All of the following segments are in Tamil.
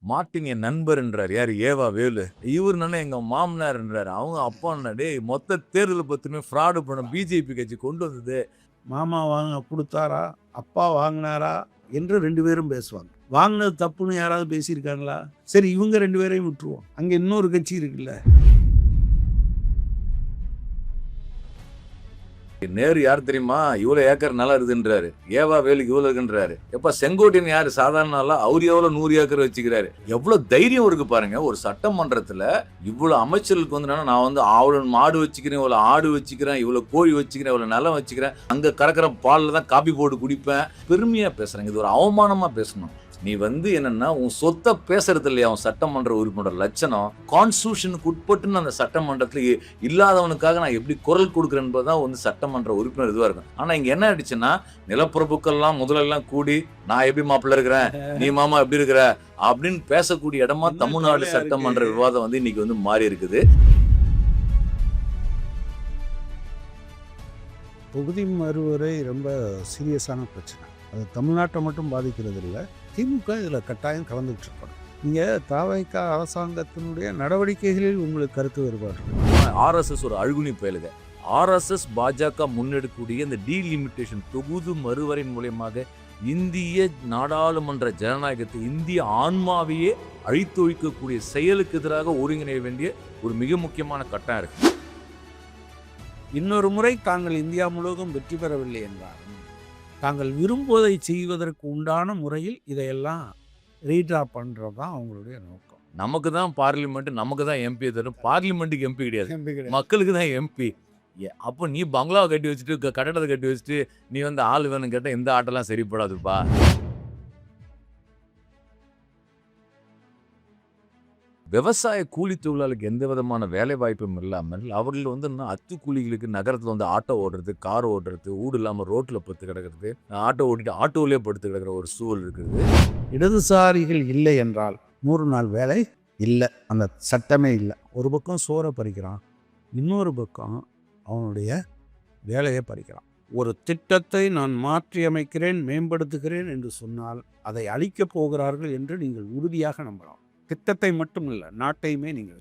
மார்ட்டின் என் நண்பர்ன்றாரு. யாரு? ஏவா வேலு. இவரு என்னன்னா எங்க மாமனார்ன்றாரு. அவங்க அப்பா என்ன, டேய் மொத்த தேர்தல பத்தியுமே ஃப்ராடு பண்ண பிஜேபி கட்சி கொண்டு வந்தது. மாமா குடுத்தாரா? அப்பா வாங்குனாரா? என்று 2 பேரும் பேசுவாங்க. வாங்குனது தப்புன்னு யாராவது பேசியிருக்காங்களா? சரி, இவங்க 2 பேரையும் விட்டுருவோம். அங்க இன்னொரு கட்சி இருக்குல்ல. நேரு யார் தெரியுமா? இவ்வளவு ஏக்கர் நிலம் இருக்குன்றாரு. ஏவா வேலுக்கு இவ்வளவு இருக்குன்றாரு. எப்ப செங்கோட்டையன் யாரு? சாதாரண ஆளா? அவரு எவ்வளவு 100 ஏக்கர் வச்சுக்கிறாரு. எவ்வளவு தைரியம் இருக்கு பாருங்க. ஒரு சட்டமன்றத்துல இவ்வளவு அமைச்சர்களுக்கு வந்து நான் வந்து அவ்வளவு மாடு வச்சுக்கிறேன், இவ்வளவு ஆடு வச்சுக்கிறேன், இவ்வளவு கோழி வச்சுக்கிறேன், இவ்வளவு நிலம் வச்சுக்கிறேன், அங்க கறக்கிற பால்ல தான் காபி போட்டு குடிப்பேன், பெருமையா பேசுறாங்க. இது ஒரு அவமானமா பேசணும். நீ வந்து என்னன்னா உன் சொத்தை பேசுறது இல்லையா உன் சட்டமன்ற உறுப்பினர் லட்சணம். கான்ஸ்டிடியூஷனுக்கு உட்பட்டு அந்த சட்டமன்றத்துல இல்லாதவனுக்காக நான் எப்படி குரல் கொடுக்குறேன் என்பதுதான் வந்து சட்டமன்ற உறுப்பினர் இதுவா இருக்கும். ஆனா இங்க என்ன ஆயிடுச்சுன்னா, நிலப்பிரபுக்கள்லாம் முதலெல்லாம் கூடி நான் எப்படி மாப்பிள்ள இருக்கிறேன், நீ மாமா எப்படி இருக்கிற அப்படின்னு பேசக்கூடிய இடமா தமிழ்நாடு சட்டமன்ற விவாதம் வந்து இன்னைக்கு வந்து மாறி இருக்குது. தொகுதி மறுவரை ரொம்ப சீரியஸான பிரச்சனை. அது தமிழ்நாட்டை மட்டும் பாதிக்கிறது இல்லை, திமுக இதில் கட்டாயம் கலந்துட்டு இருக்கணும். இங்கே தவிக அரசாங்கத்தினுடைய நடவடிக்கைகளில் உங்களுக்கு கருத்து வேறுபாடு. ஆர்எஸ்எஸ் ஒரு அழுகுனி பயலுக. ஆர்எஸ்எஸ் பாஜக முன்னெடுக்கக்கூடிய இந்த டீலிமிட்டேஷன் தொகுதி மறுவரையின் மூலமாக இந்திய நாடாளுமன்ற ஜனநாயகத்தை, இந்திய ஆன்மாவையே அழித்தொழிக்கக்கூடிய செயலுக்கு எதிராக ஒருங்கிணைய வேண்டிய ஒரு மிக முக்கியமான கட்டம் இருக்கு. இன்னொரு முறை தாங்கள் இந்தியா முழுவதும் வெற்றி பெறவில்லை என்றாலும் தாங்கள் விரும்புவதை செய்வதற்கு உண்டான முறையில் இதையெல்லாம் ரீட்ரா பண்ணுறது தான் அவங்களுடைய நோக்கம். நமக்கு தான் பார்லிமெண்ட், நமக்கு தான் எம்பி தரும். பார்லிமெண்ட்டுக்கு எம்பி கிடையாது, மக்களுக்கு தான் எம்பி. அப்போ நீ பங்களாவை கட்டி வச்சுட்டு, கட்டடத்தை கட்டி வச்சுட்டு நீ வந்து ஆள் வேணும் கேட்டால் இந்த ஆட்டெல்லாம் சரிப்படாதுப்பா. விவசாய கூலி தொழிலாளருக்கு எந்த விதமான வேலை வாய்ப்பும் இல்லாமல் அவர்கள் வந்து அத்து கூலிகளுக்கு நகரத்தில் வந்து ஆட்டோ ஓடுறது, கார் ஓடுறது, ஊடு இல்லாமல் ரோட்டில் படுத்து கிடக்கிறது, ஆட்டோ ஓட்டிட்டு ஆட்டோவிலே படுத்து கிடக்கிற ஒரு சூழல் இருக்குது. இடதுசாரிகள் இல்லை என்றால் 100 நாள் வேலை இல்லை, அந்த சட்டமே இல்லை. ஒரு பக்கம் சோறை பறிக்கிறான், இன்னொரு பக்கம் அவனுடைய வேலையை பறிக்கிறான். ஒரு திட்டத்தை நான் மாற்றி அமைக்கிறேன், மேம்படுத்துகிறேன் என்று சொன்னால் அதை அழிக்கப் போகிறார்கள் என்று நீங்கள் உறுதியாக நம்பலாம். திட்டத்தை மட்டும் இல்லை, நாட்டையுமே நீங்கள்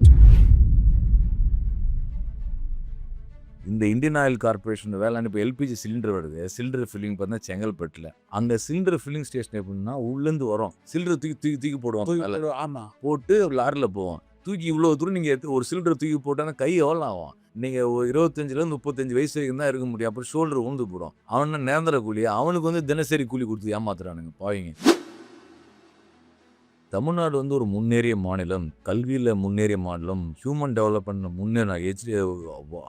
இந்த இந்தியன் ஆயில் கார்பரேஷன் வேலை இப்போ எல்பிஜி சிலிண்டர் வருது. சிலிண்டர் ஃபில்லிங் பார்த்தா செங்கல்பட்டில் அங்கே சிலிண்டர் ஃபில்லிங் ஸ்டேஷன் எப்படின்னா உள்ளேருந்து வரும், சிலிண்டர் தூக்கி போடுவோம். ஆமாம், போட்டு லாரியில் போவோம். தூக்கி இவ்வளோ தூரம் நீங்கள் ஒரு சிலிண்டர் தூக்கி போட்டால் கை எவ்வளோ ஆகும்? நீங்கள் ஒரு 25லேருந்து 35 வயசு வரைக்கும் தான் இருக்க முடியும். அப்புறம் ஷோல்டர் உழுந்து போடும். அவனை நிரந்தர கூலி, அவனுக்கு வந்து தினசரி கூலி கொடுத்து ஏமாத்துறானுங்க பாவீங்க. தமிழ்நாடு வந்து ஒரு முன்னேறிய மாநிலம், கல்வியில் முன்னேறிய மாநிலம், ஹியூமன் டெவலப்மெண்ட்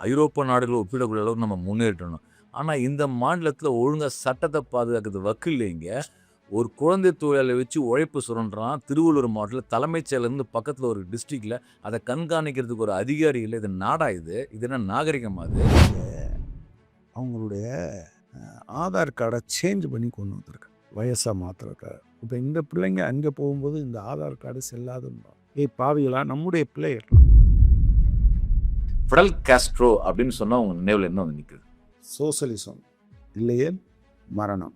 ஐரோப்பிய நாடுகளை ஒப்பிடக்கூடிய அளவுக்கு நம்ம முன்னேற்றணும். ஆனால் இந்த மாநிலத்தில் ஒழுங்காக சட்டத்தை பாதுகாக்கிறது வக்கில்லைங்க. ஒரு குழந்தை தொழிலாளி வச்சு உழைப்பு சுரண்டுறான். திருவள்ளூர் மாவட்டத்தில் தலைமைச் செயலேருந்து பக்கத்தில் ஒரு டிஸ்ட்ரிக்டில் அதை கண்காணிக்கிறதுக்கு ஒரு அதிகாரி இல்லை. இது நாடா? இது என்ன நாகரிகமாக? அது அவங்களுடைய ஆதார் கார்டை சேஞ்ச் பண்ணி கொண்டு வந்திருக்கு, வயசாக மாத்திரக்காக. இப்போ இந்த பிள்ளைங்க அங்கே போகும்போது இந்த ஆதார் கார்டு செல்லாதுன்னு, பாவிகளா நம்முடைய பிள்ளைகள். ஃபிடல் காஸ்ட்ரோ அப்படின்னு சொன்னால் உங்கள் நினைவில் என்ன வந்து நிற்குது? சோசலிசம் இல்லையே மரணம்.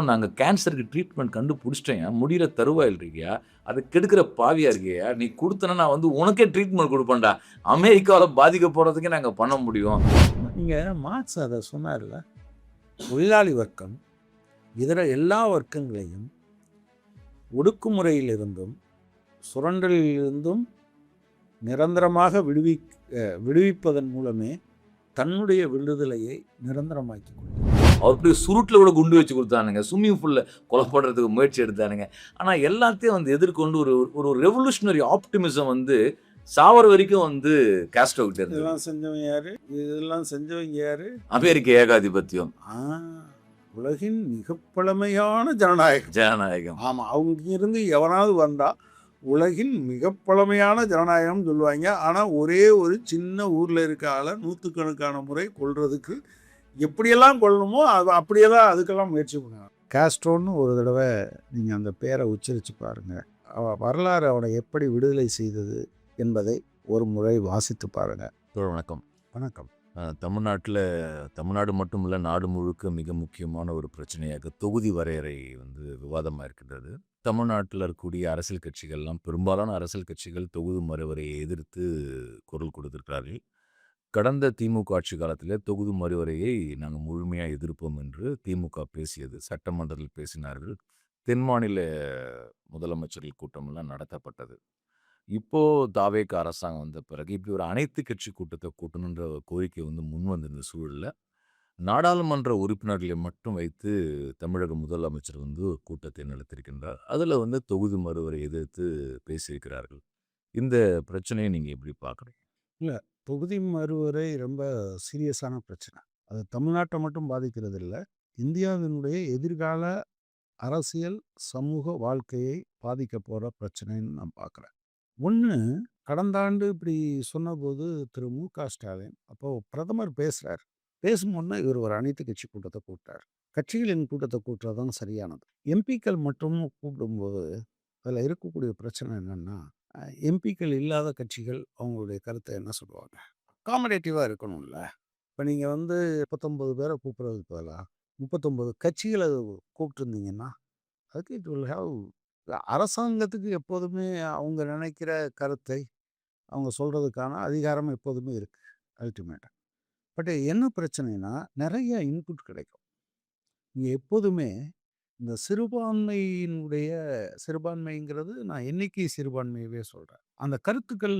நாங்கள் கேன்சருக்கு ட்ரீட்மெண்ட் கண்டுபிடிச்சிட்டேன், முடிகிற தருவாயில் இருக்கியா, அதை கெடுக்கிற பாவியாக இருக்கியா, நீ கொடுத்தனா நான் வந்து உனக்கே ட்ரீட்மெண்ட் கொடுப்பேன்டா. அமெரிக்காவில் பாதிக்க போகிறதுக்கே நாங்கள் பண்ண முடியும். நீங்கள் மார்க்ஸ் அதை சொன்னார்ல, தொழிலாளி வர்க்கம் இதர எல்லா வர்க்கங்களையும் ஒடுக்குமுறையிலிருந்தும் சுரண்டலிலிருந்தும் நிரந்தரமாக விடுவிப்பதன் மூலமே தன்னுடைய விடுதலையை நிரந்தரமாக்கி கொண்டார். அவருக்கு சுருட்டில் கூட குண்டு வச்சு கொடுத்தானுங்க, ஸ்விம்மிங் பூலில் கொலை பண்ணுறதுக்கு முயற்சி எடுத்தானுங்க. ஆனால் எல்லாத்தையும் வந்து எதிர்கொண்டு ஒரு ரெவல்யூஷனரி ஆப்டிமிசம் வந்து சாவர வரைக்கும் வந்து காஸ்ட்ரோ கிட்ட இருந்து. இதெல்லாம் செஞ்சவங்க யாரு? அமெரிக்க ஏகாதிபத்தியம், உலகின் மிக பழமையான ஜனநாயகம். ஆமாம், அவங்க இருந்து எவனாவது வந்தால் உலகின் மிக பழமையான ஜனநாயகம் சொல்லுவாங்க. ஆனால் ஒரே ஒரு சின்ன ஊரில் இருக்க ஆளை 100கணக்கான முறை கொல்றதுக்கு எப்படியெல்லாம் கொள்ளணுமோ அப்படியெல்லாம் அதுக்கெல்லாம் முயற்சி பண்ணுவாங்க. காஸ்ட்ரோன்னு ஒரு தடவை நீங்கள் அந்த பேரை உச்சரித்து பாருங்கள். வரலாறு அவனை எப்படி விடுதலை செய்தது என்பதை ஒரு முறை வாசித்து பாருங்கள். வணக்கம். வணக்கம். தமிழ்நாடு மட்டும் இல்லை, நாடு முழுக்க மிக முக்கியமான ஒரு பிரச்சனையாக தொகுதி வரையறை வந்து விவாதமாக இருக்கின்றது. தமிழ்நாட்டில் இருக்கக்கூடிய அரசியல் கட்சிகள்லாம் பெரும்பாலான அரசியல் கட்சிகள் தொகுதி மறுவரையை எதிர்த்து குரல் கொடுத்திருக்கிறார்கள். கடந்த திமுக ஆட்சி காலத்திலே தொகுதி மறுவரையை நாங்கள் முழுமையாக எதிர்ப்போம் என்று திமுக பேசியது. சட்டமன்றத்தில் பேசினார்கள். தென் மாநில முதலமைச்சர்கள் கூட்டமெல்லாம் நடத்தப்பட்டது. இப்போ தாவேக அரசாங்கம் வந்த பிறகு இப்படி ஒரு அனைத்து கட்சி கூட்டத்தை கூட்டணுன்ற கோரிக்கை முன் வந்திருந்த சூழல்ல நாடாளுமன்ற உறுப்பினர்களை மட்டும் வைத்து தமிழக முதலமைச்சர் ஒரு கூட்டத்தை நடத்தியிருக்கின்றார். அதில் தொகுதி மறுவரை எதிர்த்து பேசியிருக்கிறார்கள். இந்த பிரச்சனையை நீங்கள் எப்படி பார்க்குறீங்க? இல்லை, தொகுதி மறுவரை ரொம்ப சீரியஸான பிரச்சனை. அது தமிழ்நாட்டை மட்டும் பாதிக்கிறது இல்லை, இந்தியாவினுடைய எதிர்கால அரசியல் சமூக வாழ்க்கையை பாதிக்க போகிற பிரச்சனைன்னு நான் பார்க்குறேன். ஒன்று, கடந்த ஆண்டு இப்படி சொன்னபோது திரு மு.க. ஸ்டாலின் அப்போது பிரதமர் பேசுகிறார். பேசும்போது இவர் ஒரு அனைத்து கட்சி கூட்டத்தை கூப்பிட்டார். கட்சிகளின் கூட்டத்தை கூட்டுறது தான் சரியானது. எம்பிக்கள் மட்டும் கூப்பிடும்போது அதில் இருக்கக்கூடிய பிரச்சனை என்னென்னா, எம்பிக்கள் இல்லாத கட்சிகள் அவங்களுடைய கருத்தை என்ன சொல்லுவாங்க? அக்காமடேட்டிவாக இருக்கணும்ல. இப்போ நீங்கள் 39 பேரை கூப்பிட்றதுக்கு பதிலாக 39 கட்சிகளை கூப்பிட்டுருந்தீங்கன்னா, அதுக்கு இட் வில் ஹேவ் அரசாங்கத்துக்கு எப்போதுமே அவங்க நினைக்கிற கருத்தை அவங்க சொல்கிறதுக்கான அதிகாரம் எப்போதுமே இருக்குது அல்டிமேட்டாக. பட் என்ன பிரச்சனைனா, நிறைய இன்புட் கிடைக்கும். நீங்கள் எப்போதுமே இந்த சிறுபான்மைங்கிறது நான் எண்ணிக்கை சிறுபான்மையவே சொல்கிறேன். அந்த கருத்துக்கள்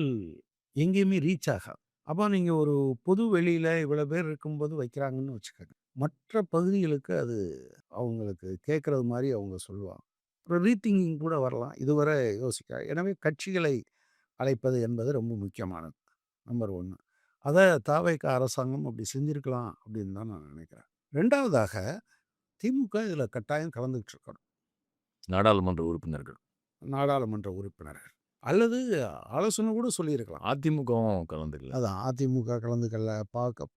எங்கேயுமே ரீச் ஆகாது. அப்போ நீங்கள் ஒரு பொது வெளியில் இவ்வளோ பேர் இருக்கும்போது வைக்கிறாங்கன்னு வச்சுக்கோங்க. மற்ற பகுதிகளுக்கு அது அவங்களுக்கு கேட்குறது மாதிரி அவங்க சொல்லுவாங்க. அப்புறம் ரீதிங்கிங் கூட வரலாம். இதுவரை யோசிக்க. எனவே கட்சிகளை அழைப்பது என்பது ரொம்ப முக்கியமானது. நம்பர் 1. அதை தாவேக அரசாங்கம் அப்படி செஞ்சுருக்கலாம் அப்படின்னு தான் நான் நினைக்கிறேன். 2வதாக திமுக இதில் கட்டாயம் கலந்துக்கிட்டு இருக்கணும். நாடாளுமன்ற உறுப்பினர்கள் அல்லது ஆலோசனை கூட சொல்லியிருக்கலாம். அதிமுகவும் கலந்துக்கல. அதான் அதிமுக கலந்துக்கல,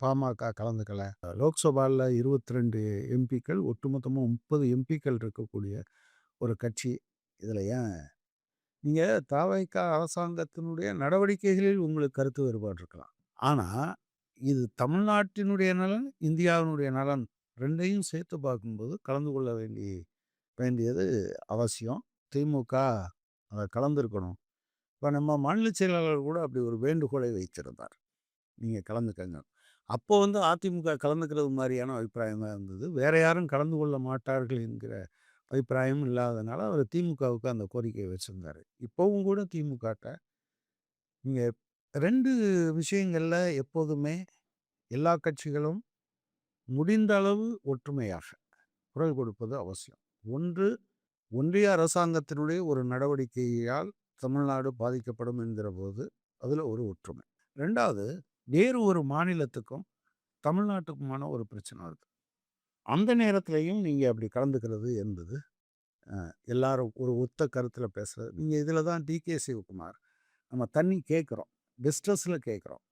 பாமக கலந்துக்கல. லோக்சபாவில் 22 எம்பிக்கள், ஒட்டுமொத்தமாக 30 எம்பிக்கள் இருக்கக்கூடிய ஒரு கட்சி. இதில் ஏன் நீங்கள் தாவேக அரசாங்கத்தினுடைய நடவடிக்கைகளில் உங்களுக்கு கருத்து வேறுபாடு இருக்கலாம். ஆனால் இது தமிழ்நாட்டினுடைய நலன், இந்தியாவினுடைய நலன் 2யும் சேர்த்து பார்க்கும்போது கலந்து கொள்ள வேண்டியது அவசியம். திமுக அதை கலந்துருக்கணும். இப்போ நம்ம மாநில செயலாளர் கூட அப்படி ஒரு வேண்டுகோளை வைத்திருந்தார், நீங்கள் கலந்துக்கங்க. அப்போ அதிமுக கலந்துக்கிறது மாதிரியான அபிப்பிராயம் தான் இருந்தது. வேற யாரும் கலந்து கொள்ள மாட்டார்கள் என்கிற அபிப்பிராயம் இல்லாதனால அவர் திமுகவுக்கு அந்த கோரிக்கையை வச்சுருந்தார். இப்போவும் கூட திமுகட்ட நீங்கள் 2 விஷயங்களில் எப்போதுமே எல்லா கட்சிகளும் முடிந்த அளவு ஒற்றுமையாக குரல் கொடுப்பது அவசியம். ஒன்று, ஒன்றிய அரசாங்கத்தினுடைய ஒரு நடவடிக்கையால் தமிழ்நாடு பாதிக்கப்படும் என்கிற போது அதில் ஒரு ஒற்றுமை. 2வது, வேறு ஒரு மாநிலத்துக்கும் தமிழ்நாட்டுக்குமான ஒரு பிரச்சனை இருக்குது. அந்த நேரத்திலையும் நீங்கள் அப்படி கலந்துக்கிறது என்பது எல்லாரும் ஒரு ஒத்த கருத்தில் பேசுகிறது. நீங்கள் இதில் தான் டி.கே. சிவகுமார் நம்ம தண்ணி கேட்குறோம், டிஸ்ட்ரெஸில் கேட்குறோம்,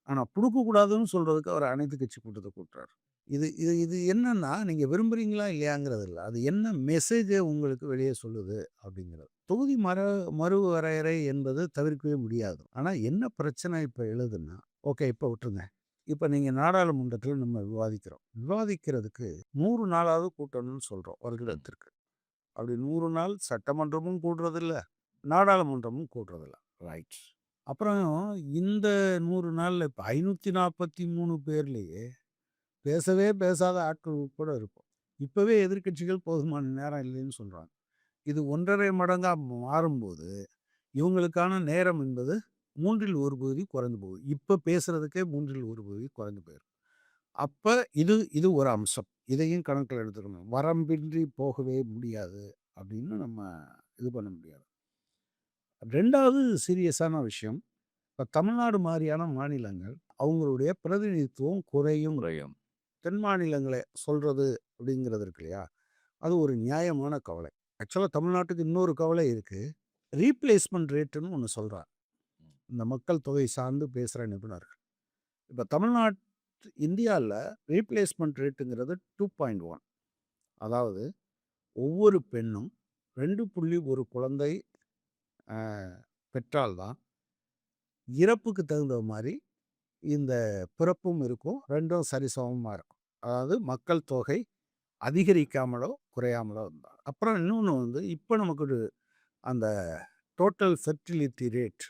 ஆனால் கொடுக்கக்கூடாதுன்னு சொல்கிறதுக்கு அவர் அனைத்து கட்சி கூட்டத்தை கூட்டுறாரு. இது இது இது என்னன்னா, நீங்கள் விரும்புகிறீங்களா இல்லையாங்கிறது இல்லை, அது என்ன மெசேஜை உங்களுக்கு வெளியே சொல்லுது அப்படிங்கிறது. தொகுதி மறுவரையறை என்பது தவிர்க்கவே முடியாது. ஆனால் என்ன பிரச்சனை இப்போ எழுதுன்னா, ஓகே இப்போ விட்டுருங்க. இப்போ நீங்கள் நாடாளுமன்றத்தில் நம்ம விவாதிக்கிறதுக்கு 100 நாளாவது கூட்டணும்னு சொல்கிறோம் வருடத்திற்கு. அப்படி 100 நாள் சட்டமன்றமும் கூடுறதில்ல, நாடாளுமன்றமும் கூடுறதில்ல. ரைட். அப்புறம் இந்த 100 நாளில் இப்போ 543 பேர்லேயே பேசவே பேசாத ஆட்கள் கூட இருக்கும். இப்போவே எதிர்க்கட்சிகள் போதுமான நேரம் இல்லைன்னு சொல்கிறாங்க. இது 1.5 மடங்காக மாறும்போது இவங்களுக்கான நேரம் என்பது 3 1/2 குறைந்து போகும். இப்போ பேசுகிறதுக்கே 3 1/2 குறைந்து போயிடும். அப்போ இது ஒரு அம்சம். இதையும் கணக்கில் எடுத்துக்கணும். வரம்பின்றி போகவே முடியாது அப்படின்னு நம்ம இது பண்ண முடியாது. 2வது சீரியஸான விஷயம், இப்போ தமிழ்நாடு மாதிரியான மாநிலங்கள் அவங்களுடைய பிரதிநிதித்துவம் குறையும். தென் மாநிலங்களை சொல்கிறது அப்படிங்கிறது இருக்கு இல்லையா, அது ஒரு நியாயமான கவலை. ஆக்சுவலாக தமிழ்நாட்டுக்கு இன்னொரு கவலை இருக்குது. ரீப்ளேஸ்மெண்ட் ரேட்டுன்னு ஒன்று சொல்கிறார் இந்த மக்கள் தொகை சார்ந்து பேசுகிற நிபுணர்கள். இப்போ இந்தியாவில் ரீப்ளேஸ்மெண்ட் ரேட்டுங்கிறது 2.1. அதாவது ஒவ்வொரு பெண்ணும் 2.1 குழந்தை பெற்றால்தான் இறப்புக்கு தகுந்த மாதிரி இந்த பிறப்பும் இருக்கும், 2ம் சரிசமமாக இருக்கும். அதாவது மக்கள் தொகை அதிகரிக்காமலோ குறையாமலும் இருந்தார். அப்புறம் இன்னொன்று வந்து இப்போ நமக்கு ஒரு அந்த டோட்டல் ஃபெர்டிலிட்டி ரேட்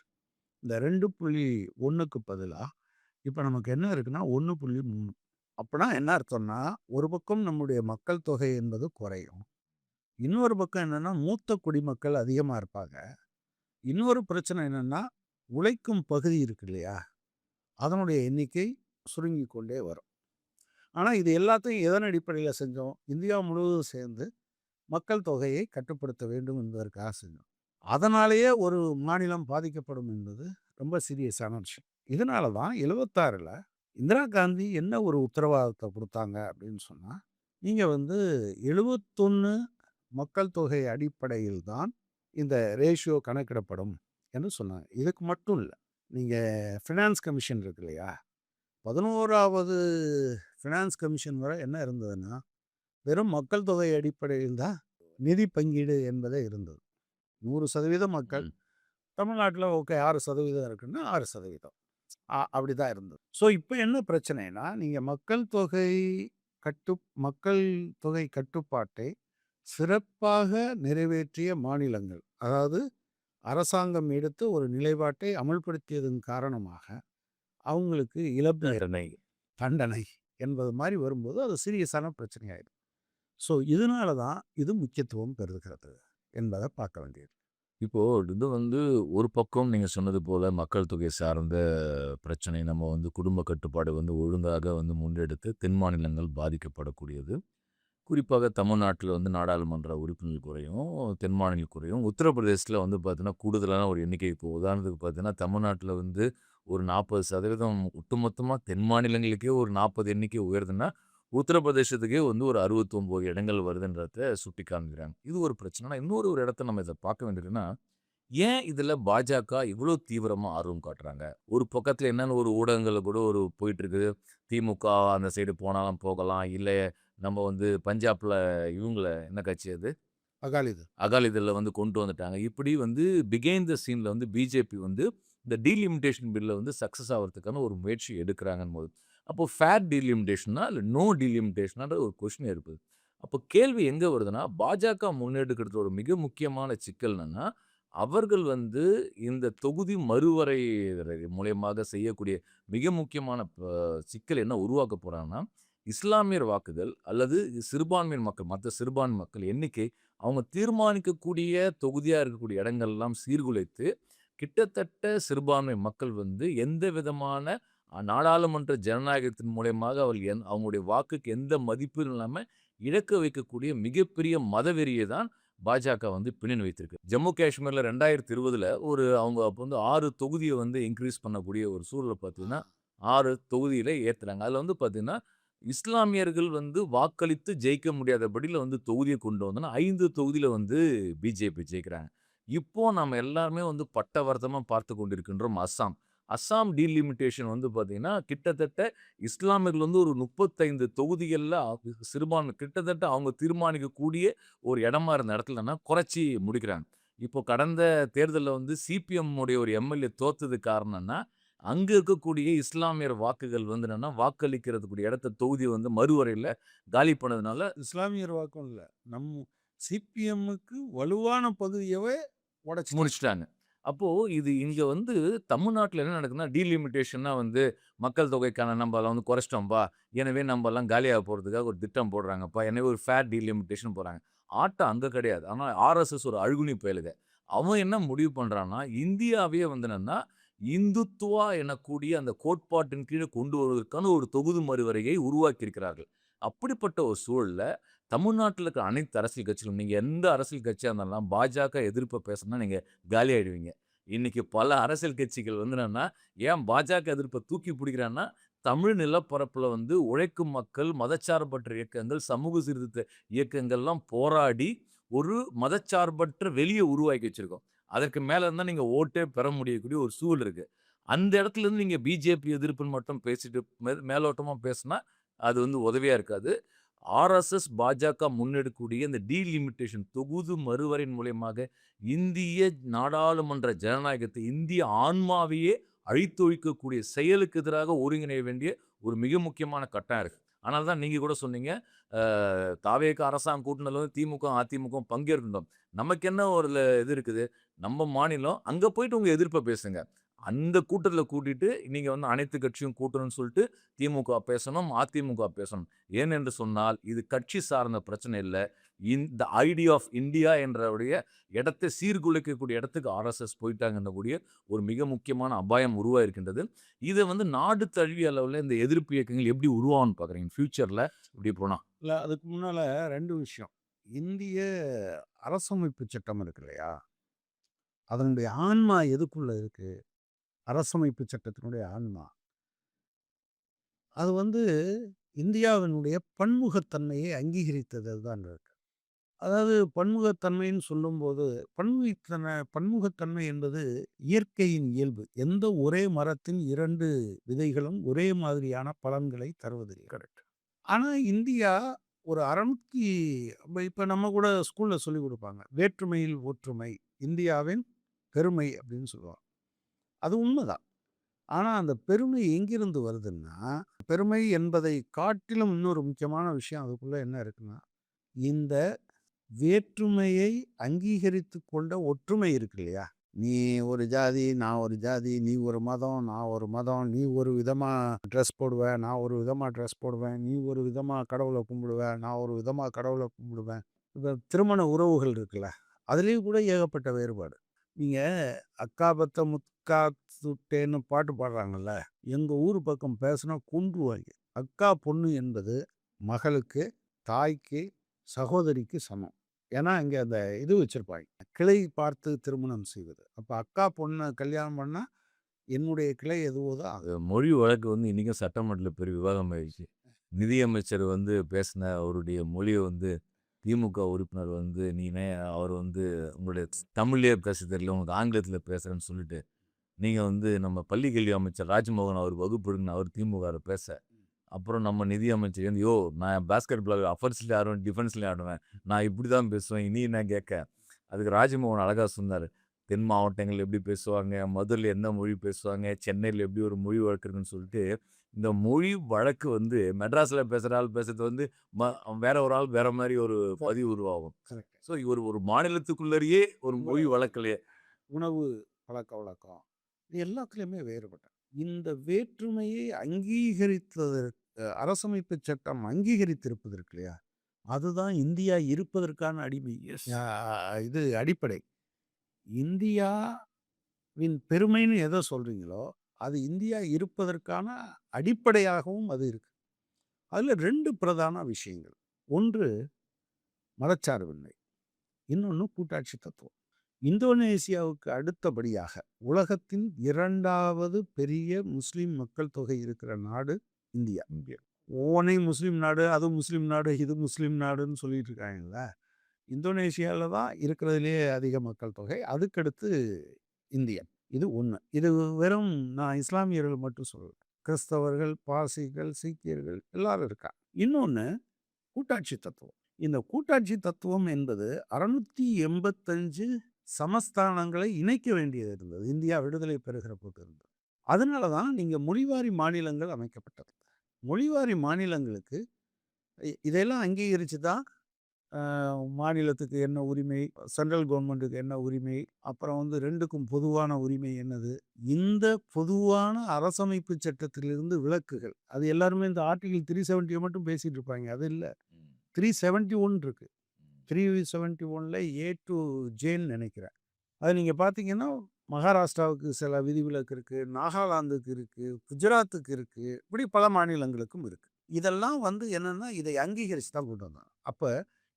இந்த 2.1க்கு பதிலாக இப்போ நமக்கு என்ன இருக்குன்னா 1.3. அப்போனா என்ன அர்த்தம்னா ஒரு பக்கம் நம்முடைய மக்கள் தொகை என்பது குறையும், இன்னொரு பக்கம் என்னன்னா மூத்த குடிமக்கள் அதிகமாக இருப்பாங்க. இன்னொரு பிரச்சனை என்னன்னா உழைக்கும் பகுதி இருக்கு இல்லையா, அதனுடைய எண்ணிக்கை சுருங்கி கொண்டே வரும். ஆனால் இது எல்லாத்தையும் எதன் அடிப்படையில் செஞ்சோம்? இந்தியா முழுவதும் சேர்ந்து மக்கள் தொகையை கட்டுப்படுத்த வேண்டும் என்பதற்காக செஞ்சோம். அதனாலேயே ஒரு மாநிலம் பாதிக்கப்படும் என்பது ரொம்ப சீரியஸான விஷயம். இதனால தான் 76ல் இந்திரா காந்தி என்ன ஒரு உத்தரவாதத்தை கொடுத்தாங்க அப்படின்னு சொன்னால், நீங்கள் வந்து 71 மக்கள் தொகை அடிப்படையில் தான் இந்த ரேஷியோ கணக்கிடப்படும் என்று சொன்னாங்க. இதுக்கு மட்டும் இல்லை, நீங்கள் ஃபினான்ஸ் கமிஷன் இருக்கு இல்லையா, 11வது ஃபினான்ஸ் கமிஷன் வரை என்ன இருந்ததுன்னா வெறும் மக்கள் தொகை அடிப்படையில் தான் நிதி பங்கீடு என்பதே இருந்தது. 100% மக்கள் தமிழ்நாட்டில் ஓகே 6% இருக்குன்னா 6% அப்படி தான் இருந்தது. ஸோ இப்போ என்ன பிரச்சனைனா, நீங்கள் மக்கள் தொகை கட்டுப்பாட்டை சிறப்பாக நிறைவேற்றிய மாநிலங்கள், அதாவது அரசாங்கம் எடுத்து ஒரு நிலைப்பாட்டை அமல்படுத்தியதன் காரணமாக அவங்களுக்கு இழப்பு தண்டனை என்பது மாதிரி வரும்போது அது சீரியஸான பிரச்சனையாயிடும். ஸோ இதனால தான் இது முக்கியத்துவம் பெறுகிறது என்பதை பார்க்க வேண்டியது. இப்போ இது வந்து ஒரு பக்கம் நீங்க சொன்னது போல மக்கள் தொகை சார்ந்த பிரச்சனை, நம்ம வந்து குடும்ப கட்டுப்பாடு வந்து ஒழுங்காக வந்து முன்னெடுத்து தென் மாநிலங்கள் பாதிக்கப்படக்கூடியது. குறிப்பாக தமிழ்நாட்டில் வந்து நாடாளுமன்ற உறுப்பினர்கள் குறையும், தென் மாநிலம் குறையும். உத்தரப்பிரதேசத்தில் வந்து பார்த்தீங்கன்னா கூடுதலான ஒரு எண்ணிக்கை. இப்போ உதாரணத்துக்கு பார்த்தீங்கன்னா தமிழ்நாட்டில் வந்து ஒரு 40% ஒட்டுமொத்தமாக தென் மாநிலங்களுக்கே ஒரு 40 எண்ணிக்கை உயருதுன்னா, உத்தரப்பிரதேசத்துக்கே வந்து ஒரு 69 இடங்கள் வருதுன்றத சுட்டி காமிக்கிறாங்க. இது ஒரு பிரச்சனை. ஆனா இன்னொரு ஒரு இடத்த நம்ம இதை பார்க்க வேண்டியதுன்னா, ஏன் இதில் பாஜக இவ்வளோ தீவிரமா ஆர்வம் காட்டுறாங்க? ஒரு பக்கத்தில் என்னென்ன ஒரு ஊடகங்கள்ல கூட ஒரு போயிட்டு இருக்குது. திமுக அந்த சைடு போனாலும் போகலாம். இல்ல நம்ம வந்து பஞ்சாப்ல இவங்கள என்ன கட்சி அது? அகாலிது அகாலிதள்ல வந்து கொண்டு வந்துட்டாங்க. இப்படி வந்து பிஹைண்ட் த சீன்ல வந்து பிஜேபி வந்து இந்த டீலிமிட்டேஷன் பில்ல வந்து சக்சஸ் ஆவறதுக்கான ஒரு முயற்சி எடுக்கிறாங்கன்னும்போது, அப்போ ஃபேர் டீலிமிட்டேஷனா இல்ல நோ டீலிமிட்டேஷனான்ற ஒரு கொஸ்டின் எழுப்புது. அப்போ கேள்வி எங்க வருதுன்னா, பாஜக முன்னெடுக்கிறது ஒரு மிக முக்கியமான சிக்கல் என்னன்னா, அவர்கள் வந்து இந்த தொகுதி மறுவரையறை மூலியமாக செய்யக்கூடிய மிக முக்கியமான சிக்கல் என்ன உருவாக்க போறாங்கன்னா, இஸ்லாமியர் வாக்குகள் அல்லது சிறுபான்மையினர் மக்கள், மத்த சிறுபான்மை மக்கள் எண்ணிக்கை அவங்க தீர்மானிக்கக்கூடிய தொகுதியா இருக்கக்கூடிய இடங்கள்லாம் சீர்குலைத்து, கிட்டத்தட்ட சிறுபான்மை மக்கள் வந்து எந்த விதமான நாடாளுமன்ற ஜனநாயகத்தின் மூலியமாக அவர்கள் அவங்களுடைய வாக்குக்கு எந்த மதிப்பும் இல்லாம இழக்க வைக்கக்கூடிய மிகப்பெரிய மதவெறியை தான் பாஜக வந்து பின்னணி வைத்திருக்கு. ஜம்மு காஷ்மீர்ல 2020ல அவங்க அப்ப வந்து 6 தொகுதிய வந்து இன்கிரீஸ் பண்ணக்கூடிய ஒரு சூழல பார்த்தீங்கன்னா, 6 தொகுதியில ஏத்துறாங்க. அதுல வந்து பார்த்தீங்கன்னா, இஸ்லாமியர்கள் வந்து வாக்களித்து ஜெயிக்க முடியாதபடில வந்து தொகுதிய கொண்டு வந்தோம்னா, 5 தொகுதியில வந்து பிஜேபி ஜெயிக்கிறாங்க. இப்போ நாம எல்லாருமே வந்து பட்டவர்த்தமா பார்த்துக் கொண்டிருக்கின்றோம் அஸ்ஸாம். அஸ்ஸாம் டீலிமிட்டேஷன் வந்து பார்த்தீங்கன்னா, கிட்டத்தட்ட இஸ்லாமியர்கள் வந்து ஒரு 35 தொகுதிகள்ல சிறுபான்மை கிட்டத்தட்ட அவங்க தீர்மானிக்கக்கூடிய ஒரு இடமா இருந்த இடத்துல என்னன்னா குறைச்சு முடிக்கிறாங்க. இப்போ கடந்த தேர்தல்ல வந்து சிபிஎம் உடைய ஒரு எம்எல்ஏ தோத்ததுக்கு காரணம்னா, அங்க இருக்கக்கூடிய இஸ்லாமியர் வாக்குகள் வந்து என்னன்னா, வாக்களிக்கிறதுக்கூடிய இடத்த தொகுதிய வந்து மறுவரையில காலி பண்ணதுனால இஸ்லாமியர் வாக்கும் இல்லை, சிபிஎம்முக்கு வலுவான பகுதியவே உடைச்சு முடிச்சுட்டாங்க. அப்போ இது இங்க வந்து தமிழ்நாட்டுல என்ன நடக்குதுன்னா, டீலிமிட்டேஷன்னா வந்து மக்கள் தொகைக்கான நம்பலாம் வந்து குறைச்சிட்டோம்பா. எனவே நம்பலாம் காலியாக போறதுக்காக ஒரு திட்டம் போடுறாங்கப்பா. எனவே ஒரு ஃபேர் டீலிமிட்டேஷன் போடுறாங்க. ஆட்டம் அங்க கிடையாது. ஆனா ஆர்எஸ்எஸ் ஒரு அழுகுனி பயலுக. அவன் என்ன முடிவு பண்றான்னா, இந்தியாவையே வந்து என்னன்னா, இந்துத்துவா எனக்கூடிய அந்த கோட்பாட்டின் கீழ கொண்டு வருவதற்கான ஒரு தொகுதி மறுவரையை உருவாக்கி இருக்கிறார்கள். அப்படிப்பட்ட ஒரு சூழல்ல தமிழ்நாட்டுல இருக்க அனைத்து அரசியல் கட்சிகளும், நீங்க எந்த அரசியல் கட்சியா இருந்தாலும் பாஜக எதிர்ப்ப பேசுனா நீங்க காலியாயிடுவீங்க. இன்னைக்கு பல அரசியல் கட்சிகள் வந்து என்னன்னா, ஏன் பாஜக எதிர்ப்ப தூக்கி பிடிக்கிறான்னா, தமிழ் நிலப்பரப்புல வந்து உழைக்கும் மக்கள், மதச்சார்பற்ற இயக்கங்கள், சமூக சீர்திருத்த இயக்கங்கள்லாம் போராடி ஒரு மதச்சார்பற்ற வெளிய உருவாக்கி வச்சிருக்கோம். அதற்கு மேல இருந்தா நீங்க ஓட்டே பெற முடியக்கூடிய ஒரு சூழல் இருக்கு. அந்த இடத்துல இருந்து நீங்க பிஜேபி எதிர்ப்புன்னு மட்டும் பேசிட்டு மேலோட்டமா பேசுனா, அது வந்து உதவியா இருக்காது. ஆர்எஸ்எஸ், பாஜக முன்னெடுக்கக்கூடிய இந்த டீலிமிட்டேஷன் தொகுதி மறுவரையின் மூலியமாக இந்திய நாடாளுமன்ற ஜனநாயகத்தை, இந்திய ஆன்மாவையே அழித்தொழிக்கக்கூடிய செயலுக்கு எதிராக ஒருங்கிணைய வேண்டிய ஒரு மிக முக்கியமான கட்டம் இருக்கு. ஆனால் தான் நீங்க கூட சொன்னீங்க, தாவேக அரசாங்கம் கூட்டுனதுல வந்து திமுக, அதிமுக பங்கேற்கணும். நமக்கு என்ன ஒரு இது இருக்குது, நம்ம மாநிலம், அங்க போயிட்டு உங்க எதிர்ப்ப பேசுங்க. அந்த கூட்டத்துல கூட்டிட்டு, நீங்க வந்து அனைத்து கட்சியும் கூட்டணும்னு சொல்லிட்டு, திமுக பேசணும், அதிமுக பேசணும். ஏனென்று சொன்னால், இது கட்சி சார்ந்த பிரச்சனை இல்ல. இந்த ஐடியா ஆஃப் இந்தியா என்றவுடைய இடத்தை சீர்குலைக்கக்கூடிய இடத்துக்கு ஆர்எஸ்எஸ் போயிட்டாங்கன்னக்கூடிய ஒரு மிக முக்கியமான அபாயம் உருவாயிருக்கின்றது. இத வந்து நாடு தழுவிய அளவுல இந்த எதிர்ப்பு இயக்கங்கள் எப்படி உருவாகும்னு பார்க்குறீங்க? ஃபியூச்சர்ல இப்படி போனா? இல்ல அதுக்கு முன்னால 2 விஷயம். இந்திய அரசமைப்பு சட்டம் இருக்கு இல்லையா? அதனுடைய ஆன்மா எதுக்குள்ள இருக்கு? அரசமைப்பு சட்டத்தினுடைய ஆன்மா. அது வந்து இந்தியாவினுடைய பன்முகத்தன்மையை அங்கீகரித்தது தான் இருக்கு. அதாவது பன்முகத்தன்மைன்னு சொல்லும்போது, பன்முகத்தன்மை என்பது இயற்கையின் இயல்பு. எந்த ஒரே மரத்தின் 2 விதைகளும் ஒரே மாதிரியான பலன்களை தருவதில்லை. கரெக்ட். ஆனா இந்தியா ஒரு 600 இப்ப நம்ம கூட ஸ்கூல்ல சொல்லிக் குடுப்பாங்க. வேற்றுமையில் ஒற்றுமை, இந்தியாவின் பெருமை அப்படின்னு சொல்லுவாங்க. அது உண்மதான். ஆனா அந்த பெருமை எங்கிருந்து வருதுன்னா, பெருமை என்பதை காட்டிலும் இன்னொரு முக்கியமான விஷயம் அதுக்குள்ள என்ன இருக்குன்னா, இந்த வேற்றுமையை அங்கீகரித்துக் கொண்ட ஒற்றுமை இருக்கு இல்லையா? நீ ஒரு ஜாதி, நான் ஒரு ஜாதி, நீ ஒரு மதம், நான் ஒரு மதம், நீ ஒரு விதமா ட்ரெஸ் போடுவ, நான் ஒரு விதமா ட்ரெஸ் போடுவேன், நீ ஒரு விதமா கடவுள கும்பிடுவ, நான் ஒரு விதமா கடவுள கும்பிடுவேன். இப்ப திருமண உறவுகள் இருக்குல்ல, அதுலயும் கூட ஏகப்பட்ட வேறுபாடு. நீங்க "அக்கா பெத்த முக்கா சுட்டேன்னு" பாட்டு பாடுறாங்கல்ல, எங்க ஊர் பக்கம் பேசுனா கொன்றுவாய்ங்க. அக்கா பொண்ணு என்பது மகளுக்கு, தாய்க்கு, சகோதரிக்கு சமம். ஏன்னா, இங்க அந்த இது வச்சிருப்பாய்ங்க. கிளை பார்த்து திருமணம் செய்வது. அப்ப அக்கா பொண்ண கல்யாணம் பண்ணா, என்னுடைய கிளை எதுவோ தான் அது. மொழி வழக்கு வந்து இன்னைக்கும் சட்டமன்றத்துல பெரிய விவாதம் ஆயிடுச்சு. நிதியமைச்சர் வந்து பேசின அவருடைய மொழிய வந்து திமுக உறுப்பினர் வந்து, அவர் வந்து உங்களுடைய தமிழ்லயே பேச தெரியல, உனக்கு ஆங்கிலத்தில பேசுறேன்னு சொல்லிட்டு, நீங்க வந்து நம்ம பள்ளி கல்வி அமைச்சர் ராஜ்மோகன் அவருக்கு வகுப்பு எடுக்கணும். அவர் திமுகல பேச. அப்புறம் நம்ம நிதி அமைச்சர் வந்து, நான் பாஸ்கெட் பால் அஃபென்ஸ்லயும் ஆடுவேன், டிஃபென்ஸ்லயும் ஆடுவேன். நான் இப்படிதான் பேசுவேன். நீ என்ன கேட்க? அதுக்கு ராஜ்மோகன் அழகா சொன்னாரு. தென் மாவட்டங்கள்ல எப்படி பேசுவாங்க? மதுரையில என்ன மொழி பேசுவாங்க? சென்னையில எப்படி ஒரு மொழி வழக்கு இருக்குன்னு சொல்லிட்டு, இந்த மொழி வழக்கு வந்து மெட்ராஸ்ல பேசுற ஆள் பேசுறது வந்து, வேற ஒரு ஆள் வேற மாரி ஒரு பதிவு உருவாகும். கரெக்ட். ஸோ ஒரு மாநிலத்துக்குள்ளேயே ஒரு மொழி வழக்கிலே உணவு பழக்கவழக்கம். இது எல்லாத்துலயுமே வேறுபட்டது. இந்த வேற்றுமையை அங்கீகரித்ததற்கு அரசமைப்பு சட்டம் அங்கீகரித்திருப்பது இருக்கு இல்லையா? அதுதான் இந்தியா இருப்பதற்கான அடிமை. இது அடிப்படை. இந்தியாவின் பெருமைன்னு எத சொல்றீங்களோ, அது இந்தியா இருப்பதற்கான அடிப்படையாகவும் அது இருக்கு. அதுல 2 பிரதான விஷயங்கள். ஒன்று மதச்சார்பின்மை. இன்னொன்னு கூட்டாட்சி தத்துவம். இந்தோனேசியாவுக்கு அடுத்தபடியாக உலகத்தின் 2வது பெரிய முஸ்லிம் மக்கள் தொகை இருக்கிற நாடு இந்தியா. ஒவ்வொன்னையும் முஸ்லிம் நாடு, அது முஸ்லிம் நாடு, இது முஸ்லிம் நாடுன்னு சொல்லிட்டு இருக்காங்கல்ல. இந்தோனேசியால தான் இருக்கிறதுலேயே அதிக மக்கள் தொகை. அதுக்கடுத்து இந்தியா. இது 1. இது வெறும் நான் இஸ்லாமியர்கள் மட்டும் சொல்லல. கிறிஸ்தவர்கள், பார்சிகள், சீக்கியர்கள் எல்லாரும் இருக்காங்க. இன்னொன்னு கூட்டாட்சி தத்துவம். இந்த கூட்டாட்சி தத்துவம் என்பது 685 சமஸ்தானங்களை இணைக்க வேண்டியது இருந்தது. இந்தியா விடுதலை பெறுகிற போது இருந்தது. அதனால தான் நீங்க மொழிவாரி மாநிலங்கள் அமைக்கப்பட்டது. மொழிவாரி மாநிலங்களுக்கு இதெல்லாம் அங்கீகரிச்சு தான் மாநிலத்துக்கு என்ன உரிமை, சென்ட்ரல் கவர்மெண்ட்டுக்கு என்ன உரிமை, அப்புறம் வந்து 2க்கும் பொதுவான உரிமை என்னது, இந்த பொதுவான அரசமைப்பு சட்டத்திலிருந்து விலக்குகள். அது எல்லாருமே இந்த ஆர்டிகிள் 370 மட்டும் பேசிட்டு இருப்பாங்க. அது இல்ல. 371 இருக்கு. 371ல ஏ டூ ஜேன்னு நினைக்கிறேன். அது நீங்க பார்த்தீங்கன்னா, மகாராஷ்டிராவுக்கு சில விதிவிலக்கு இருக்கு, நாகாலாந்துக்கு இருக்கு, குஜராத்துக்கு இருக்கு, இப்படி பல மாநிலங்களுக்கும் இருக்கு. இதெல்லாம் வந்து என்னன்னா, இதை அங்கீகரிச்சு தான் கொண்டு வந்தாங்க. அப்ப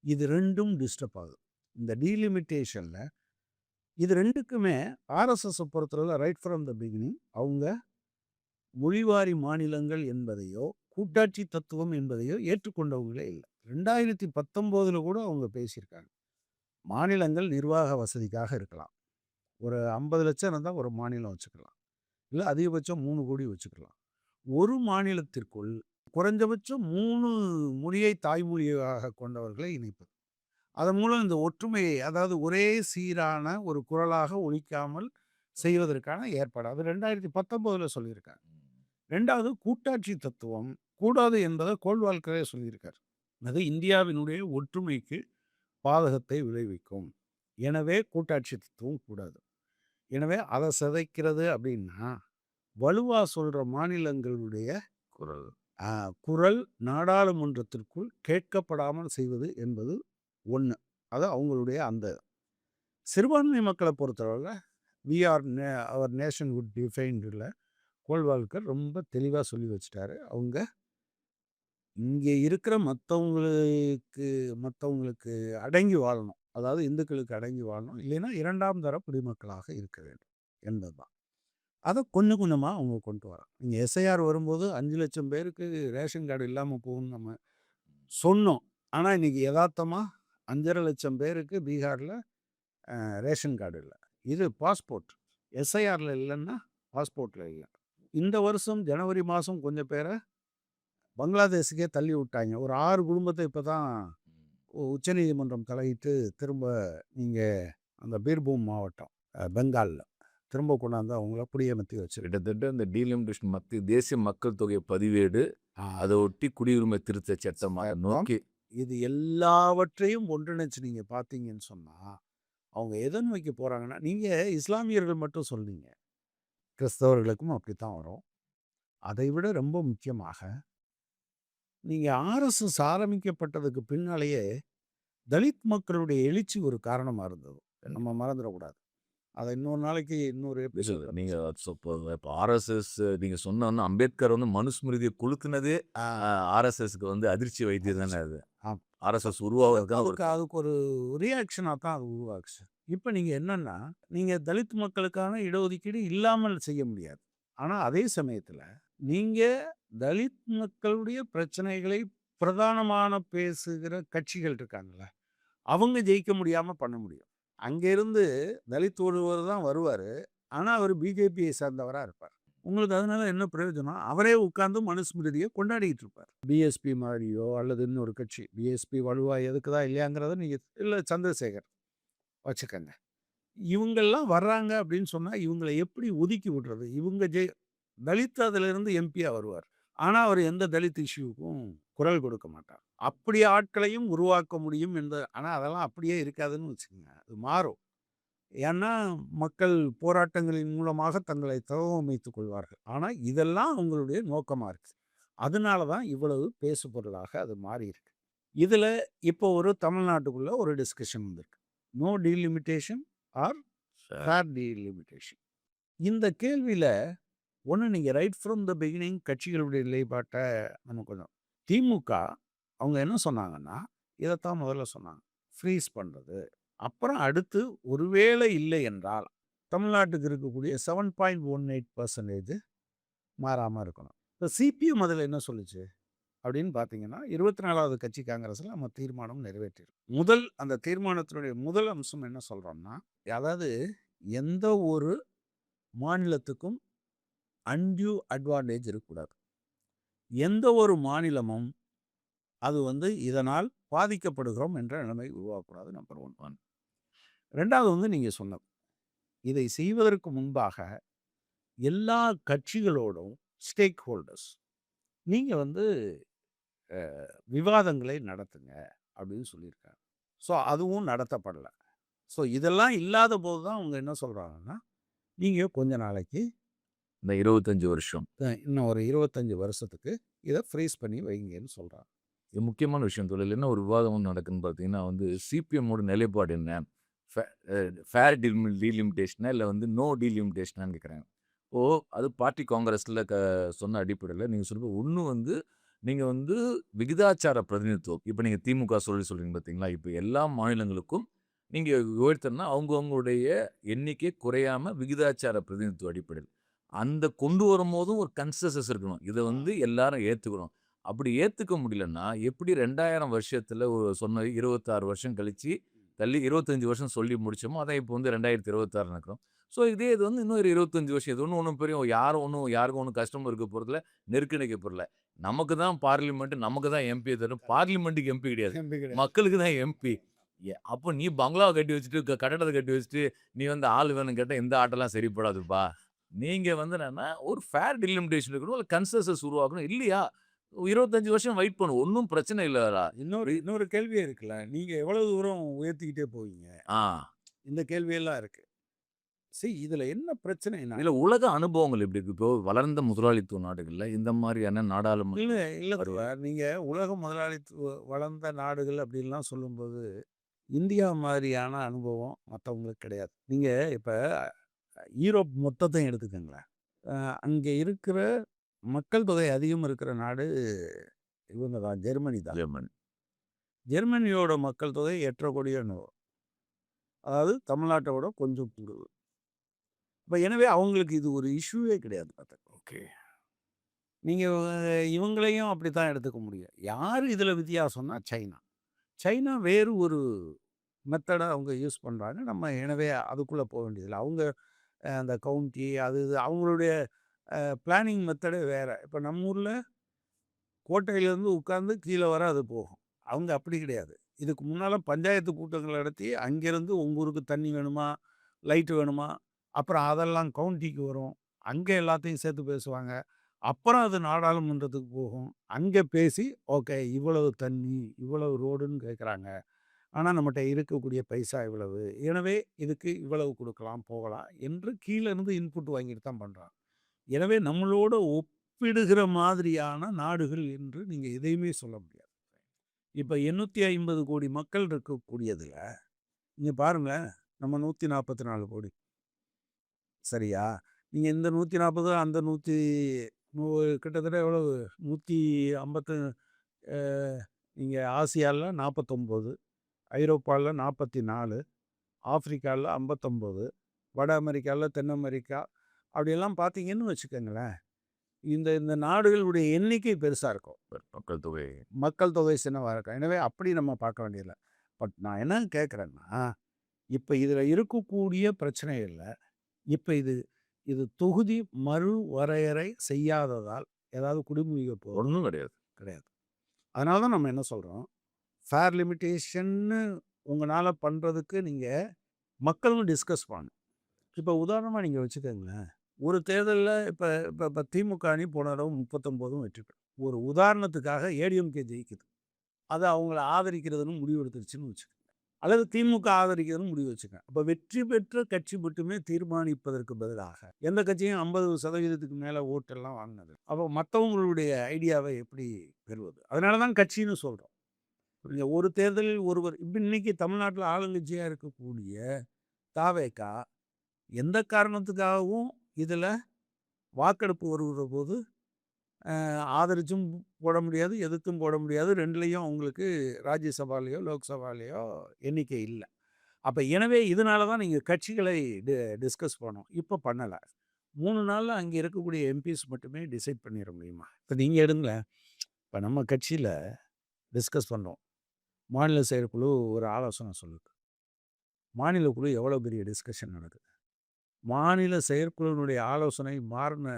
இது 2ம் டிஸ்டர்ப் ஆகுது. இந்த டீலிமிட்டேஷன்ல இது 2க்குமே ஆர்எஸ்எஸ்ஸ பொறுத்தளவுல ரைட் ஃப்ரம் த பிகினிங் அவங்க மொழிவாரி மாநிலங்கள் என்பதையோ, கூட்டாட்சி தத்துவம் என்பதையோ ஏற்றுக்கொண்டவங்களே இல்ல. 2019ல கூட அவங்க பேசியிருக்காங்க. மாநிலங்கள் நிர்வாக வசதிக்காக இருக்கலாம். ஒரு 50 லட்சம் இருந்தா ஒரு மாநிலம் வச்சுக்கலாம். இல்ல அதிகபட்சம் 3 கோடி வச்சுக்கலாம். ஒரு மாநிலத்திற்குள் குறைஞ்சபட்சம் 3 மொழியை தாய்மொழியாக கொண்டவர்களை இணைப்பது. அதன் மூலம் இந்த ஒற்றுமையை, அதாவது ஒரே சீரான ஒரு குரலாக ஒலிக்காமல் செய்வதற்கான ஏற்பாடு. அது 2019ல சொல்லியிருக்காங்க. 2வது கூட்டாட்சி தத்துவம் கூடாது என்பதை கோல்வால்கரே சொல்லியிருக்கார். அது இந்தியாவினுடைய ஒற்றுமைக்கு பாதகத்தை விளைவிக்கும். எனவே கூட்டாட்சி தத்துவம் கூடாது. எனவே அதை சிதைக்கிறது அப்படின்னா வலுவா சொல்ற மாநிலங்களுடைய குரல் குரல் நாடாளுமன்றத்திற்குள் கேட்கப்படாமல் செய்வது என்பது ஒன்று. அது அவங்களுடைய அந்த சிறுபான்மை மக்களை பொறுத்தளவில் we or our nationhood டிஃபைன்டில் கோல்வால்கர் ரொம்ப தெளிவாக சொல்லி வச்சுட்டாரு. அவங்க இங்கே இருக்கிற மற்றவங்களுக்கு அடங்கி வாழணும். அதாவது இந்துக்களுக்கு அடங்கி வாழணும். இல்லைன்னா 2ஆம் தர குடிமக்களாக இருக்க வேண்டும் என்பது தான். அதை கொஞ்சம் கொஞ்சமாக அவங்க கொண்டு வராங்க. நீங்கள் எஸ்ஐஆர் வரும்போது 5,00,000 பேருக்கு ரேஷன் கார்டு இல்லாமல் போகும்னு நம்ம சொன்னோம். ஆனால் இன்றைக்கி யதார்த்தமாக 5,50,000 பேருக்கு பீகாரில் ரேஷன் கார்டு இல்லை. இது பாஸ்போர்ட் எஸ்ஐஆரில் இல்லைன்னா பாஸ்போர்ட்டில் இல்லை. இந்த வருஷம் ஜனவரி மாதம் கொஞ்சம் பேரை பங்களாதேஷுக்கே தள்ளி விட்டாங்க. ஒரு 6 குடும்பத்தை இப்போ தான் உச்சநீதிமன்றம் தலையிட்டு திரும்ப நீங்கள் அந்த பீர்பூம் மாவட்டம் பெங்காலில் திரும்ப கொண்டாந்து அவங்கள குடியமர்த்தி வச்சிருக்கு. கிட்டத்தட்ட இந்த டீலிமிட்டேஷன் மத்திய தேசிய மக்கள் தொகை பதிவேடு அதை ஒட்டி குடியுரிமை திருத்த சட்டமாக நோக்கி இது எல்லாவற்றையும் ஒன்றிணைச்சு நீங்கள் பார்த்தீங்கன்னு சொன்னால் அவங்க எதை நோக்கி போகிறாங்கன்னா, நீங்கள் இஸ்லாமியர்கள் மட்டும் சொன்னீங்க, கிறிஸ்தவர்களுக்கும் அப்படி தான் வரும். அதை விட ரொம்ப முக்கியமாக நீங்கள் ஆர்எஸ்எஸ் ஆரம்பிக்கப்பட்டதுக்கு பின்னாலேயே தலித் மக்களுடைய எழுச்சி ஒரு காரணமாக இருந்தது. நம்ம மறந்துடக்கூடாது. அதை இன்னொரு நாளைக்கு இன்னொரு எபிசோட். நீங்கள் இப்போ ஆர்எஸ்எஸ் நீங்கள் சொன்னோன்னா அம்பேத்கர் வந்து மனுஸ்மிருதியை கொளுத்துனதே ஆர்எஸ்எஸ்க்கு வந்து அதிர்ச்சி வைத்தியம் தானே. அது ஆர்எஸ்எஸ் உருவாகிறதுக்கு அதுக்கு ஒரு ரியாக்ஷனாக தான் அது உருவாக்குச்சு. இப்போ நீங்கள் என்னன்னா, நீங்கள் தலித் மக்களுக்கான இடஒதுக்கீடு இல்லாமல் செய்ய முடியாது. ஆனால் அதே சமயத்தில் நீங்கள் தலித் மக்களுடைய பிரச்சனைகளை பிரதானமான பேசுகிற கட்சிகள் இருக்காங்கல்ல, அவங்க ஜெயிக்க முடியாமல் பண்ண முடியும். அங்கேருந்து தலித் ஒருவர் தான் வருவார். ஆனால் அவர் பிஜேபியை சார்ந்தவராக இருப்பார். உங்களுக்கு அதனால என்ன பிரயோஜனம்? அவரே உட்கார்ந்து மனுஸ்மிருதியை கொண்டாடிட்டு இருப்பார். பிஎஸ்பி மாதிரியோ அல்லது இன்னொரு கட்சி, பிஎஸ்பி வலுவா எதுக்குதா இல்லையாங்கிறத நீங்கள் இல்லை சந்திரசேகர் வச்சுக்கங்க. இவங்கெல்லாம் வர்றாங்க அப்படின்னு சொன்னால் இவங்களை எப்படி ஒதுக்கி விடுறது? இவங்க தலித் அதிலிருந்து எம்பியாக வருவார். ஆனால் அவர் எந்த தலித் இஷ்யூவுக்கும் குரல் கொடுக்க மாட்டார். அப்படி ஆட்களையும் உருவாக்க முடியும் ஆனால் அதெல்லாம் அப்படியே இருக்காதுன்னு வச்சுக்கோங்க. அது மாறும். ஏன்னா மக்கள் போராட்டங்களின் மூலமாக தங்களை தகவமைத்துக் கொள்வார்கள். ஆனால் இதெல்லாம் அவங்களுடைய நோக்கமாக இருக்குது. அதனால தான் இவ்வளவு பேசு பொருளாக அது மாறி இருக்கு. இதில் இப்போ ஒரு தமிழ்நாட்டுக்குள்ள ஒரு டிஸ்கஷன் வந்திருக்கு. No delimitation or fair delimitation. இந்த கேள்வியில் ஒன்று நீங்கள் ரைட் ஃப்ரம் த பிகினிங் கட்சிகளுடைய நிலைப்பாட்டை நம்ம கொஞ்சம் திமுக அவங்க என்ன சொன்னாங்கன்னா, இதைத்தான் முதல்ல சொன்னாங்க, ஃப்ரீஸ் பண்ணுறது. அப்புறம் அடுத்து ஒருவேளை இல்லை என்றால் தமிழ்நாட்டுக்கு இருக்கக்கூடிய 7.18% மாறாமல் இருக்கணும். இப்போ சிபிஎம் அதில் என்ன சொல்லுச்சு அப்படின்னு பார்த்தீங்கன்னா, 24வது கட்சி காங்கிரஸில் நம்ம தீர்மானம் நிறைவேற்றிடும். அந்த தீர்மானத்தினுடைய முதல் அம்சம் என்ன சொல்கிறோம்னா, அதாவது எந்த ஒரு மாநிலத்துக்கும் அன்டியூ அட்வான்டேஜ் இருக்கக்கூடாது. எந்த ஒரு மாநிலமும் அது இதனால் பாதிக்கப்படுகிறோம் என்ற நிலைமை உருவாக்கக்கூடாது. நம்பர் 1. 2வது நீங்கள் சொன்னது, இதை செய்வதற்கு முன்பாக எல்லா கட்சிகளோடும் ஸ்டேக் ஹோல்டர்ஸ் நீங்கள் விவாதங்களை நடத்துங்க அப்படின்னு சொல்லியிருக்காங்க. ஸோ அதுவும் நடத்தப்படலை. ஸோ இதெல்லாம் இல்லாத போது தான் அவங்க என்ன சொல்கிறாங்கன்னா, நீங்கள் கொஞ்ச நாளைக்கு இந்த 25 வருஷம் இன்னும் ஒரு 25 வருஷத்துக்கு இதை ஃப்ரீஸ் பண்ணி வைங்கன்னு சொல்கிறாங்க. இது முக்கியமான விஷயம். தொழில் என்ன ஒரு விவாதம் நடக்குதுன்னு பார்த்தீங்கன்னா சிபிஎம்மோட நிலைப்பாடு என்ன, ஃபேர் டீலிமிட்டேஷனா இல்லை நோ டீலிமிட்டேஷனான்னு கேட்குறாங்க. அது பார்ட்டி காங்கிரஸில் சொன்ன அடிப்படையில் நீங்கள் சொல்லுங்கள். ஒன்று நீங்கள் விகிதாச்சார பிரதிநிதித்துவம். இப்போ நீங்கள் திமுக சொல்கிறீங்க பார்த்தீங்களா, இப்போ எல்லா மாநிலங்களுக்கும் நீங்கள் உயர்த்தனா அவங்கவுங்களுடைய எண்ணிக்கை குறையாமல் விகிதாச்சார பிரதிநிதித்துவ அடிப்படையில் அந்த கொண்டு வரும்போதும் ஒரு கன்சென்சஸ் இருக்கணும். இதை எல்லாரும் ஏற்றுக்கணும். அப்படி ஏற்றுக்க முடியலன்னா எப்படி 2000 வருஷத்தில் சொன்ன 26 வருஷம் கழித்து தள்ளி 25 வருஷம் சொல்லி முடிச்சோமோ அதான் இப்போ 2026 நடக்கிறோம். ஸோ இதே இது இன்னும் ஒரு 25 வருஷம். இது ஒன்றும் பெரிய யாருக்கும் ஒன்றும் கஷ்டமும் இருக்க போகிறதில்ல, நெருக்கடிக்க போகிறதில்ல. நமக்கு தான் பார்லிமெண்ட், நமக்கு தான் எம்பி தரும். பார்லிமெண்ட்டுக்கு எம்பி கிடையாது, மக்களுக்கு தான் எம்பி. அப்போ நீ பங்களாவை கட்டி வச்சுட்டு கட்டடத்தை கட்டி வச்சுட்டு நீ ஆள் வேணும்னு கேட்டால் எந்த ஆட்டெல்லாம் சரிப்படாதுப்பா. நீங்கள் என்னன்னா ஒரு ஃபேர் டெலிமிட்டேஷன் இருக்கணும், இல்லை கன்சென்சஸ் உருவாக்கணும் இல்லையா. 25 வருஷம் வெயிட் பண்ணும். ஒண்ணும் பிரச்சனை இல்லடா. இன்னொரு கேள்வியே இருக்குல்ல. நீங்க எவ்வளவு தூரம் உயர்த்திக்கிட்டே போவீங்க? ஆ. இந்த கேள்வியெல்லாம் இருக்கு. இதுல என்ன பிரச்சனைன்னா இதுல உலக அனுபவங்கள் எப்படி இருக்கு? இப்போ வளர்ந்த முதலாளித்துவ நாடுகள்ல இந்த மாரியான இல்ல நாடாளுமன்ற இல்ல வருவா சார். நீங்க உலக முதலாளித்துவ வளர்ந்த நாடுகள் அப்படின்லாம் சொல்லும்போது, இந்தியா மாதிரியான அனுபவம் மத்தவங்களுக்கு கிடையாது. நீங்க இப்ப ஈரோப் மொத்தத்தையும் எடுத்துக்கங்களேன். அ அங்க இருக்கிற மக்கள் தொகை அதிகம் இருக்கிற நாடு இவங்க தான், ஜெர்மனி தான். ஜெர்மன். ஜெர்மனியோட மக்கள் தொகை 8,50,00,000 என்னவோ. அதாவது தமிழ்நாட்ட விட கொஞ்சம் கூடுதல். எனவே அவங்களுக்கு இது ஒரு இஷ்யூவே கிடையாது பாத்துக்கங்க. ஓகே. நீங்க இவங்களையும் அப்படித்தான் எடுத்துக்க முடியும். யாரு இதுல வித்தியாசம்னா சைனா. சைனா வேறு ஒரு மெத்தட அவங்க யூஸ் பண்றாங்க. நம்ம எனவே அதுக்குள்ள போ வேண்டியதில்ல. அவங்க அந்த கவுண்டி அது இது அவங்களுடைய பிளானிங் மெத்தடே வேற. இப்ப நம்ம ஊர்ல கோட்டையிலேருந்து உட்கார்ந்து கீழ வர அது போகும். அவங்க அப்படி கிடையாது. இதுக்கு முன்னால பஞ்சாயத்து கூட்டங்கள் நடத்தி, அங்கேருந்து உங்க ஊருக்கு தண்ணி வேணுமா? லைட் வேணுமா? அப்புறம் அதெல்லாம் கவுண்டிக்கு வரும். அங்க எல்லாத்தையும் சேர்த்து பேசுவாங்க. அப்புறம் அது நாடாளுமன்றத்துக்கு போகும். அங்க பேசி, ஓகே இவ்வளவு தண்ணி, இவ்வளவு ரோடுன்னு கேட்குறாங்க. ஆனா நம்மட்ட இருக்கக்கூடிய பைசா இவ்வளவு. எனவே இதுக்கு இவ்வளவு குடுக்கலாம், போகலாம் என்று கீழ இருந்து இன்புட் வாங்கிட்டு தான் பண்றாங்க. எனவே நம்மளோட ஒப்பிடுகிற மாதிரியான நாடுகள் என்று நீங்க எதையுமே சொல்ல முடியாது. இப்ப 850,00,00,000 மக்கள் இருக்கக்கூடியதுல, நீங்க பாருங்க, நம்ம 144 கோடி. சரியா? நீங்க இந்த 140 அந்த 100 கிட்டத்தட்ட எவ்வளவு? 150 அ நீங்க ஆசியால 49, ஐரோப்பால 44, ஆப்பிரிக்கால 59, வட அமெரிக்கால, தென் அமெரிக்கா அப்படியெல்லாம் பார்த்தீங்கன்னு வச்சுக்கங்களேன், இந்த இந்த நாடுகளுடைய எண்ணிக்கை பெருசா இருக்கும். மக்கள் தொகை. மக்கள் தொகை சின்னவா இருக்கும். எனவே அப்படி நம்ம பார்க்க வேண்டியதில்ல. பட் நான் என்ன கேட்கிறேன்னா, இப்ப இதுல இருக்கக்கூடிய பிரச்சனைகள்ல, இப்ப இது இது தொகுதி மறுவரையறை செய்யாததால் ஏதாவது குடிமுறிய போகுதா? ஒண்ணும் கிடையாது. கிடையாது. அதனால தான் நம்ம என்ன சொல்றோம், ஃபேர் லிமிட்டேஷன்னு உங்கனால பண்றதுக்கு நீங்க மக்களும் டிஸ்கஸ் பண்ணணும். இப்ப உதாரணமா நீங்க வச்சுக்கங்களேன். ஒரு தேர்தல்ல இப்ப இப்ப இப்ப திமுக அணி போன தடவ 39ம் வெற்றி பெற்றது. ஒரு உதாரணத்துக்காக ஏடிஎம்கே ஜெயிக்குது. அது அவங்கள ஆதரிக்கிறதுன்னு முடிவு எடுத்துருச்சுன்னு வச்சுக்கங்க. அல்லது திமுக ஆதரிக்கிறதுன்னு முடிவு வச்சுக்கங்க. அப்ப வெற்றி பெற்ற கட்சி மட்டுமே தீர்மானிப்பதற்கு பதிலாக, எந்த கட்சியும் 50% மேல ஓட்டெல்லாம் வாங்குனது. அப்போ மத்தவங்களுடைய ஐடியாவை எப்படி பெறுவது? அதனால தான் கட்சின்னு சொல்றோம். நீங்க ஒரு தேர்தலில் ஒருவர் இப்ப இன்னைக்கு தமிழ்நாட்டுல ஆளுங்கட்சியா இருக்கக்கூடிய தாவேகா, எந்த காரணத்துக்காகவும் இதுல வாக்கெடுப்பு வருகிறபோது ஆதரிச்சும் போட முடியாது, எதிர்த்தும் போட முடியாது. 2லயும் அவங்களுக்கு ராஜ்யசபாலயோ, லோக்சபாலயோ எண்ணிக்கை இல்ல. அப்ப எனவே இதனால தான் நீங்க கட்சிகளை டிஸ்கஸ் பண்ணணும். இப்ப பண்ணல. 3 நாள்ல அங்க இருக்கக்கூடிய எம்பிஸ் மட்டுமே டிசைட் பண்ணிற முடியுமா? இப்ப நீங்க எடுங்களேன். இப்ப நம்ம கட்சியில டிஸ்கஸ் பண்றோம். மாநில செயற்குழு ஒரு ஆலோசனை சொல்லுது. மாநில குழு எவ்வளோ பெரிய டிஸ்கஷன் நடக்குது. மாநில செயற்குழுவினுடைய ஆலோசனை மாறுன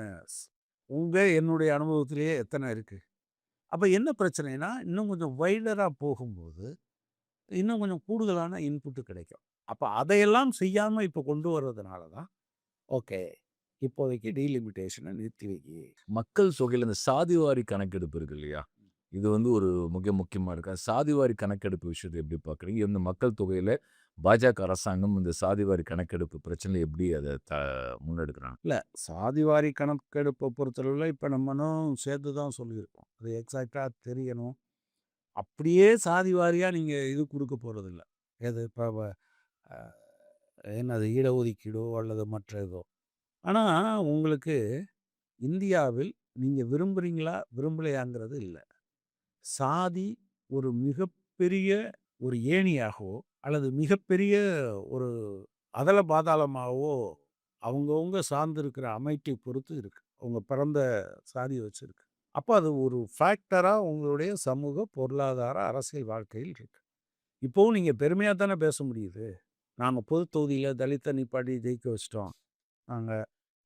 என்னுடைய அனுபவத்திலேயே எத்தனை இருக்கு. அப்ப என்ன பிரச்சனைன்னா, இன்னும் கொஞ்சம் வைடரா போகும்போது, இன்னும் கொஞ்சம் கூடுதலான இன்புட் கிடைக்கும். அப்ப அதையெல்லாம் செய்யாம இப்ப கொண்டு வர்றதுனால தான், ஓகே இப்போதைக்கு டீலிமிட்டேஷன நிறுத்தி வைக்கி. மக்கள் தொகையில இந்த சாதிவாரி கணக்கெடுப்பு இருக்கு இல்லையா? இது வந்து ஒரு மிக முக்கியமா இருக்கு. சாதிவாரி கணக்கெடுப்பு விஷயத்த எப்படி பார்க்குறீங்க? இந்த மக்கள் தொகையில பாஜக அரசாங்கம் இந்த சாதிவாரி கணக்கெடுப்பு பிரச்சனையில எப்படி அத முன்னெடுக்குறாங்க? இல்ல சாதிவாரி கணக்கெடுப்ப பொறுத்தளவுல இப்ப நம்மனும் சேர்த்து தான் சொல்லியிருக்கோம். அது எக்ஸாக்ட்டா தெரியணும். அப்படியே சாதி வாரியா நீங்க இது குடுக்க போறதில்ல. எது இப்ப அ என்னது இடஒதுக்கீடோ அல்லது மற்ற இதோ. ஆனா உங்களுக்கு இந்தியாவில் நீங்க விரும்புறீங்களா, விரும்பலையாங்கிறது இல்ல. சாதி ஒரு மிகப்பெரிய ஒரு ஏணியாகவோ, அல்லது மிகப்பெரிய ஒரு அதல பாதாளமாகவோ, அவங்கவங்க சார்ந்திருக்கிற அமைப்பை பொறுத்து இருக்கு. அவங்க பிறந்த சாதிய வச்சு இருக்கு. அப்ப அது ஒரு ஃபேக்டரா உங்களுடைய சமூக, பொருளாதார, அரசியல் வாழ்க்கையில் இருக்கு. இப்பவும் நீங்க பெருமையா தானே பேச முடியுது. நாங்க பொது தொகுதியில தலித்த நிப்பாட்டி ஜெயிக்க வச்சுட்டோம். நாங்க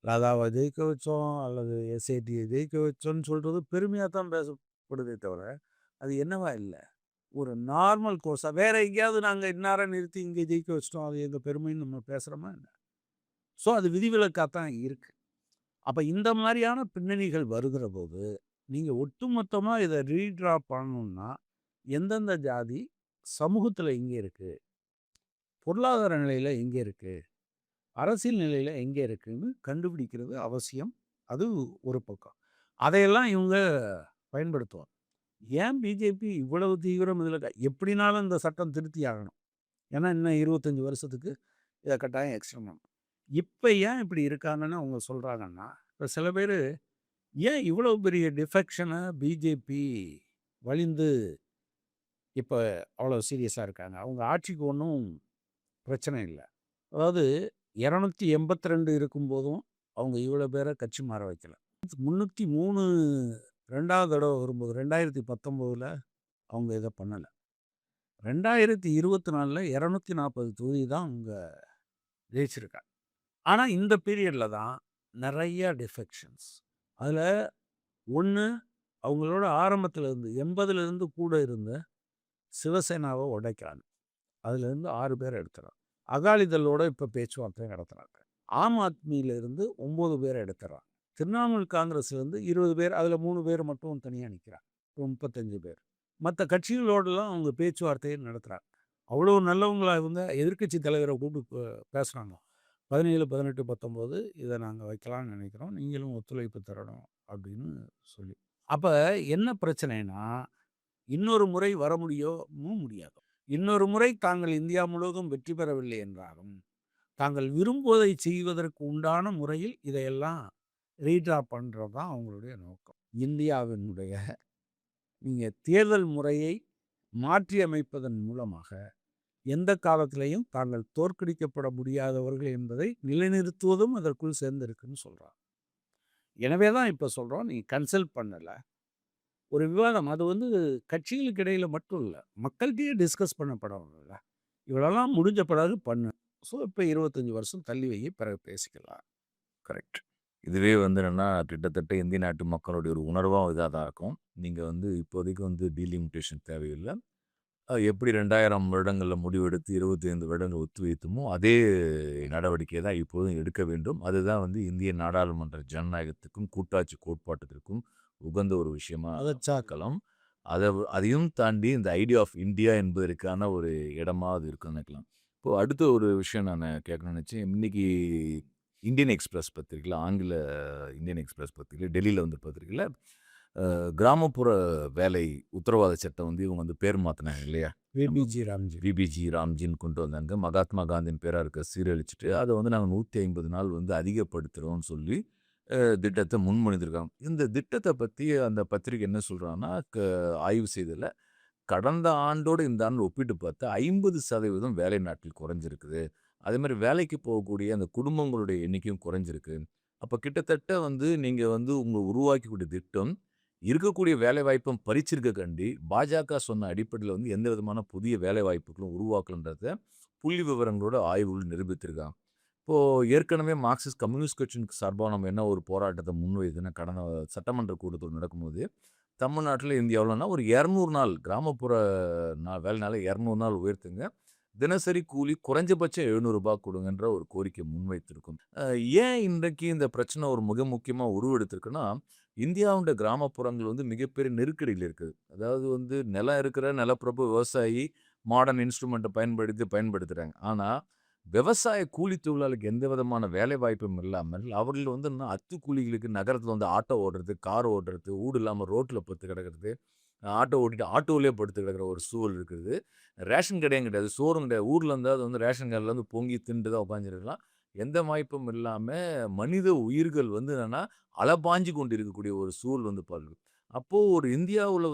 லதாவ ஜெயிக்க வச்சோம், அல்லது எஸ்ஐடிய ஜெயிக்க வச்சோம்ன்னு சொல்றது பெருமையா தான் பேசப்படுதே தவிர, அது என்னவா இல்ல. ஒரு நார்மல் கோர்ஸா வேற எங்கேயாவது நாங்க இன்னார நிறுத்தி இங்க ஜெயிக்க வச்சுட்டோம். அது எங்க பெருமைன்னு நம்ம பேசுறோமா என்ன? ஸோ அது விதிவிலக்கா தான் இருக்கு. அப்ப இந்த மாரியான பின்னணிகள் வருகிற போது, நீங்க ஒட்டுமொத்தமா இத ரீட்ரா பண்ணணும்னா, எந்தெந்த ஜாதி சமூகத்துல எங்க இருக்கு? பொருளாதார நிலையில எங்க இருக்கு? அரசியல் நிலையில எங்க இருக்குன்னு கண்டுபிடிக்கிறது அவசியம். அது ஒரு பக்கம். அதையெல்லாம் இவங்க பயன்படுத்துவாங்க. ஏன் பிஜேபி இவ்வளவு தீவிரம் இதுல எப்படினாலும் இந்த சட்டம் திருத்தி ஆகணும். ஏன்னா, இன்னும் 25 வருஷத்துக்கு இத கட்டாயம் எக்ஸ்டெண்ட் பண்ணணும். இப்ப ஏன் இப்படி இருக்காங்கன்னு அவங்க சொல்றாங்கன்னா, இப்ப சில பேரு ஏன் இவ்வளவு பெரிய டிஃபெக்ஷன பிஜேபி வலிந்து இப்ப அவ்வளவு சீரியஸா இருக்காங்க? அவங்க ஆட்சிக்கு ஒண்ணும் பிரச்சனை இல்ல. அதாவது 282 இருக்கும்போதும் அவங்க இவ்வளோ பேர கட்சி மாற வைக்கல. 303 2வது தடவ வரும்போது 2019ல அவங்க இத பண்ணல. 2024ல 240 தொகுதி தான் அவங்க ஜெயிச்சிருக்காங்க. ஆனா இந்த பீரியட்ல தான் நெறைய டிஃபெக்ஷன்ஸ். அதுல ஒண்ணு அவங்களோட ஆரம்பத்துல இருந்து 80ல கூட இருந்த சிவசேனாவ உடைக்கிறாங்க. அதுலேருந்து 6 பேர எடுத்துறாங்க. அகாலிதளோட இப்ப பேச்சுவார்த்தை நடத்துறாங்க. ஆம் ஆத்மியில இருந்து 9 பேர எடுத்துறாங்க. திரிணாமுல் காங்கிரஸ்லேருந்து 20 பேர், அதுல 3 பேர் மட்டும் தனியா நிக்கிறாங்க. 35 பேர். மத்த கட்சிகளோடலாம் அவங்க பேச்சுவார்த்தையை நடத்துறாங்க. அவ்வளோ நல்லவங்களா இவங்க எதிர்க்கட்சி தலைவர கூப்பிட்டு பேசுறாங்க. 17, 18, 19 இத நாங்க வைக்கலாம்னு நினைக்கிறோம். நீங்களும் ஒத்துழைப்பு தரணும் அப்படின்னு சொல்லி. அப்ப என்ன பிரச்சனைன்னா, இன்னொரு முறை வர முடியாது. இன்னொரு முறை தாங்கள் இந்தியா முழுவதும் வெற்றி பெறவில்லை என்றாலும், தாங்கள் விரும்புவதை செய்வதற்கு உண்டான முறையில் இதையெல்லாம் ரீட்ரா பண்றது தான் அவங்களுடைய நோக்கம். இந்தியாவினுடைய நீங்க தேர்தல் முறையை மாற்றி அமைப்பதன் மூலமாக எந்த காலத்திலேயும் தாங்கள் தோற்கடிக்கப்பட முடியாதவர்கள் என்பதை நிலைநிறுத்துவதும் அதற்குள் சேர்ந்திருக்குன்னு சொல்றாங்க. எனவே தான் இப்ப சொல்றோம், நீ கன்சல்ட் பண்ணல. ஒரு விவாதம் அது கட்சிகளுக்கு இடையில மட்டும் இல்ல. மக்கள்ட்டயே டிஸ்கஸ் பண்ணப்படணும்ல. இவ்வளோலாம் முடிஞ்ச பிறகு பண்ணு. ஸோ இப்ப 25 வருஷம் தள்ளி வை, பிறகு பேசிக்கலாம். கரெக்ட். இதுவே என்னன்னா, கிட்டத்தட்ட இந்திய நாட்டு மக்களுடைய ஒரு உணர்வா இதா தான் இருக்கும். நீங்க இப்போதைக்கு டீலிமிட்டேஷன் தேவையில்ல. எப்படி 2000 வருடங்கள்ல முடிவெடுத்து 25 வருடங்கள் ஒத்திவைத்தோமோ, அதே நடவடிக்கை தான் இப்போதும் எடுக்க வேண்டும். அதுதான் இந்திய நாடாளுமன்ற ஜனநாயகத்துக்கும், கூட்டாட்சி கோட்பாட்டிற்கும் உகந்த ஒரு விஷயமா பார்க்கலாம். அதையும் தாண்டி இந்த ஐடியா ஆஃப் இந்தியா என்பதற்கான ஒரு இடமா அது இருக்குன்னு நினைக்கலாம். இப்போ அடுத்த ஒரு விஷயம் நான் கேட்கணும்னு நினைச்சேன். இன்னைக்கு இந்தியன் எக்ஸ்பிரஸ் பத்திரிகையில, ஆங்கில இந்தியன் எக்ஸ்பிரஸ் பத்திரிகையில, டெல்லியில பத்திரிகையில கிராமப்புற வேலை உத்தரவாத சட்டம் இவங்க பேர் மாத்தினாங்க இல்லையா? விபிஜி ராம்ஜின்னு கொண்டு வந்தாங்க. மகாத்மா காந்தியின் பேரா இருக்க சீரழிச்சிட்டு அதை நாங்கள் 150 நாள் அதிகப்படுத்துகிறோம்னு சொல்லி திட்டத்தை முன்மொழிந்திருக்காங்க. இந்த திட்டத்தை பற்றி அந்த பத்திரிகை என்ன சொல்கிறாங்கன்னா, ஆய்வு செய்ததில் கடந்த ஆண்டோடு இந்த ஆண்டு ஒப்பிட்டு பார்த்தா 50% வேலை நாட்கள் குறைஞ்சிருக்குது. அதே மாதிரி வேலைக்கு போகக்கூடிய அந்த குடும்பங்களுடைய எண்ணிக்கையும் குறைஞ்சிருக்கு. அப்போ கிட்டத்தட்ட நீங்கள் உங்கள் உருவாக்கக்கூடிய திட்டம் இருக்கக்கூடிய வேலைவாய்ப்பும் பறிச்சிருக்க கண்டி பாஜக சொன்ன அடிப்படையில் எந்த விதமான புதிய வேலைவாய்ப்புகளும் உருவாக்கலன்றத புள்ளி விவரங்களோட ஆய்வுகள் நிரூபித்திருக்காங்க. இப்போது ஏற்கனவே மார்க்சிஸ்ட் கம்யூனிஸ்ட் கட்சிக்கு சார்பாக நம்ம என்ன ஒரு போராட்டத்தை முன்வைதுன்னா, கடந்த சட்டமன்ற கூட்டத்தொடர் நடக்கும்போது தமிழ்நாட்டில் இந்தியாவில்னா ஒரு 200 நாள் கிராமப்புற வேலை நாளை 200 நாள் உயர்த்துங்க. தினசரி கூலி குறைஞ்சபட்சம் ரூ. 700 கொடுங்கன்ற ஒரு கோரிக்கை முன்வைத்திருக்கும். ஏன் இன்றைக்கு இந்த பிரச்சனை ஒரு மிக முக்கியமாக உருவெடுத்திருக்குன்னா, இந்தியாவுடைய கிராமப்புறங்கள் மிகப்பெரிய நெருக்கடியில் இருக்குது. அதாவது நிலம் இருக்கிற நிலப்பிரபு விவசாயி மாடர்ன் இன்ஸ்ட்ருமெண்ட்டை பயன்படுத்துகிறாங்க. ஆனால் விவசாய கூலி தொழிலாளிக்கு எந்த விதமான வேலை வாய்ப்பும் இல்லாமல் அவர்கள் இன்னும் அத்துக்கூலிகளுக்கு நகரத்தில் ஆட்டோ ஓடுறது, கார் ஓடுறது, வீடு இல்லாமல் ரோட்டில் படுத்து கிடக்கிறது, ஆட்டோ ஓட்டிட்டு ஆட்டோவிலே படுத்து கிடக்கிற ஒரு சூழல் இருக்குது. ரேஷன் கடையும் கிடையாது, சோறும் கிடையாது. ஊரில் இருந்தால் ரேஷன் கடையில் பொங்கி தின்ட்டு தான் உட்காந்துருக்கலாம். எந்த வாய்ப்பும் இல்லாமல் மனித உயிர்கள் என்னன்னா அலபாஞ்சு கொண்டு இருக்கக்கூடிய ஒரு சூழல் பாருங்க. அப்போது ஒரு இந்தியாவில்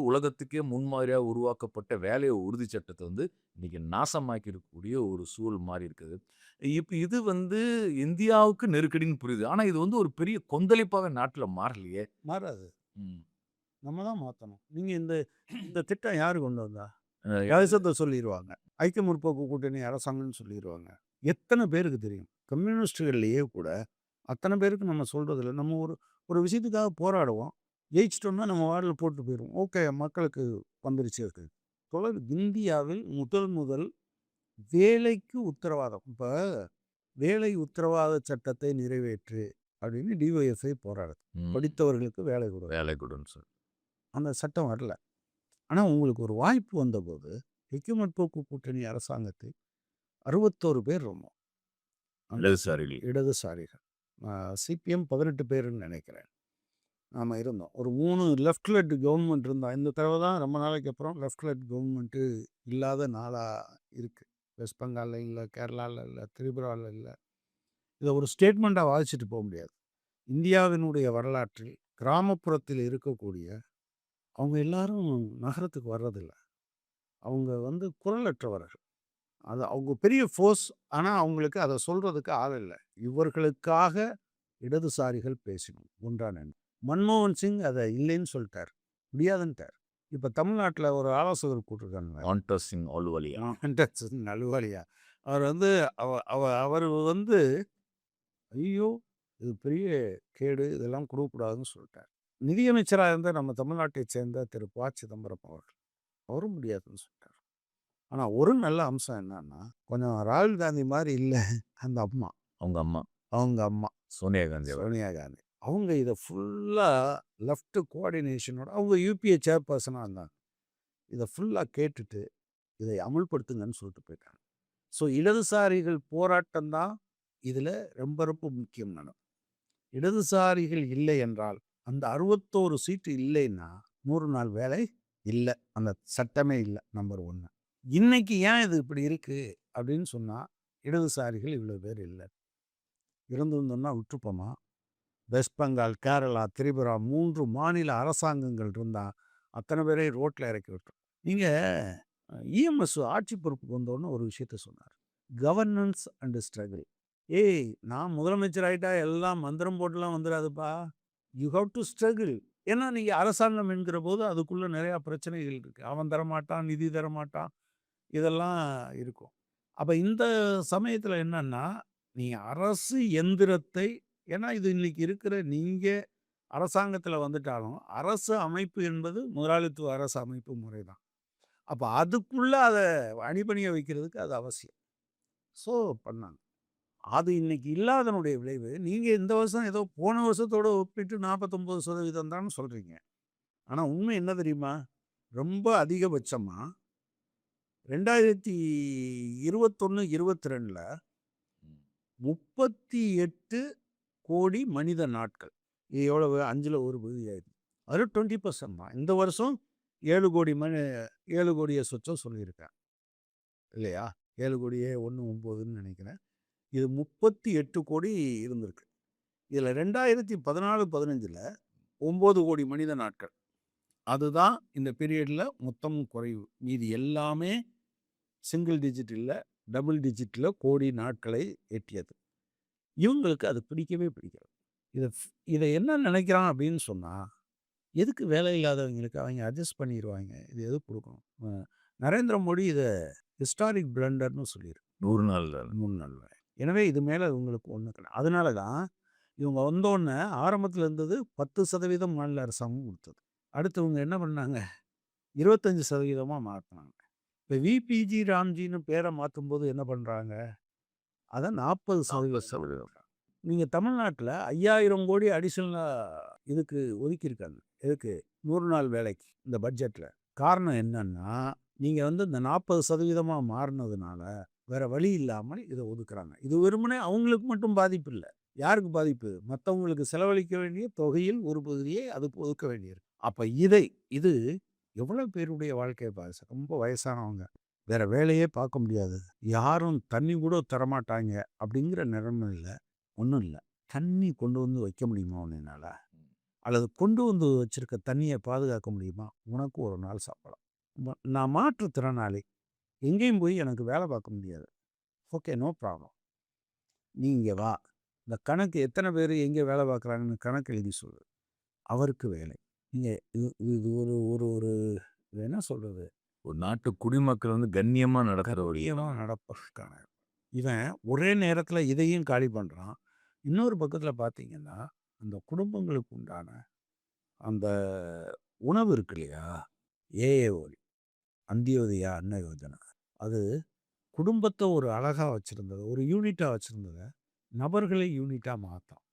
உலகத்துக்கே முன்மாதிரியாக உருவாக்கப்பட்ட வேலை உறுதி சட்டத்தை இன்னைக்கு நாசமாக்கி இருக்கக்கூடிய ஒரு சூழல் மாறி இருக்குது. இப்போ இது இந்தியாவுக்கு நெருக்கடின்னு புரியுது. ஆனால் இது ஒரு பெரிய கொந்தளிப்பாகவே நாட்டில் மாறலையே. மாறாது. ம். நம்ம தான் மாற்றணும். நீங்க இந்த திட்டம் யாரு கொண்டு வந்தா? தேசத்தை சொல்லிடுவாங்க. ஐக்கிய முற்போக்கு கூட்டணி அரசாங்கம்னு சொல்லிடுவாங்க. எத்தனை பேருக்கு தெரியும்? கம்யூனிஸ்டுகள்லேயே கூட அத்தனை பேருக்கு நம்ம சொல்றதில்ல. நம்ம ஒரு விஷயத்துக்காக போராடுவோம். ஜெயிச்சிட்டோம்னா நம்ம வார்டில் போட்டு போயிடுவோம். ஓகே, மக்களுக்கு வந்துருச்சு அது. இந்தியாவில் முதல் வேலைக்கு உத்தரவாதம். இப்போ வேலை உத்தரவாத சட்டத்தை நிறைவேற்று அப்படின்னு டிஒஎஃப்ஐ போராடுது. படித்தவர்களுக்கு வேலை கொடு, வேலை கொடுன்னு சொல்லி. அந்த சட்டம் வரல. ஆனால் உங்களுக்கு ஒரு வாய்ப்பு வந்தபோது ஐக்கிய முற்போக்கு கூட்டணி அரசாங்கத்தை 61 பேர் இருந்தோம். இடதுசாரிகள். சிபிஎம் 18 பேருன்னு நினைக்கிறேன். நாம் இருந்தோம். ஒரு 3 லெஃப்ட் லெட் கவர்மெண்ட் இருந்தால் இந்த தடவை தான் ரொம்ப நாளைக்கு அப்புறம் லெஃப்ட் லெட் கவர்மெண்ட்டு இல்லாத நாளாக இருக்குது. வெஸ்ட் பெங்காலில் இல்லை, கேரளாவில் இல்லை, திரிபுராவில் இல்லை. இதை ஒரு ஸ்டேட்மெண்ட்டாக வாதிச்சுட்டு போக முடியாது. இந்தியாவினுடைய வரலாற்றில் கிராமப்புறத்தில் இருக்கக்கூடிய அவங்க எல்லாரும் நகரத்துக்கு வர்றதில்லை. அவங்க குரலற்றவர்கள். அது அவங்க பெரிய ஃபோர்ஸ். ஆனால் அவங்களுக்கு அதை சொல்கிறதுக்கு ஆள் இல்லை. இவர்களுக்காக இடதுசாரிகள் பேசணும். ஒன்றான மன்மோகன் சிங் அதை இல்லைன்னு சொல்லிட்டார், முடியாதுன்ட்டார். இப்போ தமிழ்நாட்டில் ஒரு ஆலோசகர் கூட்டிருக்காங்க, சிங் அலுவலியா. அலுவலியா. அவர் அவர் ஐயோ இது பெரிய கேடு, இதெல்லாம் கொடுக்கக்கூடாதுன்னு சொல்லிட்டார். நிதியமைச்சராக இருந்த நம்ம தமிழ்நாட்டை சேர்ந்த திரு ப. சிதம்பரம் அவரும் முடியாதுன்னு சொல்லிட்டார். ஆனால் ஒரு நல்ல அம்சம் என்னன்னா, கொஞ்சம் ராகுல் காந்தி மாதிரி இல்லை அந்த அம்மா, அவங்க அம்மா சோனியா காந்தி. அவங்க இதை ஃபுல்லாக லெஃப்ட் கோஆர்டினேஷனோட அவங்க யூபிஏ சேர்பர்சனாக இருந்தாங்க. இதை ஃபுல்லாக கேட்டுட்டு இதை அமுல்படுத்துங்கன்னு சொல்லிட்டு போயிட்டாங்க. ஸோ இடதுசாரிகள் போராட்டம் தான் இதில் ரொம்ப ரொம்ப முக்கியம். இடதுசாரிகள் இல்லை என்றால் அந்த 61 சீட்டு இல்லைன்னா 100 நாள் வேலை இல்லை, அந்த சட்டமே இல்லை. நம்பர் 1. இன்னைக்கு ஏன் இது இப்படி இருக்குது அப்படின்னு சொன்னால், இடதுசாரிகள் இவ்வளோ பேர் இல்லை. இருந்திருந்தோம்னா விட்டுருப்போமா? வெஸ்ட் பெங்கால், கேரளா, திரிபுரா 3 மாநில அரசாங்கங்கள் இருந்தால் அத்தனை பேரை ரோட்டில் இறக்கி விட்டுரும். நீங்கள் இஎம்எஸ் ஆட்சி பொறுப்புக்கு வந்தோன்னு ஒரு விஷயத்த சொன்னார், கவர்னன்ஸ் அண்ட் ஸ்ட்ரகிள். நான் முதலமைச்சர் ஆகிட்டா எல்லாம் மந்திரம் போட்டுலாம் வந்துடாதுப்பா, யூ ஹவ் டு ஸ்ட்ரகிள். ஏன்னா நீங்கள் அரசாங்கம் என்கிற போது அதுக்குள்ளே நிறையா பிரச்சனைகள் இருக்குது. அவன் தரமாட்டான், நிதி தரமாட்டான், இதெல்லாம் இருக்கும். அப்போ இந்த சமயத்தில் என்னன்னா, நீங்கள் அரசு எந்திரத்தை, ஏன்னா இது இன்னைக்கு இருக்கிற நீங்கள் அரசாங்கத்தில் வந்துட்டாலும் அரசு அமைப்பு என்பது முதலாளித்துவ அரசு அமைப்பு முறை தான். அப்போ அதுக்குள்ளே அதை அணிபணிய வைக்கிறதுக்கு அது அவசியம். ஸோ பண்ணாங்க. அது இன்னைக்கு இல்லாதனுடைய விளைவு. நீங்கள் இந்த வருஷம் ஏதோ போன வருஷத்தோடு ஒப்பிட்டு 49% தான் சொல்கிறீங்க. ஆனால் உண்மை என்ன தெரியுமா? ரொம்ப அதிகபட்சமாக 2021-22 38 கோடி மனித நாட்கள். இது எவ்வளவு? 5ல் ஒரு பகுதி ஆயிடுது. அதில் 20% தான். இந்த வருஷம் 7 கோடியை சொச்சம் சொல்லியிருக்கேன் இல்லையா? 7 கோடியே 1.9ன்னு நினைக்கிறேன். இது 38 கோடி இருந்திருக்கு. இதில் 2014-15 9 கோடி மனித நாட்கள். அதுதான் இந்த பீரியடில் மொத்தம் குறைவு. மீதி எல்லாமே சிங்கிள் டிஜிட் இல்லை, டபுள் டிஜிட்டில் கோடி நாட்களை எட்டியது. இவங்களுக்கு அது பிடிக்கவே பிடிக்காது. இதை என்ன நினைக்கிறான் அப்படின்னு சொன்னால், எதுக்கு வேலை இல்லாதவங்களுக்கு அவங்க அட்ஜஸ்ட் பண்ணிடுவாங்க, இது எதுக்கு கொடுக்கணும். நரேந்திர மோடி இதை ஹிஸ்டாரிக் பிளண்டர்னு சொல்லியிருக்கு. 100 நாள். எனவே இது மேலே இவங்களுக்கு ஒன்று கிடையாது. அதனால தான் இவங்க வந்தோடனே ஆரம்பத்தில் இருந்தது 10% மாநில அரசாங்கம் கொடுத்தது. அடுத்து இவங்க என்ன பண்ணாங்க, 25% மாற்றினாங்க. இப்போ விபிஜி ராம்ஜின்னு பேரை மாற்றும்போது என்ன பண்ணுறாங்க, அதை 40%. நீங்கள் தமிழ்நாட்டில் 5000 கோடி அடிஷனலாக இதுக்கு ஒதுக்கியிருக்காங்க. எதுக்கு? 100 நாள் வேலைக்கு இந்த பட்ஜெட்டில். காரணம் என்னன்னா, நீங்கள் இந்த 40% மாறினதுனால வேறு வழி இல்லாமல் இதை ஒதுக்குறாங்க. இது வெறுமனே அவங்களுக்கு மட்டும் பாதிப்பு இல்லை. யாருக்கு பாதிப்பு? மற்றவங்களுக்கு செலவழிக்க வேண்டிய தொகையில் ஒரு பகுதியை அதுக்கு ஒதுக்க வேண்டியிருக்கு. அப்போ இது எவ்வளோ பேருடைய வாழ்க்கையை பாதிச்சு. ரொம்ப வயசானவங்க, வேறு வேலையே பார்க்க முடியாது, யாரும் தண்ணி கூட தரமாட்டாங்க அப்படிங்கிற நிலைமையில் ஒன்றும் இல்லை. தண்ணி கொண்டு வந்து வைக்க முடியுமா உன்னால்? அல்லது கொண்டு வந்து வச்சுருக்க தண்ணியை பாதுகாக்க முடியுமா? உனக்கு ஒரு நாள் சாப்பிடலாம். நான் மாற்றுத்திறனாளி, எங்கேயும் போய் எனக்கு வேலை பார்க்க முடியாது. Okay, no problem. நீங்கள் வா, இந்த கணக்கு எத்தனை பேர் எங்கே வேலை பார்க்குறாங்கன்னு கணக்கு எழுதி சொல்லு, அவருக்கு வேலை. நீங்கள் இது ஒரு ஒரு ஒரு இது என்ன சொல்கிறது, ஒரு நாட்டு குடிமக்கள் கண்ணியமாக நடப்பதற்கான இவன் ஒரே நேரத்தில் இதையும் காலி பண்ணுறான். இன்னொரு பக்கத்தில் பார்த்தீங்கன்னா, அந்த குடும்பங்களுக்கு உண்டான அந்த உணவு இருக்கு இல்லையா, ஏஏஓடி, அந்தியோதயா அன்ன யோஜனா, அது குடும்பத்தை ஒரு அழகாக வச்சுருந்தது, ஒரு யூனிட்டாக வச்சுருந்ததை நபர்களை யூனிட்டாக மாற்றும்.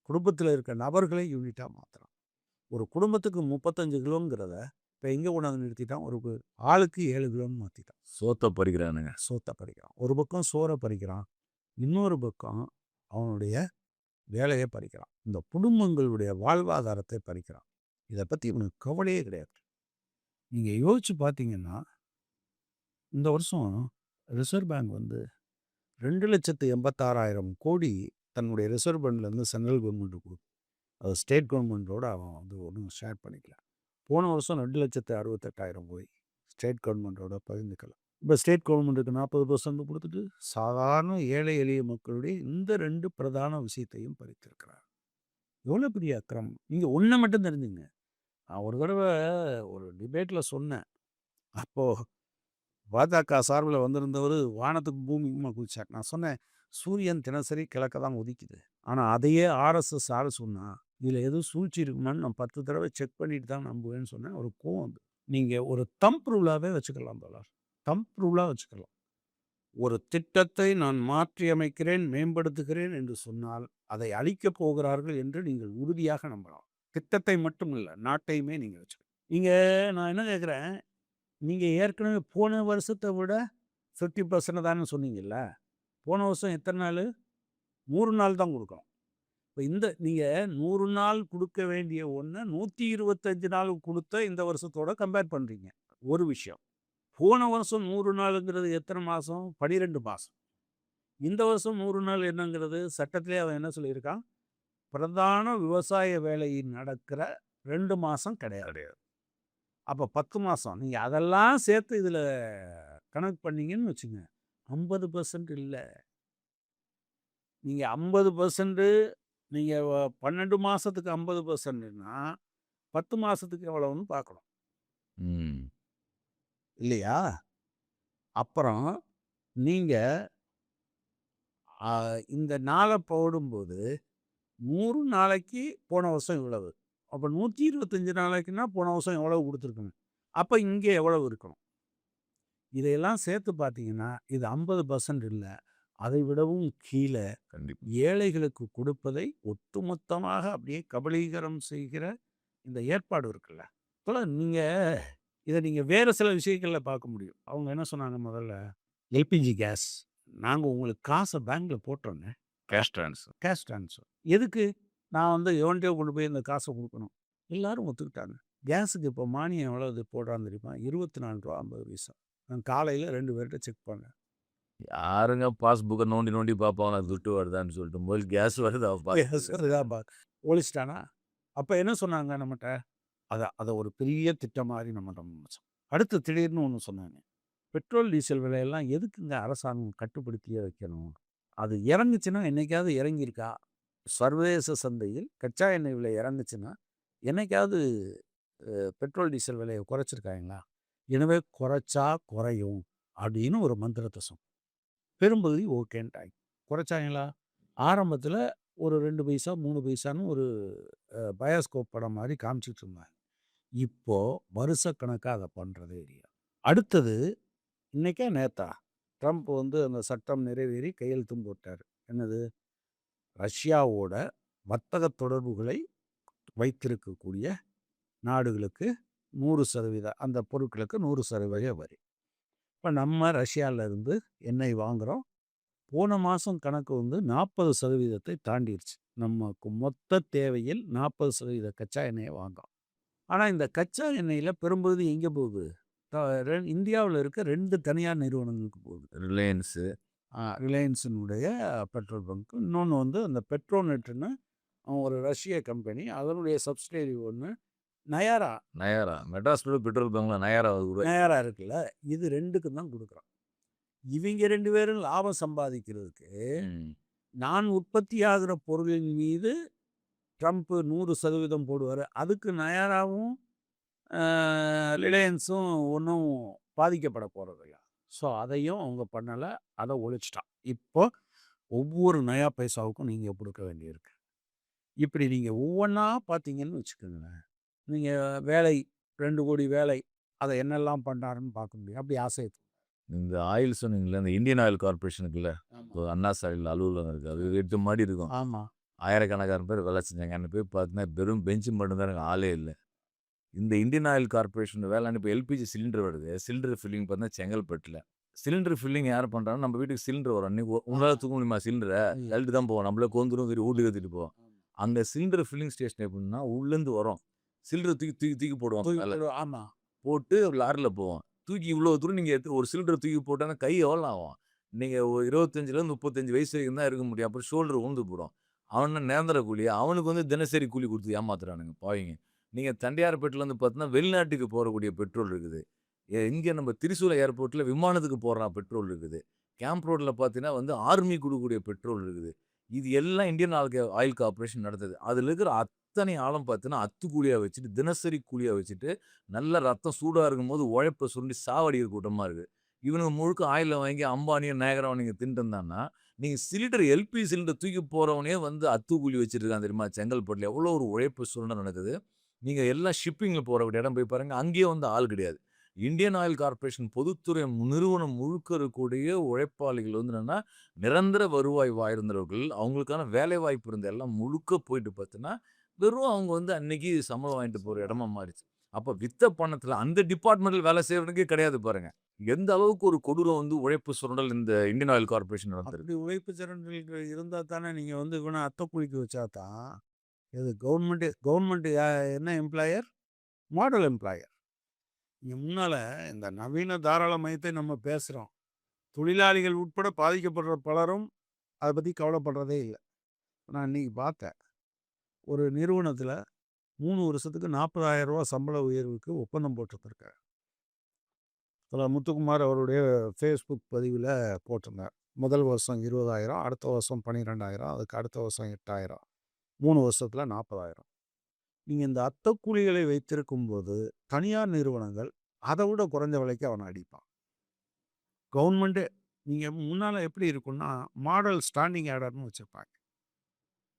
குடும்பத்தில் இருக்க நபர்களை யூனிட்டாக மாற்றுறான். ஒரு குடும்பத்துக்கு 35 கிலோங்கிறத இப்போ எங்கே கொண்டாந்து நிறுத்திட்டான், ஒரு ஆளுக்கு 7 கிலோன்னு மாற்றிட்டான். சோத்தை பறிக்கிறானுங்க. சோத்தை பறிக்கிறான். ஒரு பக்கம் சோறை பறிக்கிறான், இன்னொரு பக்கம் அவனுடைய வேலையை பறிக்கிறான். இந்த குடும்பங்களுடைய வாழ்வாதாரத்தை பறிக்கிறான். இதை பற்றி இவனுக்கு கவலையே கிடையாது. நீங்கள் யோசிச்சு பார்த்தீங்கன்னா, இந்த வருஷம் ரிசர்வ் பேங்க் வந்து 2,86,000 கோடி தன்னுடைய ரிசர்வ் பேங்க்லேருந்து சென்ட்ரல் கவர்மெண்ட்டுக்கு கொடுக்கும். அது ஸ்டேட் கவர்மெண்ட்டோட அவன் வந்து ஒன்றும் ஷேர் பண்ணிக்கல. போன வருஷம் 2,68,000 கோடி ஸ்டேட் கவர்மெண்ட்டோட பகிர்ந்துக்கலாம். இப்போ ஸ்டேட் கவர்மெண்ட்டுக்கு 40% கொடுத்துட்டு சாதாரண ஏழை எளிய மக்களுடைய இந்த 2 பிரதான விஷயத்தையும் பறித்திருக்கிறார். எவ்வளோ பெரிய அக்கிரமம்! நீங்கள் ஒன்றை மட்டும் தெரிஞ்சுங்க. நான் ஒரு தடவை ஒரு டிபேட்டில் சொன்னேன். அப்போது பாஜக சார்பில் வந்திருந்தவர் வானத்துக்கு பூமிக்குமா குதிச்சார். நான் சொன்னேன், சூரியன் தினசரி கிழக்க தான் உதிக்குது. ஆனால் அதையே ஆர்எஸ்எஸ் ஆள சொன்னால் இதில் எதுவும் சூழ்ச்சி இருக்குமான்னு நான் 10 தடவை செக் பண்ணிட்டு தான் நம்புவேன்னு சொன்னேன். ஒரு கோவம் வந்து நீங்கள் ஒரு தம்ப் ரூலாகவே வச்சுக்கலாம் தோழர். தம்ப் ரூலாக வச்சுக்கலாம். ஒரு திட்டத்தை நான் மாற்றி அமைக்கிறேன், மேம்படுத்துகிறேன் என்று சொன்னால் அதை அழிக்கப் போகிறார்கள் என்று நீங்கள் உறுதியாக நம்பலாம். திட்டத்தை மட்டும் இல்லை, நாட்டையுமே நீங்கள் வச்சுக்கலாம். நான் என்ன கேட்குறேன், நீங்கள் ஏற்கனவே போன வருஷத்தை விட 50% தானே சொன்னீங்கல்ல. போன வருஷம் எத்தனை நாள்? 100 நாள் தான் கொடுக்கணும். இப்போ நீங்கள் 100 நாள் கொடுக்க வேண்டிய ஒன்றை 125 நாள் கொடுத்த இந்த வருஷத்தோட கம்பேர் பண்ணுறீங்க. ஒரு விஷயம். போன வருஷம் 100 நாளுங்கிறது எத்தனை மாதம்? 12 மாதம். இந்த வருஷம் 100 நாள் என்னங்கிறது சட்டத்திலே அவன் என்ன சொல்லியிருக்கான்? பிரதான விவசாய வேலை நடக்கிற 2 மாதம் கிடையாது. அப்போ 10 மாதம். நீங்கள் அதெல்லாம் சேர்த்து இதில் கணக்கு பண்ணீங்கன்னு வச்சுங்க, 50% இல்லை. நீங்கள் 50% நீங்கள் 12 மாதத்துக்கு 50%ன்னா 10 மாதத்துக்கு எவ்வளோன்னு பார்க்கணும் இல்லையா? அப்புறம் நீங்கள் இந்த நாளை போடும்போது 100 நாளைக்கு போன வருஷம் இவ்வளவு. அப்போ 125 நாளைக்குன்னா போன வருஷம் எவ்வளவு கொடுத்துருக்கணும். அப்போ இங்கே எவ்வளவு இருக்கணும். இதையெல்லாம் சேர்த்து பார்த்தீங்கன்னா இது 50% இல்லை, அதை விடவும் கீழே ஏழைகளுக்கு கொடுப்பதை ஒட்டுமொத்தமாக அப்படியே கபலீகரம் செய்கிற இந்த ஏற்பாடு இருக்குல்ல. இப்போ நீங்கள் வேறு சில விஷயங்களில் பார்க்க முடியும். அவங்க என்ன சொன்னாங்க முதல்ல, எல்பிஜி கேஸ் நாங்கள் உங்களுக்கு காசை பேங்க்கில் போட்டோன்னே கேஷ் ட்ரான்ஸ்ஃபர். எதுக்கு? நான் வந்து எவன்கிட்டயோ கொண்டு போய் இந்த காசை கொடுக்கணும். எல்லாரும் ஒத்துக்கிட்டாங்க. கேஸுக்கு இப்போ மானியம் எவ்வளவு போடுறான்னு தெரியுமா? 24.50 நான் காலையில் 2 பேர்கிட்ட செக் பண்ணேன். யாருங்க பாஸ்புக்கை நோண்டி பார்ப்பாங்க துட்டு வருதான்னு சொல்லிட்டு முதல் கேஸ் வருதா ஒழிச்சிட்டானா? அப்போ என்ன சொன்னாங்க நம்மகிட்ட? அதை ஒரு பெரிய திட்டம் மாதிரி நம்ம நினச்சோம். அடுத்து திடீர்னு ஒன்று சொன்னாங்க, பெட்ரோல் டீசல் விலையெல்லாம் எதுக்குங்க அரசாங்கம் கட்டுப்படுத்தியே வைக்கணும்? அது இறங்குச்சுன்னா என்னைக்காவது இறங்கியிருக்கா? சர்வதேச சந்தையில் கச்சா எண்ணெய் விலை இறங்குச்சுன்னா என்னைக்காவது பெட்ரோல் டீசல் விலையை குறைச்சிருக்காங்களா? எனவே குறைச்சா குறையும் அப்படின்னு ஒரு மந்திரத்தை சொன்னோம். பெரும்பகுதி ஓகேன்ட்டாங்க. குறைச்சாங்களா? ஆரம்பத்தில் ஒரு 2 பைசா 3 பைசான்னு ஒரு பயோஸ்கோப் படம் மாதிரி காமிச்சிட்டு இருந்தாங்க. இப்போது வருஷக்கணக்காக அதை பண்ணுறதே இல்லையா. அடுத்தது இன்னைக்கே நேத்தா ட்ரம்ப் வந்து அந்த சட்டம் நிறைவேறி கையெழுத்தும் போட்டார். என்னது? ரஷ்யாவோட வர்த்தக தொடர்புகளை வைத்திருக்கக்கூடிய நாடுகளுக்கு 100% அந்த பொருட்களுக்கு 100% வரி. இப்போ நம்ம ரஷ்யாவிலேருந்து எண்ணெய் வாங்குகிறோம். போன மாதம் கணக்கு வந்து 40% தாண்டிடுச்சு. நமக்கு மொத்த தேவையில் 40% கச்சா எண்ணெயை வாங்குறோம். ஆனால் இந்த கச்சா எண்ணெயில் பெரும்பகுதி எங்கே போகுது? இந்தியாவில் இருக்க 2 தனியார் நிறுவனங்களுக்கு போகுது. ரிலையன்ஸினுடைய பெட்ரோல் பங்க், இன்னொன்று வந்து அந்த பெட்ரோநெட்னு ஒரு ரஷ்ய கம்பெனி, அதனுடைய சப்சிடரி ஒன்று நயாரா. மெட்ராஸ் பெட்ரோல் பங்க்ல நயாரா இருக்குல்ல, இது 2க்கும் தான் கொடுக்குறோம். இவங்க 2 பேரும் லாபம் சம்பாதிக்கிறதுக்கு நான் உற்பத்தி ஆகிற பொருளின் மீது ட்ரம்ப் 100% போடுவார். அதுக்கு நயாராவும் ரிலையன்ஸும் ஒன்றும் பாதிக்கப்பட போகிறதில்ல. ஸோ அதையும் அவங்க பண்ணலை, அதை ஒழிச்சிட்டான். இப்போ ஒவ்வொரு நயா பைசாவுக்கும் நீங்கள் கொடுக்க வேண்டியிருக்கு. இப்படி நீங்கள் ஒவ்வொன்றா பார்த்தீங்கன்னு வச்சுக்கோங்களேன், நீங்கள் வேலை 2 கோடி வேலை, அதை என்னெல்லாம் பண்ணாருன்னு பார்க்க முடியும். அப்படி ஆசை. இந்த ஆயில் சொன்னீங்களே, இந்த இந்தியன் ஆயில் கார்பரேஷனுக்குள்ள அண்ணா சாலையில் அலுவலகம் இருக்குது, அது 8 மாடி இருக்கும். ஆமாம். ஆயிரக்கணக்கான பேர் வேலை செஞ்சாங்க. அங்க போய் பார்த்தீங்கன்னா, வெறும் பெஞ்ச் மட்டும் தான் இருக்கு. ஆளே இல்ல. இந்த இந்தியன் ஆயில் கார்ப்பரேஷன் வேளாண் இப்ப எல்பிஜி சிலிண்டர் வருது. சிலிண்டர் ஃபில்லிங் பார்த்தீங்கன்னா செங்கல்பட்டுல. சிலிண்டர் ஃபில்லிங் யார் பண்றாங்கன்னா, நம்ம வீட்டுக்கு சிலிண்டர் வரும். "நீ உங்களால தூக்க முடியுமா சிலிண்டர? தள்ளிட்டு தான் போவோம். நம்மளே கோந்துரும் சரி வீட்டுக்கு ஏத்திட்டு போவோம்." அங்க சிலிண்டர் ஃபில்லிங் ஸ்டேஷன் எப்படின்னா, உள்ளேருந்து வரும். சிலிண்டர தூக்கி தூக்கி தூக்கி போடுவோம் மேல. ஆமா. போட்டு லாரில போவோம். தூக்கி இவ்வளோ தூரம் நீங்க ஒரு சிலிண்டர தூக்கி போட்டான்னா கை எவ்வளோ ஆகும்? நீங்க ஒரு 25லேருந்து 35 வயசு வரைக்கும் தான் இருக்க முடியும். அப்புறம் ஷோல்டர் ஊழ்ந்து போடும். அவன் நிரந்தர கூலி. அவனுக்கு தினசரி கூலி குடுத்து ஏமாத்துறானுங்க பாவிங்க. நீங்க தண்டையார்பேட்டையில பார்த்தீங்கன்னா, வெளிநாட்டுக்கு போறக்கூடிய பெட்ரோல் இருக்குது. இங்க நம்ம திரிசூல ஏர்போர்ட்ல விமானத்துக்கு போடுறான் பெட்ரோல் இருக்குது. கேம்ப் ரோட்ல பார்த்தீங்கன்னா ஆர்மி குடுக்கக்கூடிய பெட்ரோல் இருக்குது. இது எல்லாம் இந்தியன் ஆயில் கார்ப்பரேஷன் நடத்துது. அதுல இருக்கிற அத்தனை ஆளும் பார்த்தீங்கன்னா, அத்துக்கூலியா வச்சுட்டு, தினசரி கூலியா வச்சுட்டு, நல்ல ரத்தம் சூடா இருக்கும்போது உழைப்ப சுரண்டி சாவடிக்கிற கூட்டமா இருக்கு. இவனுங்க முழுக்க ஆயில வாங்கி அம்பானியும், நேகராவும் நீங்க தின்னுட்டு இருந்தான்னா, நீங்க சிலிண்டர் எல்பி சிலிண்டர் தூக்கி போறவனே அத்துக்கூலி வச்சிருக்கான் தெரியுமா? செங்கல்பட்டுல எவ்வளோ ஒரு உழைப்பு சுரண்டல் நடக்குது. நீங்க எல்லாம் ஷிப்பிங்ல போறக்கூடிய இடம் போய் பாருங்க. அங்கேயும் ஆள் கிடையாது. இந்தியன் ஆயில் கார்ப்பரேஷன் பொதுத்துறை நிறுவனம் முழுக்க இருக்கக்கூடிய உழைப்பாளிகள் என்னன்னா, நிரந்தர வருவாய் வாய்ந்தவர்கள். அவங்களுக்கான வேலைவாய்ப்பு இருந்த எல்லாம் முழுக்க போயிட்டு பார்த்தீங்கன்னா, வெறும் அவங்க அன்னைக்கு சம்பளம் வாங்கிட்டு போற இடமா மாறிச்சு. அப்ப வித்த பணத்துல அந்த டிபார்ட்மெண்ட்ல வேலை செய்றவனுக்கே கிடையாது பாருங்க. எந்த அளவுக்கு ஒரு கொடூரம் உழைப்பு சுரண்டல் இந்த இந்தியன் ஆயில் கார்ப்பரேஷன் நடந்திருக்கு. அப்படி உழைப்பு திறன்கள் இருந்தா தானே நீங்க இவன அத்தை குளிக்க வச்சா தான். இது கவர்மெண்ட் என்ன எம்ப்ளாயர்? Model employer. இங்க முன்னால இந்த நவீன தாராளமயத்தை நம்ம பேசுறோம். தொழிலாளிகள் உட்பட பாதிக்கப்படுற பலரும் அத பத்தி கவலைப்படுறதே இல்ல. நான் இன்னைக்கு பார்த்தேன். ஒரு நிறுவனத்துல 3 வருஷத்துக்கு ரூ. 40,000 சம்பள உயர்வுக்கு ஒப்பந்தம் போட்டிருந்திருக்காரு. அதில முத்துக்குமார் அவருடைய Facebook பதிவில போட்டிருந்தார். முதல் வருஷம் 20,000, அடுத்த வருஷம் 12,000, அதுக்கு அடுத்த வருஷம் 8,000. 3 வருஷத்துல 40,000. நீங்க இந்த அத்த கூலிகளை வைத்திருக்கும்போது, தனியார் நிறுவனங்கள் அத விட குறைஞ்ச விலைக்கு அவன அடிப்பான். கவர்மெண்ட்டே நீங்க முன்னால எப்படி இருக்கும்னா, மாடல் ஸ்டாண்டிங் ஆர்டர்ன்னு வச்சிருப்பாங்க.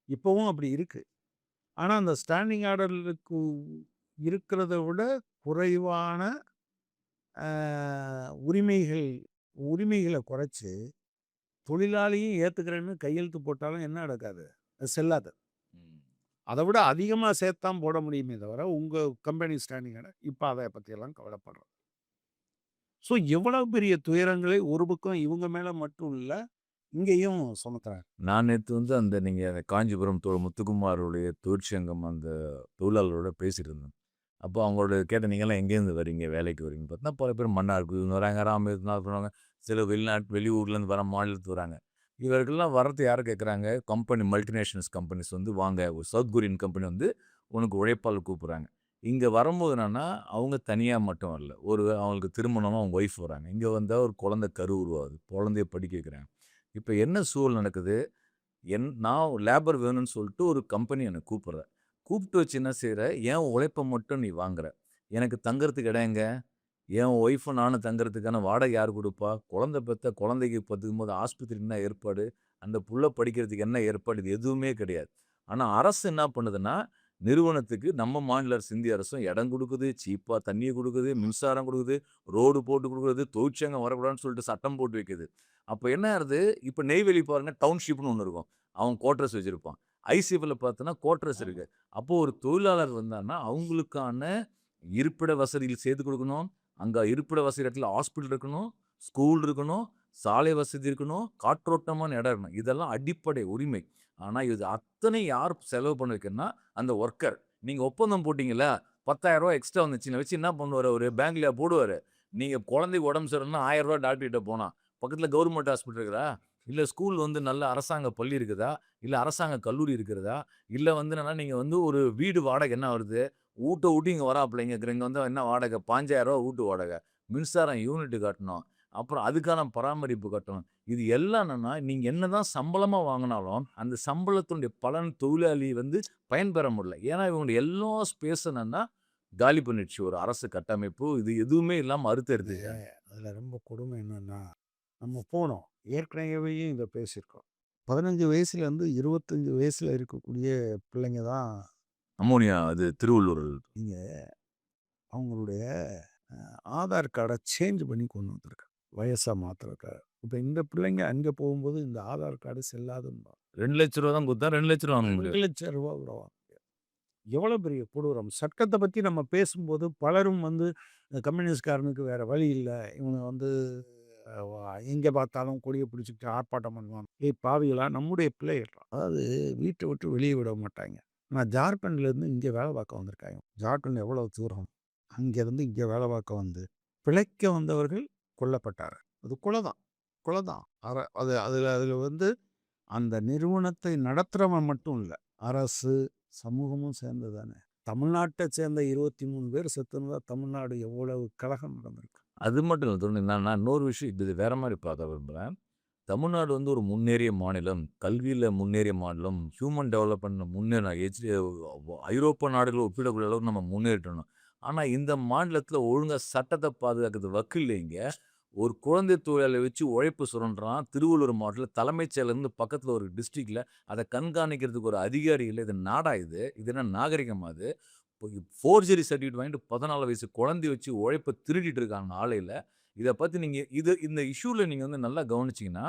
இப்பவும் அப்படி இருக்கு. ஆனா, அந்த ஸ்டாண்டிங் ஆர்டருக்கு இருக்கிறத விட குறைவான அ உரிமைகள குறைச்சு, தொழிலாளியும் ஏத்துக்கிறேன்னு கையெழுத்து போட்டாலும் என்ன நடக்காது? அது செல்லாது. ம். அத விட அதிகமா சேர்த்து தான் போட முடியுமே தவிர, உங்க கம்பெனி ஸ்டாண்டிங் ஆர்டர் இப்ப அத பத்தியெல்லாம் கவலைப்படுறோம். ஸோ, எவ்வளவு பெரிய துயரங்களை ஒரு பக்கம் இவங்க மேல மட்டும் இல்ல, இங்கேயும் சுமத்துறாங்க. நான் நேத்து அந்த நீங்க காஞ்சிபுரம் முத்துக்குமாருடைய தொழிற்சங்கம் அந்த தொழிலாளரோட பேசிட்டு இருந்தேன். அப்போ அவங்களோட கேட்டேன், "நீங்கலாம் எங்கேருந்து வரீங்க? வேலைக்கு வரீங்கன்னு?" பார்த்தா பல பேர் மன்னார்குடியிருந்து வராங்க, ராமேஸ்வரத்துலேருந்து வராங்க, சில வெளியூர்லேருந்து வர மாநிலத்துக்கு வராங்க. இவர்கள்லாம் வரது யார கேட்குறாங்க? கம்பெனி மல்டிநேஷனல்ஸ் கம்பெனிஸ் வாங்க, ஒரு சவுத் கொரியன் கம்பெனி உனக்கு உழைப்பாளர் கூப்பிடுறாங்க. இங்க வரும்போது என்னன்னா, அவங்க தனியா மட்டும் வரல. அவங்களுக்கு திருமணமா அவங்க ஒய்ஃப் வராங்க. இங்க வந்தா ஒரு குழந்தை கரு உருவாகுது. குழந்தைய படிக்க வைக்கிறாங்க. இப்ப என்ன சூழல் நடக்குது? நான் லேபர் வேணும்னு சொல்லிட்டு ஒரு கம்பெனி என்ன கூப்பிடுற. கூப்பிட்டு வச்சு என்ன செய்ற? என் உழைப்ப மட்டும் நீ வாங்குற. எனக்கு தங்குறதுக்கு இடம் எங்க? என் ஒய்ஃபும் நானும் தங்குறதுக்கான வாடகை யார் குடுப்பா? குழந்தை பெத்த குழந்தைக்கு பாத்துக்கும்போது ஆஸ்பத்திரிக்கு என்ன ஏற்பாடு? அந்த புள்ள படிக்கிறதுக்கு என்ன ஏற்பாடு? இது எதுவுமே கிடையாது. ஆனா அரசு என்ன பண்ணுதுன்னா, நிறுவனத்துக்கு நம்ம மாநில அரசு, இந்திய அரசும் இடம் குடுக்குது, சீப்பா தண்ணீய குடுக்குது, மின்சாரம் குடுக்குது, ரோடு போட்டு குடுக்குறது, தொழிற்சங்கம் வரக்கூடாதுன்னு சொல்லிட்டு சட்டம் போட்டு வைக்குது. அப்ப என்ன ஆகுது? இப்ப நெய்வேலி பாருங்க டவுன்ஷிப்னு ஒண்ணு இருக்கும். அவன் குவார்டர்ஸ் வச்சிருப்பான். ஐசிஎஃப்ல பார்த்தோன்னா குவார்டர்ஸ் இருக்கு. அப்போ ஒரு தொழிலாளர் வந்தான்னா, அவங்களுக்கான இருப்பிட வசதிகள் செய்து குடுக்கணும். அங்க இருப்பிட வசதி இடத்துல ஹாஸ்பிட்டல் இருக்கணும், ஸ்கூல் இருக்கணும், சாலை வசதி இருக்கணும், காற்றோட்டமான இடம் இருக்கணும். இதெல்லாம் அடிப்படை உரிமை. ஆனா, இது அத்தனை யார் செலவு பண்ண வைக்கணும்னா, அந்த வொர்க்கர். நீங்க ஒப்பந்தம் போட்டீங்கல்ல, ரூ. 10,000 எக்ஸ்ட்ரா வந்துச்சுன்னு வச்சு என்ன பண்ணுவாரு அவரு? பேங்க்லயா போடுவாரு? நீங்க குழந்தைக்கு உடம்பு சரியில்லன்னா ரூ. 1000 டாக்டர் கிட்ட போனா, பக்கத்துல கவர்ன்மெண்ட் ஹாஸ்பிட்டல் இருக்குதா? இல்ல ஸ்கூல் நல்ல அரசாங்க பள்ளி இருக்குதா? இல்ல அரசாங்க கல்லூரி இருக்கிறதா? இல்ல என்னன்னா நீங்க ஒரு வீடு வாடகை என்ன வருது? வூட்ட விட்டு இங்க வராப்புல. இங்க என்ன வாடகை? ரூ. 5,000 வூட்டு வாடகை. மின்சாரம் யூனிட் கட்டணும். அப்புறம் அதுக்கான பராமரிப்பு கட்டணும். இது எல்லாம் என்னன்னா, நீங்க என்னதான் சம்பளமா வாங்குனாலும், அந்த சம்பளத்தினுடைய பலன் தொழிலாளி பயன்பெற முடியல. ஏன்னா, இவங்க எல்லா ஸ்பேஸ் என்னன்னா, காலி பண்ணிடுச்சு ஒரு அரசு கட்டமைப்பு. இது எதுவுமே இல்லாம அறுத்தெடுத்துச்சு. அதுல ரொம்ப கொடுமை என்னன்னா, நம்ம போனோம். ஏற்கனவே இத பேசியிருக்கோம். 15 வயசுலேருந்து 25 வயசுல இருக்கக்கூடிய பிள்ளைங்க தான் அம்மோனியா திருவள்ளூர். இங்க அவங்களுடைய ஆதார் கார்ட சேஞ்ச் பண்ணி கொண்டு வந்திருக்காங்க. வயசா மாத்துறதுக்காக. இப்ப இந்த பிள்ளைங்க அங்க போகும்போது இந்த ஆதார் கார்டு செல்லாதுன்பான். 2,00,000 தான் குடுத்தா 2,00,000 வாங்க 2 முடியும். லட்சம் ரூபா கூட வாங்க முடியாது. எவ்வளோ பெரிய கொடூரம்! சட்டத்தை பத்தி நம்ம பேசும்போது பலரும் வந்து கம்யூனிஸ்ட்காரனுக்கு வேற வழி இல்ல. இவங்க வந்து எங்கே பார்த்தாலும் கொடிய பிடிச்சுக்கிட்டு ஆர்ப்பாட்டம் பண்ணுவாங்க. ஏய் பாவிகளா! நம்முடைய பிள்ளைகள்றா. அதாவது வீட்ட விட்டு வெளிய விட மாட்டாய்ங்க. நான் ஜார்க்கண்ட்லேருந்து இங்க வேலை பார்க்க வந்திருக்காய்ங்க. ஜார்க்கண்ட் எவ்வளவு தூரம்? அங்கேருந்து இங்க வேலை பார்க்க வந்து, பிழைக்க வந்தவர்கள் கொல்லப்பட்டார்கள். அது கொலை தான். கொலை தான். அது அதில அதில வந்து அந்த நிறுவனத்தை நடத்துறவன் மட்டும் இல்ல. அரசு, சமூகமும் சேர்ந்து தானே. தமிழ்நாட்ட சேர்ந்த 23 பேர் செத்துருந்தா தமிழ்நாடு எவ்வளவு கலகம் நடந்திருக்கு. அது மட்டும் இல்ல தோழி. நான் இன்னொரு விஷயம் இது வேற மாரி பார்க்க விரும்புறேன். தமிழ்நாடு வந்து ஒரு முன்னேறிய மாநிலம். கல்வியில முன்னேறிய மாநிலம். ஹியூமன் டெவலப்மென்ட்ல ஐரோப்பா நாடுகள ஒப்பிடக்கூடிய அளவுக்கு நம்ம முன்னேறிட்டோம். ஆனா இந்த மாநிலத்தில ஒழுங்கா சட்டத்த பாதுகாக்கிறது வக்கில்லைங்க. ஒரு குழந்தை தொழிலாளிய வச்சு உழைப்பு சுரண்டுறான். திருவள்ளூர் மாவட்டத்தில தலைமைச் செயலர்லேருந்து பக்கத்தில ஒரு டிஸ்ட்ரிக்ட்ல அத கண்காணிக்கிறதுக்கு ஒரு அதிகாரி இல்ல. இது நாடா இது? இது என்ன நாகரிகமா இது? ஃபோர்ஜரி சர்டிஃபிகேட் வாங்கிட்டு 14 வயசு குழந்தைய வச்சு உழைப்ப திருடிட்டு இருக்காங்க ஆலையில. இத பத்தி நீங்க இந்த இஷ்யூல நீங்க வந்து நல்லா கவனிச்சீங்கன்னா,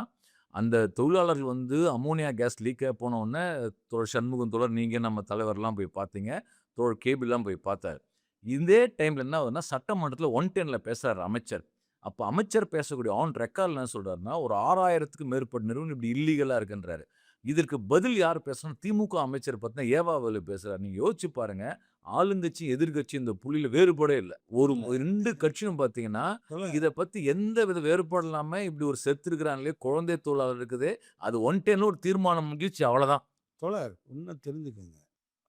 அந்த தொழிலாளர்கள் வந்து அம்மோனியா கேஸ் லீக் ஆகி போன உடனே தோழர் சண்முகம் தோழர், நீங்க நம்ம தலைவர்லாம் போய் பார்த்தீங்க. தோழர் கேபிலாம் போய் பார்த்தாரு. இதே டைம்ல என்ன ஆகுதுன்னா, சட்டமன்றத்தில 110ல பேசுறாரு அமைச்சர். அப்ப அமைச்சர் பேசக்கூடிய ஆன் ரெக்கார்ட்ல என்ன சொல்றாருன்னா, ஒரு 6,000த்துக்கும் மேற்பட்ட நிறுவனம் இப்படி இல்லீகலா இருக்குன்றாரு. இதற்கு பதில் யார் பேசுறா? திமுக அமைச்சர் பார்த்தீங்கன்னா, ஏவா வேலு பேசுறாரு. நீங்க யோசிச்சு பாருங்க. ஆளுங்கட்சி, எதிர்க்கட்சி இந்த புள்ளியில வேறுபாடே இல்ல. ஒரு 2 கட்சியும் பார்த்தீங்கன்னா, சொல்லுங்க. இத பத்தி எந்த வித வேறுபாடு இல்லாம இப்படி ஒரு செத்துருக்கிறாங்களே, குழந்தை தொழிலாளர் இருக்குது. அது 110ல ஒரு தீர்மானம் முடிஞ்சிருச்சு அவ்வளதான். தோழர் இன்னும் தெரிஞ்சுக்கங்க.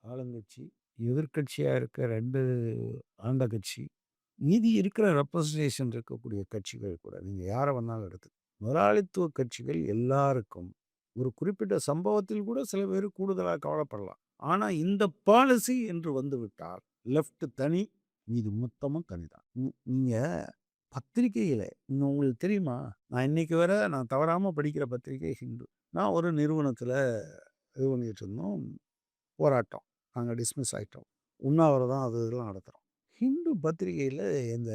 ஆளுங்கட்சி, எதிர்க்கட்சியா இருக்க 2 ஆண்ட கட்சி, மீதி இருக்கிற ரெப்ரசன்டேஷன் இருக்கக்கூடிய கட்சிகள் கூட நீங்க யார வேணாலும் எடுத்து முதலாளித்துவ கட்சிகள் எல்லாருக்கும் ஒரு குறிப்பிட்ட சம்பவத்தில் கூட சில பேர் கூடுதலா கவலைப்படலாம். ஆனா இந்த பாலிசி என்று வந்துவிட்டால் லெஃப்ட் தனி, மீதி மொத்தமும் தனிதான். நீங்க பத்திரிகையில உங்களுக்கு தெரியுமா? நான் இன்னைக்கு வர நான் தவறாம படிக்கிற பத்திரிகை ஹிந்து. நான் ஒரு நிறுவனத்தில இது பண்ணிட்டு இருந்தோம். போராட்டம். நாங்க டிஸ்மிஸ் ஆயிட்டோம். உண்ணாவிரதம் அது இதெல்லாம் நடத்துறோம். ஹிந்து பத்திரிகையில இந்த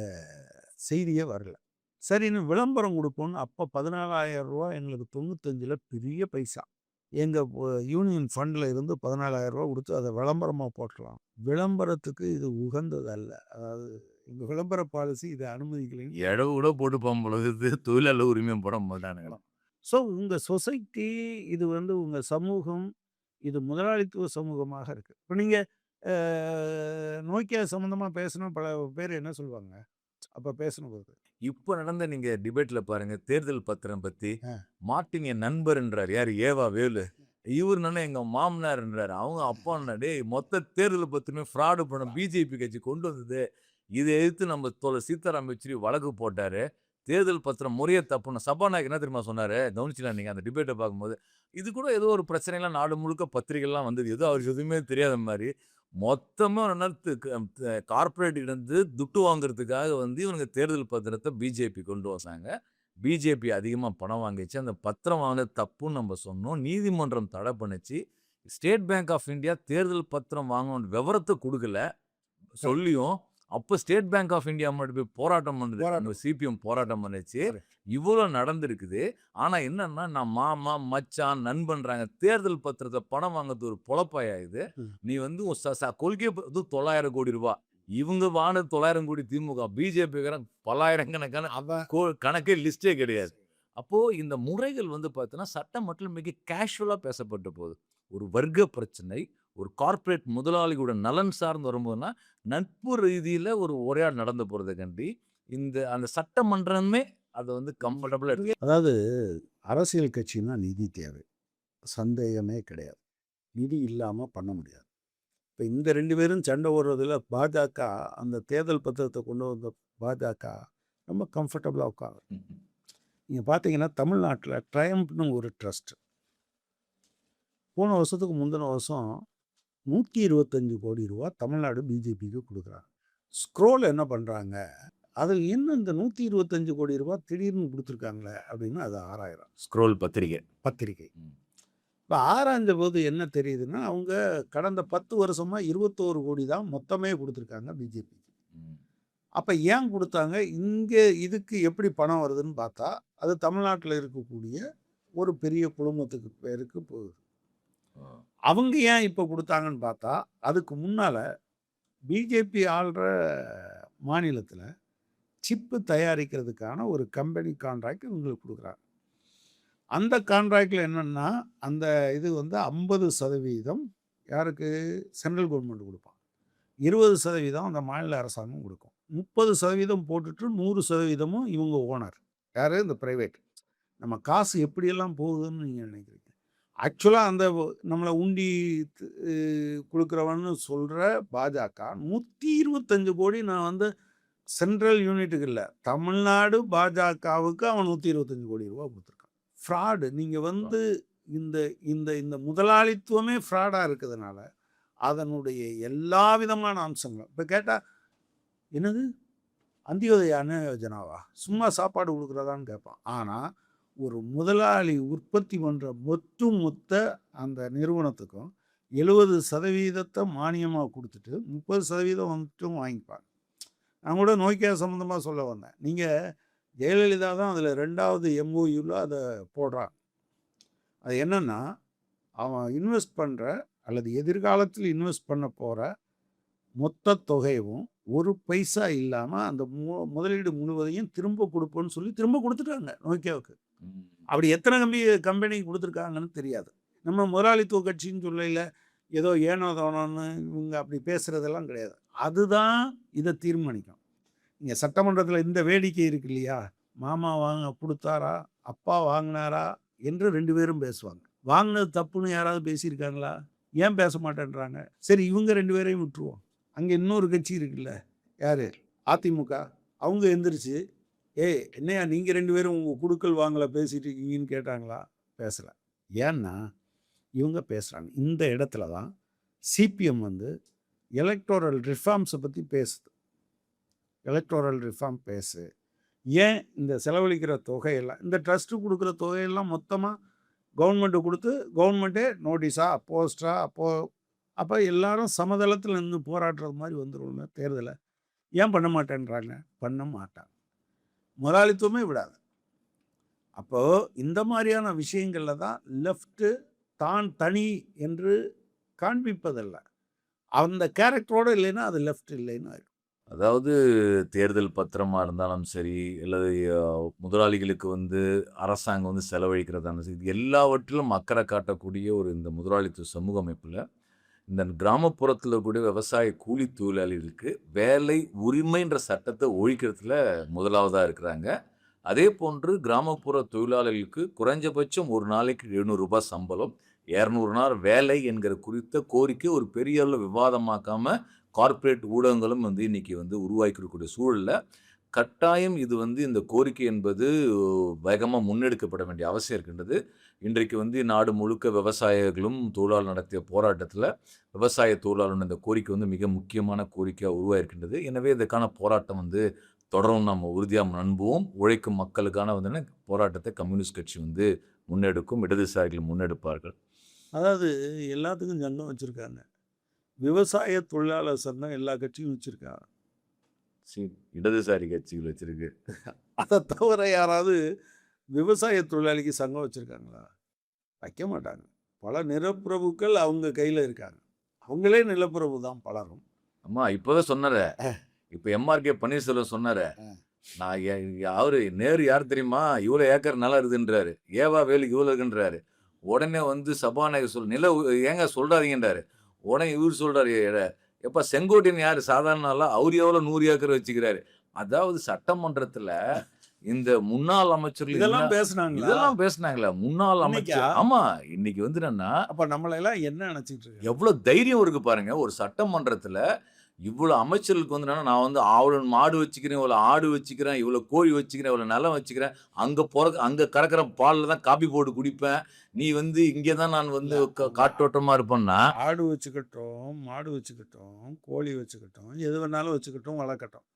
செய்தியே வரல. சரின்னு விளம்பரம் குடுப்போம்னு அப்ப ரூ. 14,000 எங்களுக்கு 95ல பெரிய பைசா. எங்க யூனியன் ஃபண்ட்ல இருந்து ரூ. 14,000 குடுத்து அத விளம்பரமா போட்டுறலாம். விளம்பரத்துக்கு இது உகந்தது அல்ல. அதாவது எங்க விளம்பர பாலிசி இத அனுமதிக்கலைன்னு எடவு கூட போட்டுப்பான் போல இருக்குது. தொழிலாளர் உரிமையும் போட மாட்டானுங்க. ஸோ உங்க சொசைட்டி இது வந்து உங்க சமூகம், இது முதலாளித்துவ சமூகமாக இருக்கு. இப்ப நீங்க அ நோக்கியா சம்மந்தமா பேசினா பல பேர் என்ன சொல்லுவாங்க? அப்ப பேசினபோது. இப்ப நடந்த நீங்க டிபேட்ல பாருங்க, தேர்தல் பத்திரம் பத்தி. அ. மார்ட்டின் என் நண்பர்ன்றாரு. யாரு? ஏவா வேலு. இவரு என்னன்னா எங்க மாமனார்ன்றாரு. அவங்க அப்பா என்ன, "டேய் மொத்த தேர்தல் பத்திரமே ஃப்ராடு பண்ண பிஜேபி கட்சி கொண்டு வந்தது. இத எதிர்த்து நம்ம தோழர் சீதாராம் யெச்சூரி வழக்கு போட்டாரு. தேர்தல் பத்திரம் முறையே தப்புன்னு." சபாநாயகர் என்ன தெரியுமா சொன்னாரு? கவனிச்சீங்களா நீங்க அந்த டிபேட்ட பார்க்கும்போது? இது கூட ஏதோ ஒரு பிரச்சனைலாம் நாடு முழுக்க பத்திரிகைலாம் வந்தது. ஏதோ அவருக்கு எதுவுமே தெரியாத மாரி. மொத்தமா கார்ப்பரேட் இருந்து துட்டு வாங்குறதுக்காக வந்து இவனுங்க தேர்தல் பத்திரத்த பிஜேபி கொண்டு வந்தாங்க. பிஜேபி அதிகமா பணம் வாங்கிச்சு. அந்த பத்திரம் வாங்குனது தப்புன்னு நம்ம சொன்னோம். நீதிமன்றம் தடை பண்ணுச்சு. ஸ்டேட் பேங்க் ஆஃப் இந்தியா தேர்தல் பத்திரம் வாங்கணும்னு விவரத்த குடுக்கல. சொல்லியும், அப்ப ஸ்டேட் பேங்க் ஆஃப் இந்தியா முன்னாடி போய் போராட்டம் பண்ணுது. அந்த போராட்டம். சிபிஎம் போராட்டம் பண்ணுச்சு. கரெக்ட். இவ்வளோ நடந்திருக்குது. ஆனா என்னன்னா, நான் மாமா, மச்சான், நண்பன்றாங்க. தேர்தல் பத்திரத்த பணம் வாங்குறது ஒரு பொழப்பாயா இது? ம். நீ வந்து உன் கொள்கை அது ரூ. 900 கோடி. இவங்க வாங்குனது 900 கோடி திமுக. பிஜேபிக்காரன் பல்லாயிரக்கணக்கான அவன் கணக்கே லிஸ்டே கிடையாது. அப்போ இந்த முறைகள் வந்து பார்த்தீங்கன்னா, சட்டமன்றத்தில மிக கேஷுவலா பேசப்பட்டு போகுது. ஒரு வர்க்க பிரச்சனை, ஒரு கார்ப்பரேட் முதலாளிகளோட நலன் சார்ந்து வரும்போதுனா, நட்பு ரீதியில ஒரு உரையாடல் நடந்து போறத கண்டி, அந்த சட்டமன்றமே அத வந்து கம்ஃபர்டபுளா அதாவது அரசியல் கட்சின்னா நிதி தேவை. சந்தேகமே கிடையாது. நிதி இல்லாம பண்ண முடியாது. இப்ப இந்த 2 பேரும் சண்டை போடுறதுல பாஜக அந்த தேர்தல் பத்திரத்த கொண்டு வந்த பாஜக ரொம்ப கம்ஃபர்டபுளா உட்காரும். நீங்க பார்த்தீங்கன்னா, தமிழ்நாட்டுல ட்ரையம்ப்னு ஒரு ட்ரஸ்ட். போன வருஷத்துக்கு முந்தின வருஷம் ரூ. 125 கோடி தமிழ்நாடு பிஜேபிக்கு குடுக்குறாங்க. ஸ்க்ரோல் என்ன பண்றாங்க? அது என்ன இந்த ரூ. 125 கோடி திடீர்னு குடுத்துருக்காங்களே அப்படின்னு அத ஆராய்றாங்க. ஸ்க்ரோல் பத்திரிகை. பத்திரிகை. இப்ப ஆராய்ஞ்சபோது என்ன தெரியுதுன்னா, அவங்க கடந்த 10 வருஷமா 21 கோடி தான் மொத்தமே குடுத்துருக்காங்க பிஜேபிக்கு. அப்ப ஏன் குடுத்தாங்க? இங்க இதுக்கு எப்படி பணம் வருதுன்னு பார்த்தா, அது தமிழ்நாட்டுல இருக்கக்கூடிய ஒரு பெரிய குழுமத்துக்கு பேருக்கு போகுது. அவங்க ஏன் இப்போ கொடுத்தாங்கன்னு பார்த்தா, அதுக்கு முன்னால பிஜேபி ஆள்ற மாநிலத்தில் சிப்பு தயாரிக்கிறதுக்கான ஒரு கம்பெனி கான்ட்ராக்ட் இவங்களுக்கு கொடுக்குறாங்க. அந்த கான்ட்ராக்டில் என்னென்னா, அந்த இது வந்து 50% யாருக்கு சென்ட்ரல் கவர்மெண்ட் கொடுப்பான், 20% அந்த மாநில அரசாங்கம் கொடுக்கும், 30% போட்டுட்டு 100% இவங்க ஓனர் யார், இந்த ப்ரைவேட். நம்ம காசு எப்படியெல்லாம் போகுதுன்னு நீங்கள் நினைக்கிறீங்க? ஆக்சுவலாக அந்த நம்மளை உண்டி கொடுக்குறவன்னு சொல்கிற பாஜக 125 கோடி நான் வந்து சென்ட்ரல் யூனிட்டுக்கு இல்லை, தமிழ்நாடு பாஜகவுக்கு அவன் 125 கோடி ரூபா கொடுத்துருக்கான். ஃப்ராடு. நீங்கள் வந்து இந்த இந்த இந்த முதலாளித்துவமே ஃப்ராடாக இருக்கிறதுனால அதனுடைய எல்லா விதமான அம்சங்களும் இப்போ கேட்டால் என்னது அந்தியோதய அன்ன யோஜனாவா, சும்மா சாப்பாடு கொடுக்குறதான்னு கேட்பான். ஆனால் ஒரு முதலாளி உற்பத்தி பண்ணுற மொத்த அந்த நிறுவனத்துக்கும் 70% மானியமாக கொடுத்துட்டு 30% மட்டும் வாங்கிப்பாங்க. நான் கூட நோக்கியா சம்மந்தமாக சொல்ல வந்தேன். நீங்கள் ஜெயலலிதா தான் அதில் 2வது MOUவில் அதை போடுறான். அது என்னென்னா, அவன் இன்வெஸ்ட் பண்ணுற அல்லது எதிர்காலத்தில் இன்வெஸ்ட் பண்ண போகிற மொத்த தொகையும் ஒரு பைசா இல்லாமல் அந்த முதலீடு முழுவதையும் திரும்ப கொடுப்போன்னு சொல்லி திரும்ப கொடுத்துட்டாங்க நோக்கியாவுக்கு. அப்படி எத்தனை கம்பெனி கொடுத்துருக்காங்கன்னு தெரியாது. நம்ம முதலாளித்துவ கட்சின்னு சொல்லல, ஏதோ ஏனோ தானோன்னு இவங்க அப்படி பேசுகிறதெல்லாம் கிடையாது. அதுதான் இதை தீர்மானிக்கும். இங்கே சட்டமன்றத்தில் இந்த வேடிக்கை இருக்கு இல்லையா, மாமா கொடுத்தாரா அப்பா வாங்கினாரா என்று 2 பேரும் பேசுவாங்க. வாங்கினது தப்புன்னு யாராவது பேசியிருக்காங்களா? ஏன் பேச மாட்டேன்றாங்க? சரி, இவங்க 2 பேரையும் விட்டுருவோம். அங்கே இன்னொரு கட்சி இருக்குல்ல, யார், அதிமுக. அவங்க எந்திரிச்சு, என்னையா நீங்கள் 2 பேரும் உங்கள் குடுக்கல் வாங்கலை பேசிகிட்டு இருக்கீங்கன்னு கேட்டாங்களா? பேசலை. ஏன்னா இவங்க பேசுகிறாங்க. இந்த இடத்துல தான் சிபிஎம் வந்து எலக்டோரல் ரிஃபார்ம்ஸை பற்றி பேசுது. எலக்டோரல் ரிஃபார்ம் ஏன் இந்த செலவழிக்கிற தொகையெல்லாம், இந்த ட்ரஸ்ட்டு கொடுக்குற தொகையெல்லாம் மொத்தமாக கவர்மெண்ட்டு கொடுத்து கவர்மெண்ட்டே நோட்டீஸா போஸ்டா அப்போ எல்லாரும் சமதளத்தில் நின்று போராடுறது மாதிரி வந்துடும்ல தேர்தலை. ஏன் பண்ண மாட்டேன்றாங்க? பண்ண மாட்டாங்க. முதலாளித்துவமே விடாது. அப்போது இந்த மாதிரியான விஷயங்களில் தான் லெஃப்ட்டு தான் தனி என்று காண்பிப்பதில்லை. அந்த கேரக்டரோடு இல்லைன்னா அது லெஃப்ட் இல்லைன்னு ஆயிடும். அதாவது தேர்தல் பத்திரமா இருந்தாலும் சரி, அல்லது முதலாளிகளுக்கு வந்து அரசாங்கம் வந்து செலவழிக்கிறதான சரி, இது எல்லாவற்றிலும் அக்கறை காட்டக்கூடிய ஒரு இந்த முதலாளித்துவ சமூக அமைப்பில் இந்த கிராமப்புறத்தில் கூடிய விவசாய கூலி தொழிலாளிகளுக்கு வேலை உரிமைன்ற சட்டத்தை ஒழிக்கிறதுல முதலாவதாக இருக்கிறாங்க. அதே போன்று கிராமப்புற தொழிலாளர்களுக்கு குறைஞ்சபட்சம் ஒரு நாளைக்கு 700 ரூபாய் சம்பளம், 200 நாள் வேலை என்கிற குறித்த கோரிக்கை ஒரு பெரிய அளவு விவாதமாக்காமல் கார்ப்பரேட் ஊடகங்களும் வந்து இன்றைக்கி வந்து உருவாக்கிக்கூடிய சூழலில் கட்டாயம் இது வந்து இந்த கோரிக்கை என்பது வேகமாக முன்னெடுக்கப்பட வேண்டிய அவசியம் இருக்கின்றது. இன்றைக்கு வந்து நாடு முழுக்க விவசாயிகளும் தொழிலாளர் நடத்திய போராட்டத்தில் விவசாய தொழிலாளர் இந்த கோரிக்கை வந்து மிக முக்கியமான கோரிக்கையாக உருவாயிருக்கின்றது. எனவே இதற்கான போராட்டம் வந்து தொடரும் நம்ம உறுதியாக நம்புவோம். உழைக்கும் மக்களுக்கான வந்து போராட்டத்தை கம்யூனிஸ்ட் கட்சி வந்து முன்னெடுக்கும், இடதுசாரிகள் முன்னெடுப்பார்கள். அதாவது எல்லாத்துக்கும் சங்கம் வச்சுருக்காங்க. விவசாய தொழிலாளர் சங்கம் எல்லா கட்சியும் வச்சுருக்காங்க. இடதுசாரி கட்சிகள் வச்சிருக்கு. அதை தவிர யாராவது விவசாய தொழிலாளிக்கு சங்கம் வச்சுருக்காங்களா? வைக்க மாட்டாங்க. பல நிலப்பிரபுக்கள் அவங்க கையில் இருக்காங்க. அவங்களே நிலப்பிரபு தான் பலரும். அம்மா இப்போதான் சொன்னார, இப்போ MRK பன்னீர்செல்வம் சொன்னார, நான் அவரு நேரு யார் தெரியுமா, இவ்வளோ ஏக்கர் நிலம் இருக்குன்றாரு, ஏவா வேலுக்கு இவ்வளோ இருக்குன்றாரு. உடனே வந்து சபாநாயகர் நில ஏங்க சொல்றாதீங்கன்றாரு. உடனே இவர் சொல்றாரு, எப்போ செங்கோட்டையன் யார் சாதாரண ஆளா, அவர் எவ்வளோ 100 ஏக்கர் வச்சுக்கிறாரு. அதாவது சட்டமன்றத்தில் இந்த முன்னாள் அமைச்சர்கள் இதெல்லாம் பேசினாங்களா முன்னாள் அமைச்சர். ஆமா, இன்னைக்கு வந்து என்னன்னா, அப்ப நம்மள எல்லாம் என்ன நினைச்சிட்டு இருக்கு, எவ்வளவு தைரியம் இருக்கு பாருங்க. ஒரு சட்டமன்றத்துல இவ்வளவு அமைச்சர்களுக்கு வந்து என்னன்னா, நான் வந்து அவ்வளவு மாடு வச்சுக்கிறேன், இவ்வளவு ஆடு வச்சுக்கிறேன், இவ்வளவு கோழி வச்சுக்கிறேன், இவ்வளவு நிலம் வச்சுக்கிறேன், அங்க கறக்கிற பால்ல தான் காபி போட்டு குடிப்பேன், நீ வந்து இங்கேதான் நான் வந்து காற்றோட்டமா இருப்பேன்னா. ஆடு வச்சுக்கட்டும், மாடு வச்சுக்கட்டும், கோழி வச்சுக்கட்டும், எது வேணாலும் வச்சுக்கட்டும், வளர்க்கட்டும்.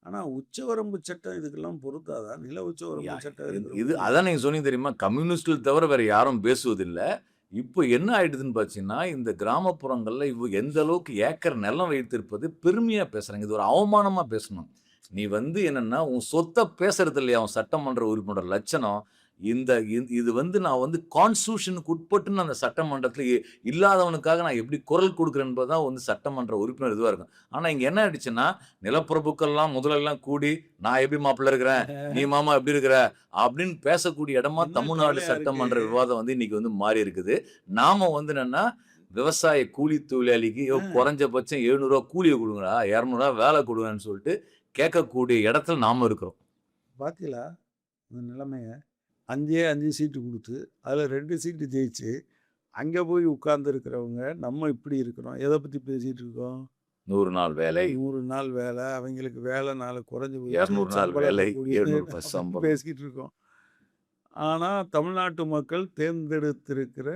ஆனால் உச்சவரம்பு சட்டம் இதுக்கெல்லாம் பொறுத்தாதா? நில உச்சவரம்பு சட்டம் இது அதான் நீங்கள் சொன்னீங்க தெரியுமா, கம்யூனிஸ்டில் தவிர வேறு யாரும் பேசுவதில்லை. இப்போ என்ன ஆயிடுதுன்னு பார்த்தீங்கன்னா, இந்த கிராமப்புறங்களில் எந்த அளவுக்கு ஏக்கர் நிலம் வைத்திருப்பது பெருமையாக பேசுகிறாங்க. இது ஒரு அவமானமாக பேசணும். நீ வந்து என்னென்னா உன் சொத்தை பேசுறது இல்லையா உன் சட்டமன்ற உறுப்பினர் லட்சணம். இது வந்து நான் வந்து கான்ஸ்டிடியூஷனுக்கு உட்பட்டு அந்த சட்டமன்றத்துல இல்லாதவனுக்காக நான் எப்படி குரல் கொடுக்கிறேன் என்பதுதான் வந்து சட்டமன்ற உறுப்பினர் இதுவா இருக்கும். ஆனா இங்க என்ன ஆயிடுச்சுன்னா, நிலப்பிரபுக்கள்லாம் முதலெல்லாம் கூடி நான் எப்படி மாப்பிள்ள இருக்கிறேன், நீ மாமா எப்படி இருக்கிற அப்படின்னு பேசக்கூடிய இடமா என்ன தமிழ்நாடு கவலையா இருக்கு. சட்டமன்ற விவாதம் வந்து இன்னைக்கு வந்து மாறி இருக்குது. நாம வந்து என்னன்னா, விவசாய கூலி தொழிலாளிக்கு குறைஞ்சபட்சம் ரூ. 700 கூலிய குடுங்கடா, ரூ. 200 வேலை குடுங்கன்னு சொல்லிட்டு கேட்கக்கூடிய இடத்துல நாம இருக்கிறோம். பாத்தீங்களா இந்த நிலைமைய? 5 சீட்டு குடுத்து, அதுல 2 சீட்டு ஜெயிச்சு, அங்க போய் உட்கார்ந்துருக்கிறவங்க, நம்ம இப்படி இருக்கிறோம். எத பத்தி பேசிட்டு இருக்கோம்? 100 நாள் வேலை, 100 நாள் வேலை, அவங்களுக்கு வேலை நாள் குறைஞ்சு 200 நாள் வேலை, 700 சம்பளம். பேசிக்கிட்டு இருக்கோம். ஆனா, தமிழ்நாட்டு மக்கள் தேர்ந்தெடுத்திருக்கிற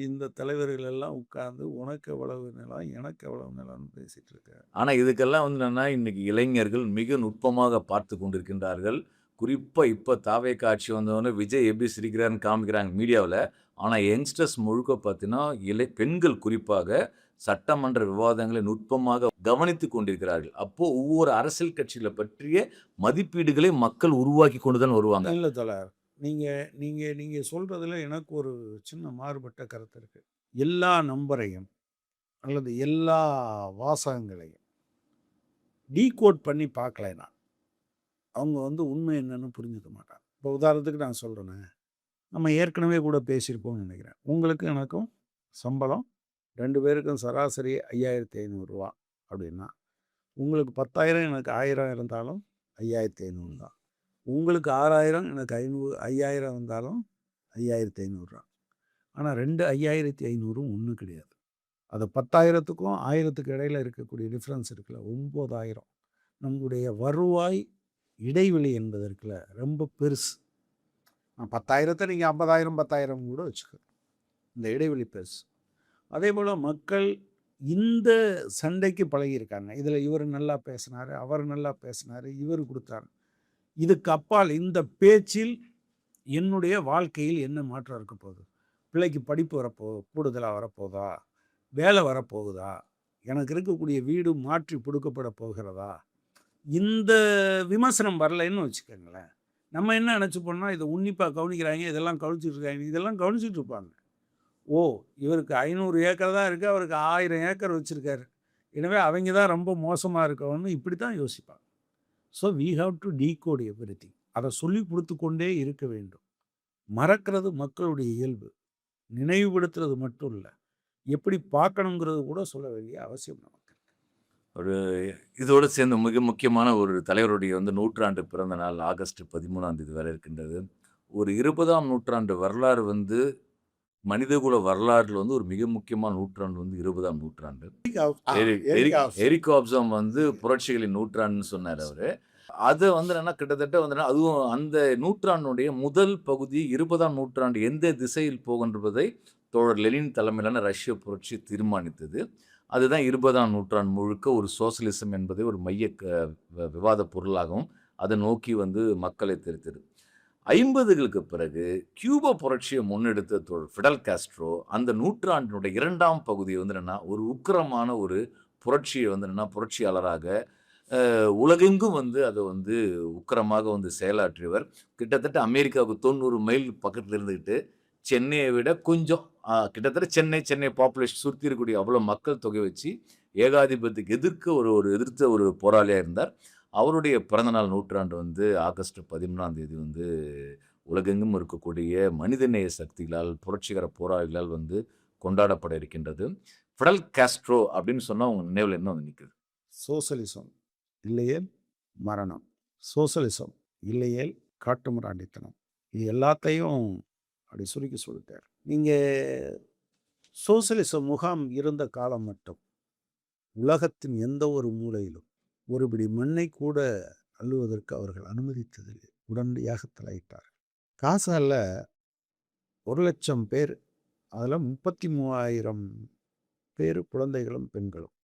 இந்த தலைவர்கள் எல்லாம் உட்கார்ந்து, உனக்கு எவ்வளவு நிலம், எனக்கு எவ்வளவு நிலம்னு பேசிட்டு இருக்காங்க. ஆனா இதுக்கெல்லாம் வந்து என்னன்னா, இன்னைக்கு இளைஞர்கள் மிக நுட்பமாக பார்த்துக் கொண்டிருக்கின்றார்கள். குறிப்பா இப்ப தாவேக்கா ஆட்சி வந்தவுடனே விஜய் எப்படி சிரிக்கிறார்ன்னு காமிக்கிறாங்க மீடியாவுல. ஆனா யங்ஸ்டர்ஸ் முழுக்க பார்த்தீங்கன்னா, பெண்கள் குறிப்பாக சட்டமன்ற விவாதங்களை நுட்பமாக கவனித்துக் கொண்டிருக்கிறார்கள். அப்போ ஒவ்வொரு அரசியல் கட்சிகள பற்றிய மதிப்பீடுகளை மக்கள் உருவாக்கி கொண்டு தான் வருவாங்க. இல்ல தோழர். நீங்க நீங்க நீங்க சொல்றதுல எனக்கு ஒரு சின்ன மாறுபட்ட கருத்து இருக்கு. எல்லா நம்பரையும் அல்லது எல்லா வாசகங்களையும் டீகோட் பண்ணி பார்க்கலைன்னா, அவங்க வந்து உண்மை என்னன்னு புரிஞ்சுக்க மாட்டாங்க. இப்போ உதாரணத்துக்கு நான் சொல்றேனே, நம்ம ஏற்கனவே கூட பேசியிருப்போம்னு நினைக்கிறேன். உங்களுக்கும் எனக்கும் சம்பளம் 2 பேருக்கும் சராசரி ரூ. 5,500 அப்படின்னா, உங்களுக்கு 10,000 எனக்கு 1,000 இருந்தாலும் 5,500 தான். உங்களுக்கு 6,000 எனக்கு 5,000 இருந்தாலும் 5,500 தான். ஆனா 2 5,500ம் ஒண்ணு கிடையாது. அது 10,000த்துக்கும் 1,000த்துக்கு இடையில இருக்கக்கூடிய டிஃபரன்ஸ் இருக்குல்ல, 9,000. நம்முடைய வருவாய் இடைவெளி என்பது இருக்குல்ல, ரொம்ப பெருசு. 10,000த்த நீங்க 50,000 10,000 கூட வச்சுக்கலாம். இந்த இடைவெளி பெருசு. அதேபோல மக்கள் இந்த சண்டைக்கு பழகியிருக்காங்க. இதுல இவர் நல்லா பேசினாரு, அவர் நல்லா பேசினாரு, இவர் கொடுத்தாரு. இதுக்கு அப்பால் இந்த பேச்சில் என்னுடைய வாழ்க்கையில் என்ன மாற்றம் இருக்க போகுது? பிள்ளைக்கு படிப்பு கூடுதலா வரப்போகுதா? வேலை வரப்போகுதா? எனக்கு இருக்கக்கூடிய வீடு மாற்றி கொடுக்கப்பட போகிறதா? இந்த விமர்சனம் வரலைன்னு வச்சுக்கோங்களேன். நம்ம என்ன நினச்சிப்போம்னா, இதை உன்னிப்பா கவனிக்கிறாங்க, இதெல்லாம் கவனிச்சுட்டு இருக்காங்க. இதெல்லாம் கவனிச்சுட்டு இருப்பாங்க. ஓ! இவருக்கு 500 ஏக்கர் தான் இருக்கு, அவருக்கு 1000 ஏக்கர் வச்சிருக்காரு. எனவே அவங்க தான் ரொம்ப மோசமா இருக்கவன்னு இப்படி தான் யோசிப்பாங்க. So we have to decode everything. அதை சொல்லிக் கொடுத்து கொண்டே இருக்க வேண்டும். மறக்கிறது மக்களுடைய இயல்பு. நினைவுபடுத்துறது மட்டும் இல்ல. எப்படி பார்க்கணுங்கிறது கூட சொல்ல வேண்டிய அவசியம் நமக்கு. ஒரு இதோடு சேர்ந்து மிக முக்கியமான ஒரு தலைவருடைய வந்து நூற்றாண்டு பிறந்த நாள் ஆகஸ்ட் 13ஆம் தேதி வர இருக்கின்றது. ஒரு 20ஆம் நூற்றாண்டு வரலாறு வந்து மனிதகுல வரலாறுல வந்து ஒரு மிக முக்கியமான நூற்றாண்டு வந்து 20ஆம் நூற்றாண்டு. எரிக் ஹாப்சம் வந்து புரட்சிகளின் நூற்றாண்டுன்னு சொன்னாரு அவரு. அது வந்து என்னன்னா கிட்டத்தட்ட வந்து அதுவும் அந்த நூற்றாண்டுடைய முதல் பகுதி 20ஆம் நூற்றாண்டு எந்த திசையில் போகின்றதை தோழர் லெனின் தலைமையிலான ரஷ்ய புரட்சி தீர்மானித்தது. அதுதான் 20ஆம் நூற்றாண்டு முழுக்க ஒரு சோசலிசம் என்பதை ஒரு மைய விவாத பொருளாகவும் அதை நோக்கி வந்து மக்களை திருத்தது. 50களுக்கு பிறகு கியூபா புரட்சியை முன்னெடுத்த தோழர் ஃபிடல் காஸ்ட்ரோ அந்த நூற்றாண்டினுடைய 2ஆம் பகுதியை வந்து என்னன்னா ஒரு உக்கிரமான ஒரு புரட்சியை வந்து என்னன்னா புரட்சியாளராக உலகெங்கும் வந்து அதை வந்து உக்கிரமாக வந்து செயலாற்றியவர். கிட்டத்தட்ட அமெரிக்காவுக்கு 90 மைல் பக்கத்தில் இருந்துக்கிட்டு சென்னையை விட கொஞ்சம் கிட்டத்தட்ட சென்னை பாப்புலேஷன் சுற்றி இருக்கக்கூடிய அவ்வளோ மக்கள் தொகை வச்சு ஏகாதிபத்தியத்துக்கு எதிர்த்த ஒரு போராளியாக இருந்தார். அவருடைய பிறந்தநாள் நூற்றாண்டு வந்து ஆகஸ்ட் 13ஆம் தேதி வந்து உலகெங்கும் இருக்கக்கூடிய மனிதநேய சக்திகளால் புரட்சிகர போராளிகளால் வந்து கொண்டாடப்பட இருக்கின்றது. ஃபிடல் காஸ்ட்ரோ அப்படின்னு சொன்னால் உங்கள் நினைவில் என்ன வந்து நிற்குது? சோசலிசம் இல்லையேல் மரணம், சோசலிசம் இல்லையேல் காட்டுமிராண்டித்தனம், இது எல்லாத்தையும் அப்படி சுருக்கி சொல்லிட்டார். நீங்கள் சோசலிச முகாம் இருந்த காலம் மட்டும் உலகத்தின் எந்த ஒரு மூலையிலும் ஒரு பிடி மண்ணை கூட அள்ளுவதற்கு அவர்கள் அனுமதித்ததில்லை. உடனடியாக தலையிட்டார். காசால 1,00,000 பேர், அதில் 33,000 பேர் குழந்தைகளும் பெண்களும்.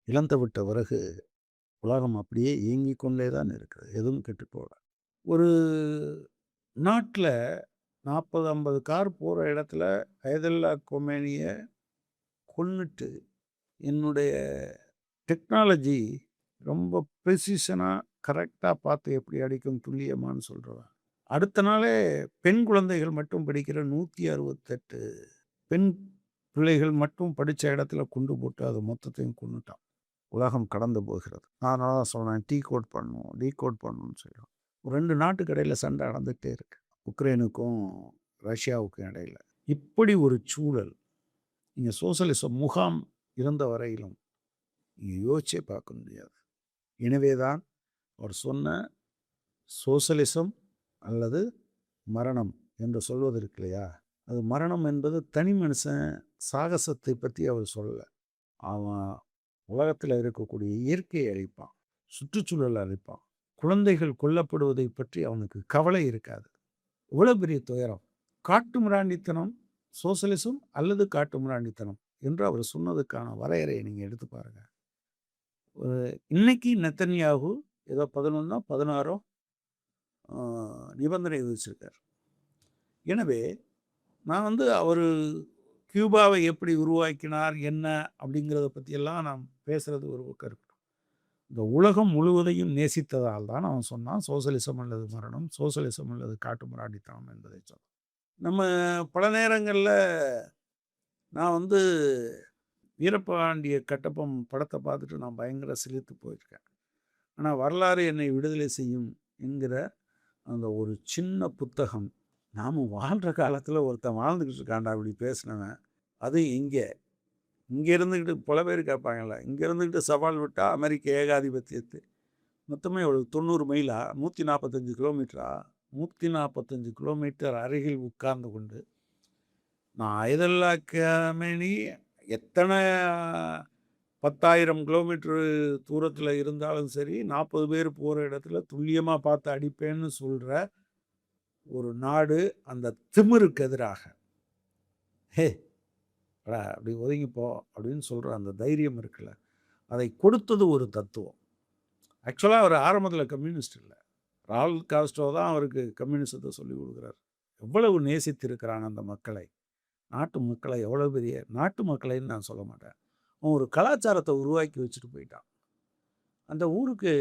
இழந்து விட்ட பிறகு உலகம் அப்படியே இயங்கிக் கொண்டே தான் இருக்கிறது. எதுவும் கெட்டு போகல. ஒரு நாட்டில் 40-50 கார் போகிற இடத்துல ஹைதல்லா கொமேனியை கொன்னுட்டு என்னுடைய டெக்னாலஜி ரொம்ப ப்ரெசிஷனாக கரெக்டாக பார்த்து எப்படி அடிக்கும் துல்லியமானு சொல்கிறவன் அடுத்த நாளே பெண் குழந்தைகள் மட்டும் படிக்கிற 168 பெண் பிள்ளைகள் மட்டும் படித்த இடத்துல குண்டு போட்டு அது மொத்தத்தையும் கொன்னுட்டான். உலகம் கடந்து போகிறது. அதனால தான் சொல்றேன், டீகோட் பண்ணணும், டீகோட் பண்ணணும்னு சொல்லிடும். 2 நாட்டுக்கு இடையில சண்டை நடந்துகிட்டே இருக்கு. உக்ரைனுக்கும் ரஷ்யாவுக்கும் இடையில. இப்படி ஒரு சூழல் நீங்க சோசலிச முகாம் இருந்த வரையிலும் நீங்க யோசிச்சே பார்க்க முடியாது. எனவே தான் அவர் சொன்ன சோசலிசம் அல்லது மரணம் என்று சொல்வது இருக்கு இல்லையா, அது மரணம் என்பது தனி மனுஷன் சாகசத்தை பற்றி அவர் சொல்லல. அவன் உலகத்தில் இருக்கக்கூடிய இயற்கையை அழிப்பான், சுற்றுச்சூழலை அழிப்பான், குழந்தைகள் கொல்லப்படுவதை பற்றி அவனுக்கு கவலை இருக்காது. இவ்வளோ பெரிய துயரம். காட்டு மிராண்டித்தனம் சோசலிசம் அல்லது காட்டு மிராண்டித்தனம் என்று அவர் சொன்னதுக்கான வரையறையை நீங்கள் எடுத்து பாருங்க. இன்னைக்கு நெத்தன்யாகு ஏதோ 11 16 நிபந்தனை விதிச்சிருக்கார். எனவே நான் அவர் கியூபாவை எப்படி உருவாக்கினார் என்ன அப்படிங்கிறத பற்றியெல்லாம் நான் பேசுகிறது ஒரு பக்கம் இருக்கட்டும். இந்த உலகம் முழுவதையும் நேசித்ததால் தான் அவன் சொன்னான் சோசலிசம் அல்லது மரணம், சோசலிசம் அல்லது காட்டு மிராண்டித்தனம் என்பதை சொன்னான். நம்ம பல நேரங்களில் நான் வீரபாண்டிய கட்டபொம்மன் படத்தை பார்த்துட்டு நான் பயங்கர சிலிர்த்து போயிருக்கேன். ஆனால் வரலாறு என்னை விடுதலை செய்யும் என்கிற அந்த ஒரு சின்ன புத்தகம், நாம் வாழ்கிற காலத்தில் ஒருத்தன் வாழ்ந்துக்கிட்டு இருக்காண்டா அப்படி பேசினவன், அது இங்கே இருந்துக்கிட்டு பல பேர் கேட்பாங்கல்ல, இங்கே இருந்துக்கிட்டு சவால் விட்டால் அமெரிக்க ஏகாதிபத்தியத்தை மொத்தமே எவ்வளோ 90 மைலா 145 கிலோமீட்டரா 145 கிலோமீட்டர் அருகில் உட்கார்ந்து கொண்டு நான் ஐதல்லா கேமனி எத்தனை 10,000 கிலோமீட்டர் தூரத்தில் இருந்தாலும் சரி 40 பேர் போகிற இடத்துல துல்லியமாக பார்த்து அடிப்பேன்னு சொல்கிற ஒரு நாடு அந்த திமிருக்கு எதிராக ஹே அப்படி ஒதுங்கிப்போ அப்படின்னு சொல்கிற அந்த தைரியம் இருக்குல்ல, அதை கொடுத்தது ஒரு தத்துவம். ஆக்சுவலாக அவர் ஆரம்பத்தில் கம்யூனிஸ்ட் இல்லை, ராகுல் காஸ்ட்ரோ தான் அவருக்கு கம்யூனிசத்தை சொல்லி கொடுக்குறாரு. எவ்வளவு நேசித்திருக்கிறான் அந்த மக்களை, நாட்டு மக்களை, எவ்வளோ பெரிய நாட்டு மக்களைன்னு நான் சொல்ல மாட்டேன். அவன் ஒரு கலாச்சாரத்தை உருவாக்கி வச்சுட்டு போயிட்டான். அந்த ஊருக்கு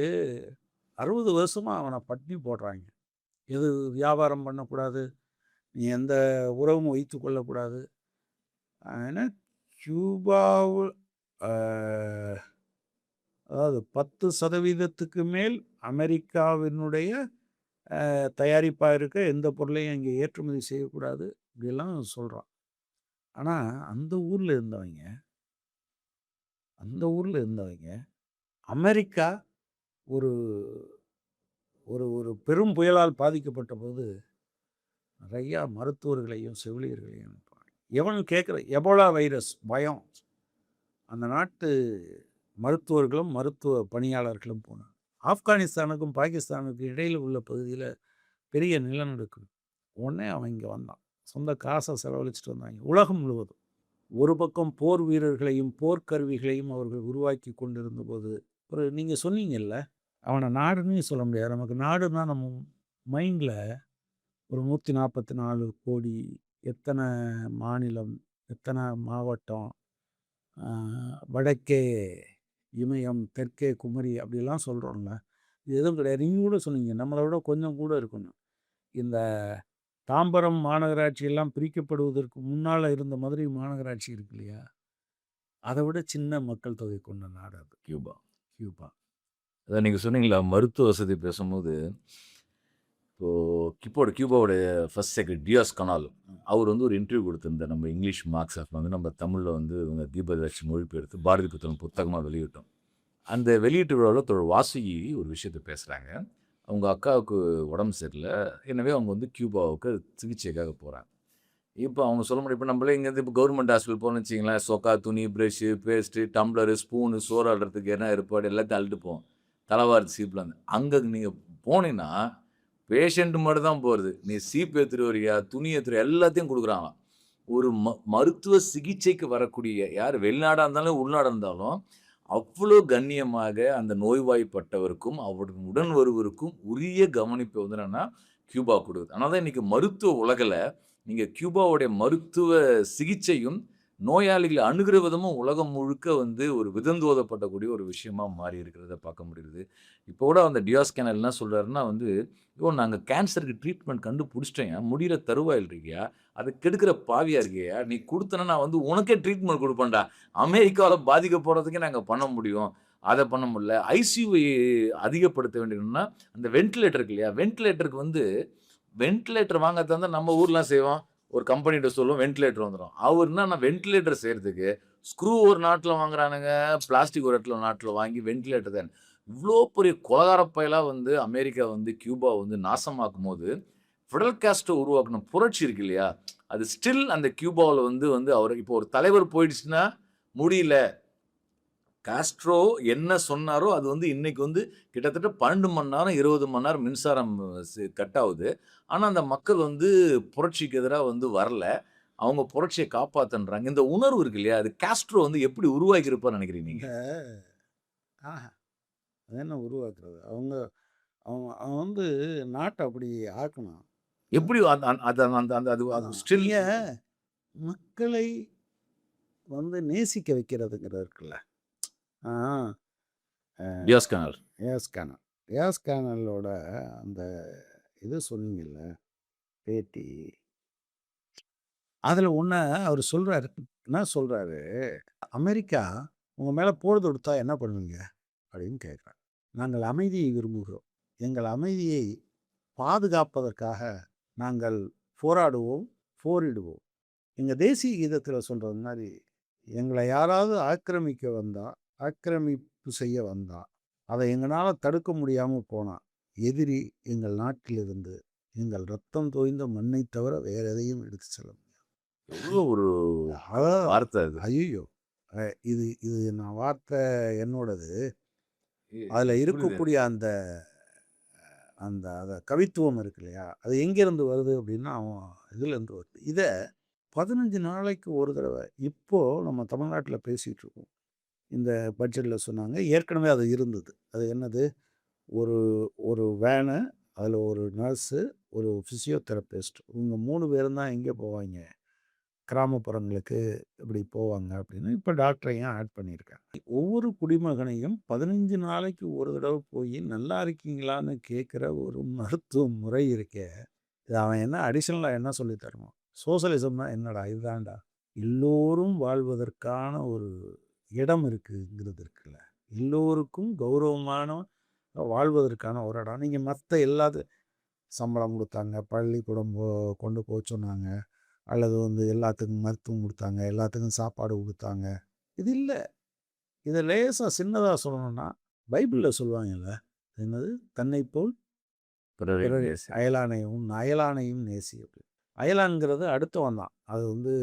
60 வருஷமாக அவனை பட்டினி போடுறாங்க. எது வியாபாரம் பண்ணக்கூடாது, நீ எந்த உறவும் வைத்து கொள்ளக்கூடாது. ஏன்னா கியூபாவில் அதாவது 10% மேல் அமெரிக்காவினுடைய தயாரிப்பாக இருக்க எந்த பொருளையும் இங்கே ஏற்றுமதி செய்யக்கூடாது இப்படிலாம் சொல்கிறான். ஆனால் அந்த ஊரில் இருந்தவங்க அமெரிக்கா ஒரு ஒரு ஒரு பெரும் புயலால் பாதிக்கப்பட்ட போது நிறையா மருத்துவர்களையும் செவிலியர்களையும் அனுப்புவாங்க. எவன் கேட்குற எபோலா வைரஸ் பயம், அந்த நாட்டு மருத்துவர்களும் மருத்துவ பணியாளர்களும் போனாங்க. ஆப்கானிஸ்தானுக்கும் பாகிஸ்தானுக்கும் இடையில் உள்ள பகுதியில் பெரிய நிலநடுக்கம். உடனே அவன் இங்கே வந்தான், சொந்த காசை செலவழிச்சிட்டு வந்தாங்க. உலகம் முழுவதும் ஒரு பக்கம் போர் வீரர்களையும் போர்க்கருவிகளையும் அவர்கள் உருவாக்கி கொண்டிருந்த போது ஒரு நீங்கள் சொன்னீங்கல்ல, அவனை நாடுன்னு சொல்ல முடியாது. நமக்கு நாடுன்னா நம்ம மைண்டில் ஒரு 144 கோடி, எத்தனை மாநிலம், எத்தனை மாவட்டம், வடக்கே இமயம், தெற்கே குமரி அப்படிலாம் சொல்கிறோம்ல, இது எதுவும் கிடையாது. நீங்கள் கூட சொன்னீங்க நம்மளை விட கொஞ்சம் கூட இருக்கணும். இந்த தாம்பரம் மாநகராட்சியெல்லாம் பிரிக்கப்படுவதற்கு முன்னால் இருந்த மதுரை மாநகராட்சி இருக்கு இல்லையா, அதை விட சின்ன மக்கள் தொகை கொண்ட நாடு அது கியூபா. அதான் நீங்கள் சொன்னீங்களா மருத்துவ வசதி பேசும்போது, இப்போது கியூபாவோட ஃபர்ஸ்ட் செக்ரட்டரி டியாஸ் கனால் அவர் ஒரு இன்டர்வியூ கொடுத்துருந்தார். நம்ம இங்கிலீஷ் மார்க்ஸ் ஆஃப் நம்ம தமிழில் இவங்க தீபதர்ஷி மொழிபெயர்த்து பாரதி புத்தகம் புத்தகமாக வெளியிட்டோம். அந்த வெளியீட்டு விழாவில் தொடர் வாசுகி ஒரு விஷயத்தை பேசுகிறாங்க. அவங்க அக்காவுக்கு உடம்பு சரியில்லை, எனவே அவங்க கியூபாவுக்கு சிகிச்சைக்காக போகிறாங்க. இப்போ அவங்க சொல்ல முடியும், இப்போ நம்மளே இங்கேருந்து இப்போ கவர்மெண்ட் ஹாஸ்பிட்டல் போகணும்னு வச்சிங்களேன், சொக்கா, துணி, ப்ரெஷ்ஷு, பேஸ்ட்டு, டம்ளரு, ஸ்பூனு, சோறு ஆடுறதுக்கு என்ன ஏற்பாடு எல்லாத்தையும் அள்ளிட்டு போவோம், தலைவாரி சீப்பில். அங்கே நீங்கள் போனீங்கன்னா பேஷண்ட்டு மட்டும் தான் போகிறது, நீ சீப் எடுத்துகிட்டு வரியா, துணி எடுத்துகிற எல்லாத்தையும் கொடுக்குறாங்க. ஒரு மருத்துவ சிகிச்சைக்கு வரக்கூடிய யார் வெளிநாடாக இருந்தாலும் உள்நாடாக இருந்தாலும் அவ்வளோ கண்ணியமாக அந்த நோய்வாய்ப்பட்டவருக்கும் அவருடைய உடன் வருவருக்கும் உரிய கவனிப்பை என்னன்னா கியூபா கொடுக்குது. ஆனால் தான் இன்றைக்கி மருத்துவ உலகில் நீங்கள் கியூபாவுடைய மருத்துவ சிகிச்சையும் நோயாளிகளை அணுகிற விதமும் உலகம் முழுக்க வந்து ஒரு விதந்தோதப்படக்கூடிய ஒரு விஷயமா மாறி இருக்கிறத பார்க்க முடியுது. இப்போ கூட அந்த டியாஸ் கேனல் என்ன சொல்றாருன்னா வந்து, "யோவ் நாங்க கேன்சருக்கு ட்ரீட்மெண்ட் கண்டுபிடிச்சிட்டோம்யா. முடியிற தருவாயில இருக்கியா. அத கெடுக்கிற பாவியா இருக்கியா. நீ குடுத்தனா நான் வந்து உனக்கே ட்ரீட்மெண்ட் குடுப்பேன்டா. அமெரிக்காவுல பாதிக்கப்படுறதுக்கே நாங்க பண்ண முடியும். அத பண்ண முடியல. ஐசியூவை அதிகப்படுத்த வேண்டியதுன்னா, அந்த வென்டிலேட்டர் இருக்கு இல்லையா? வென்டிலேட்டருக்கு வந்து வென்டிலேட்டர் வாங்கறதா இருந்தா நம்ம ஊர்லாம் செய்வோம். ஒரு கம்பெனிட்ட சொல்லுவோம் வென்டிலேட்டர் வந்துரும். அவர் என்னன்னா வென்டிலேட்டர் செய்றதுக்கு ஸ்க்ரூ ஒரு நாட்ல வாங்குறானுங்க. பிளாஸ்டிக் ஒரு இடத்துல நாட்ல வாங்கி வென்டிலேட்டர் தான். இவ்ளோ பெரிய கொலகார பயலா வந்து அமெரிக்கா வந்து கியூபா வந்து நாசமாக்கும்போது, ஃபிடல் காஸ்ட்ரோ உருவாக்குன புரட்சி இருக்கு இல்லையா? அது ஸ்டில் அந்த கியூபாவுல வந்து வந்து அவரு இப்போ ஒரு தலைவர் போயிடுச்சுன்னா முடியல. காஸ்ட்ரோ என்ன சொன்னாரோ, அது வந்து இன்னைக்கு வந்து கிட்டத்தட்ட 12 மணி நேரம், 20 மணி நேரம் மின்சாரம் கட் ஆவுது. ஆனா, அந்த மக்கள் வந்து புரட்சிக்கு எதிரா வந்து வரல. அவங்க புரட்சிய காப்பாத்துன்றாங்க. இந்த உணர்வு இருக்கு இல்லையா? அது காஸ்ட்ரோ வந்து எப்படி உருவாக்கியிருப்பார்ன்னு நெனைக்கிறீங்க நீங்க? இந்த ஆஹா, அது என்ன உருவாக்குறது? அவங்க அவங்க அவன் வந்து நாட்ட அப்படி ஆக்கணும். எப்படி அந்த அந்த அந்த அந்த அந்த அது அது அதான். ஸ்டில் நீங்க மக்களை வந்து நேசிக்க வைக்கிறதுங்கிறது இருக்குல்ல. ஆ, டியாஸ் கானல். As canal. ஏஎஸ் கேனலோட அந்த இது சொன்னீங்கல்ல, பேட்டி. அதில ஒண்ண அவரு சொல்றாரு. என்ன சொல்றாரு, "அமெரிக்கா உங்க மேல போர் தொடுத்தா என்ன பண்ணுவீங்க?" அப்படின்னு கேட்குறார். "நாங்கள் அமைதியை விரும்புகிறோம். எங்கள் அமைதியை பாதுகாப்பதற்காக நாங்கள் போராடுவோம், போரிடுவோம்." எங்க தேசிய கீதத்தில சொல்றது மாரி, எங்கள யாராவது ஆக்கிரமிக்க வந்தா, ஆக்கிரமிப்பு செய்ய வந்தா, அதை எங்கனால தடுக்க முடியாம போனா, எதிரி எங்கள் நாட்டிலிருந்து எங்கள் ரத்தம் தோய்ந்த மண்ணைத் தவிர வேற எதையும் எடுத்து செல்ல முடியாது. எவ்வளோ ஒரு அதான் வார்த்தை அது. ஐய்யய்யோ! இது இது நான் வார்த்தை என்னோடது. எ அதில புரியுது. இருக்கக்கூடிய அந்த அந்த அத கவித்துவம் இருக்கு இல்லையா? அது எங்கேருந்து வருது அப்படின்னா, அவன் இதுலேருந்து வருது. இத 15 நாளைக்கு ஒரு தடவ இப்போ நம்ம தமிழ்நாட்டில பேசிட்டு இருக்கோம். இந்த பட்ஜெட்ல சொன்னாங்க. ஏற்கனவே அது இருந்தது. அது என்னது? ஒரு ஒரு வேனு, அதில ஒரு நர்ஸு, ஒரு பிசியோதெரபிஸ்ட் இவங்க 3 பேரும் தான் எங்கே போவாய்ங்க? கிராமப்புறங்களுக்கு இப்படி போவாங்க அப்படின்னு. இப்ப டாக்டரையும் ஆட் பண்ணியிருக்காங்க. ஒவ்வொரு குடிமகனையும் 15 நாளைக்கு ஒரு தடவ போயி நல்லா இருக்கீங்களான்னு கேட்கிற ஒரு மருத்துவ முறை இருக்கே. இது அவன் என்ன அடிஷனலா என்ன சொல்லி தரணும்? சோசலிசம்னா என்னடா? இதுதான்டா. எல்லோரும் வாழ்வதற்கான ஒரு இடம் இருக்குங்கிறது இருக்குல்ல. எல்லோருக்கும் கௌரவமான வாழ்வதற்கான ஒரு இடம். நீங்க மத்த சம்பளம் குடுத்தாங்க, பள்ளிக்கூடம் கொண்டு சொன்னாங்க. அல்லது வந்து எல்லாத்துக்கும் மருத்துவம் குடுத்தாங்க, எல்லாத்துக்கும் சாப்பாடு குடுத்தாங்க. இது இல்ல. இத லேசா சின்னதா சொல்லணும்னா, பைபிள்ல சொல்லுவாங்கல்ல. என்னது? "தன்னைப் போல் பிறரை பிறரை நேசி. உன் அயலானையும் நேசி" அப்படின்னு. அயலான்ங்கிறது அடுத்தவன் தான். அது வந்து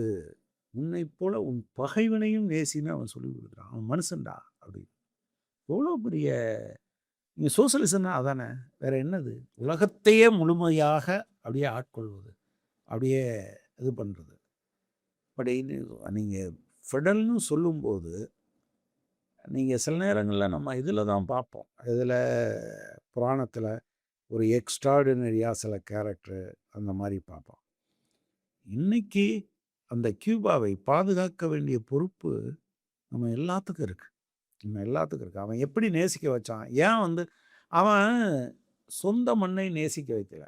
"உன்னைப் போல உன் பகைவனையும் நேசின்னு" அவன் சொல்லிக் குடுக்குறான். அவன் மனுஷன்டா அப்படின்னு. எவ்வளோ பெரிய நீங்க சோசலிசம்னா அதானே. வேற என்னது? உலகத்தையே முழுமையாக அப்படியே ஆட்கொள்வது. அப்படியே இது பண்றது. அப்படின்னு நீங்க ஃபெடல்ன்னு சொல்லும்போது, நீங்க சில நேரங்கள்ல நம்ம இதில தான் பார்ப்போம். இதில புராணத்தில ஒரு எக்ஸ்ட்ராடினரியா சில கேரக்டர் அந்த மாரி பார்ப்போம். இன்னைக்கு அந்த கியூபாவை பாதுகாக்க வேண்டிய பொறுப்பு நம்ம எல்லாத்துக்கும் இருக்கு. நம்ம எல்லாத்துக்கும் இருக்கு. அவன் எப்படி நேசிக்க வச்சான்? ஏன் வந்து அவன் சொந்த மண்ணை நேசிக்க வைக்கல.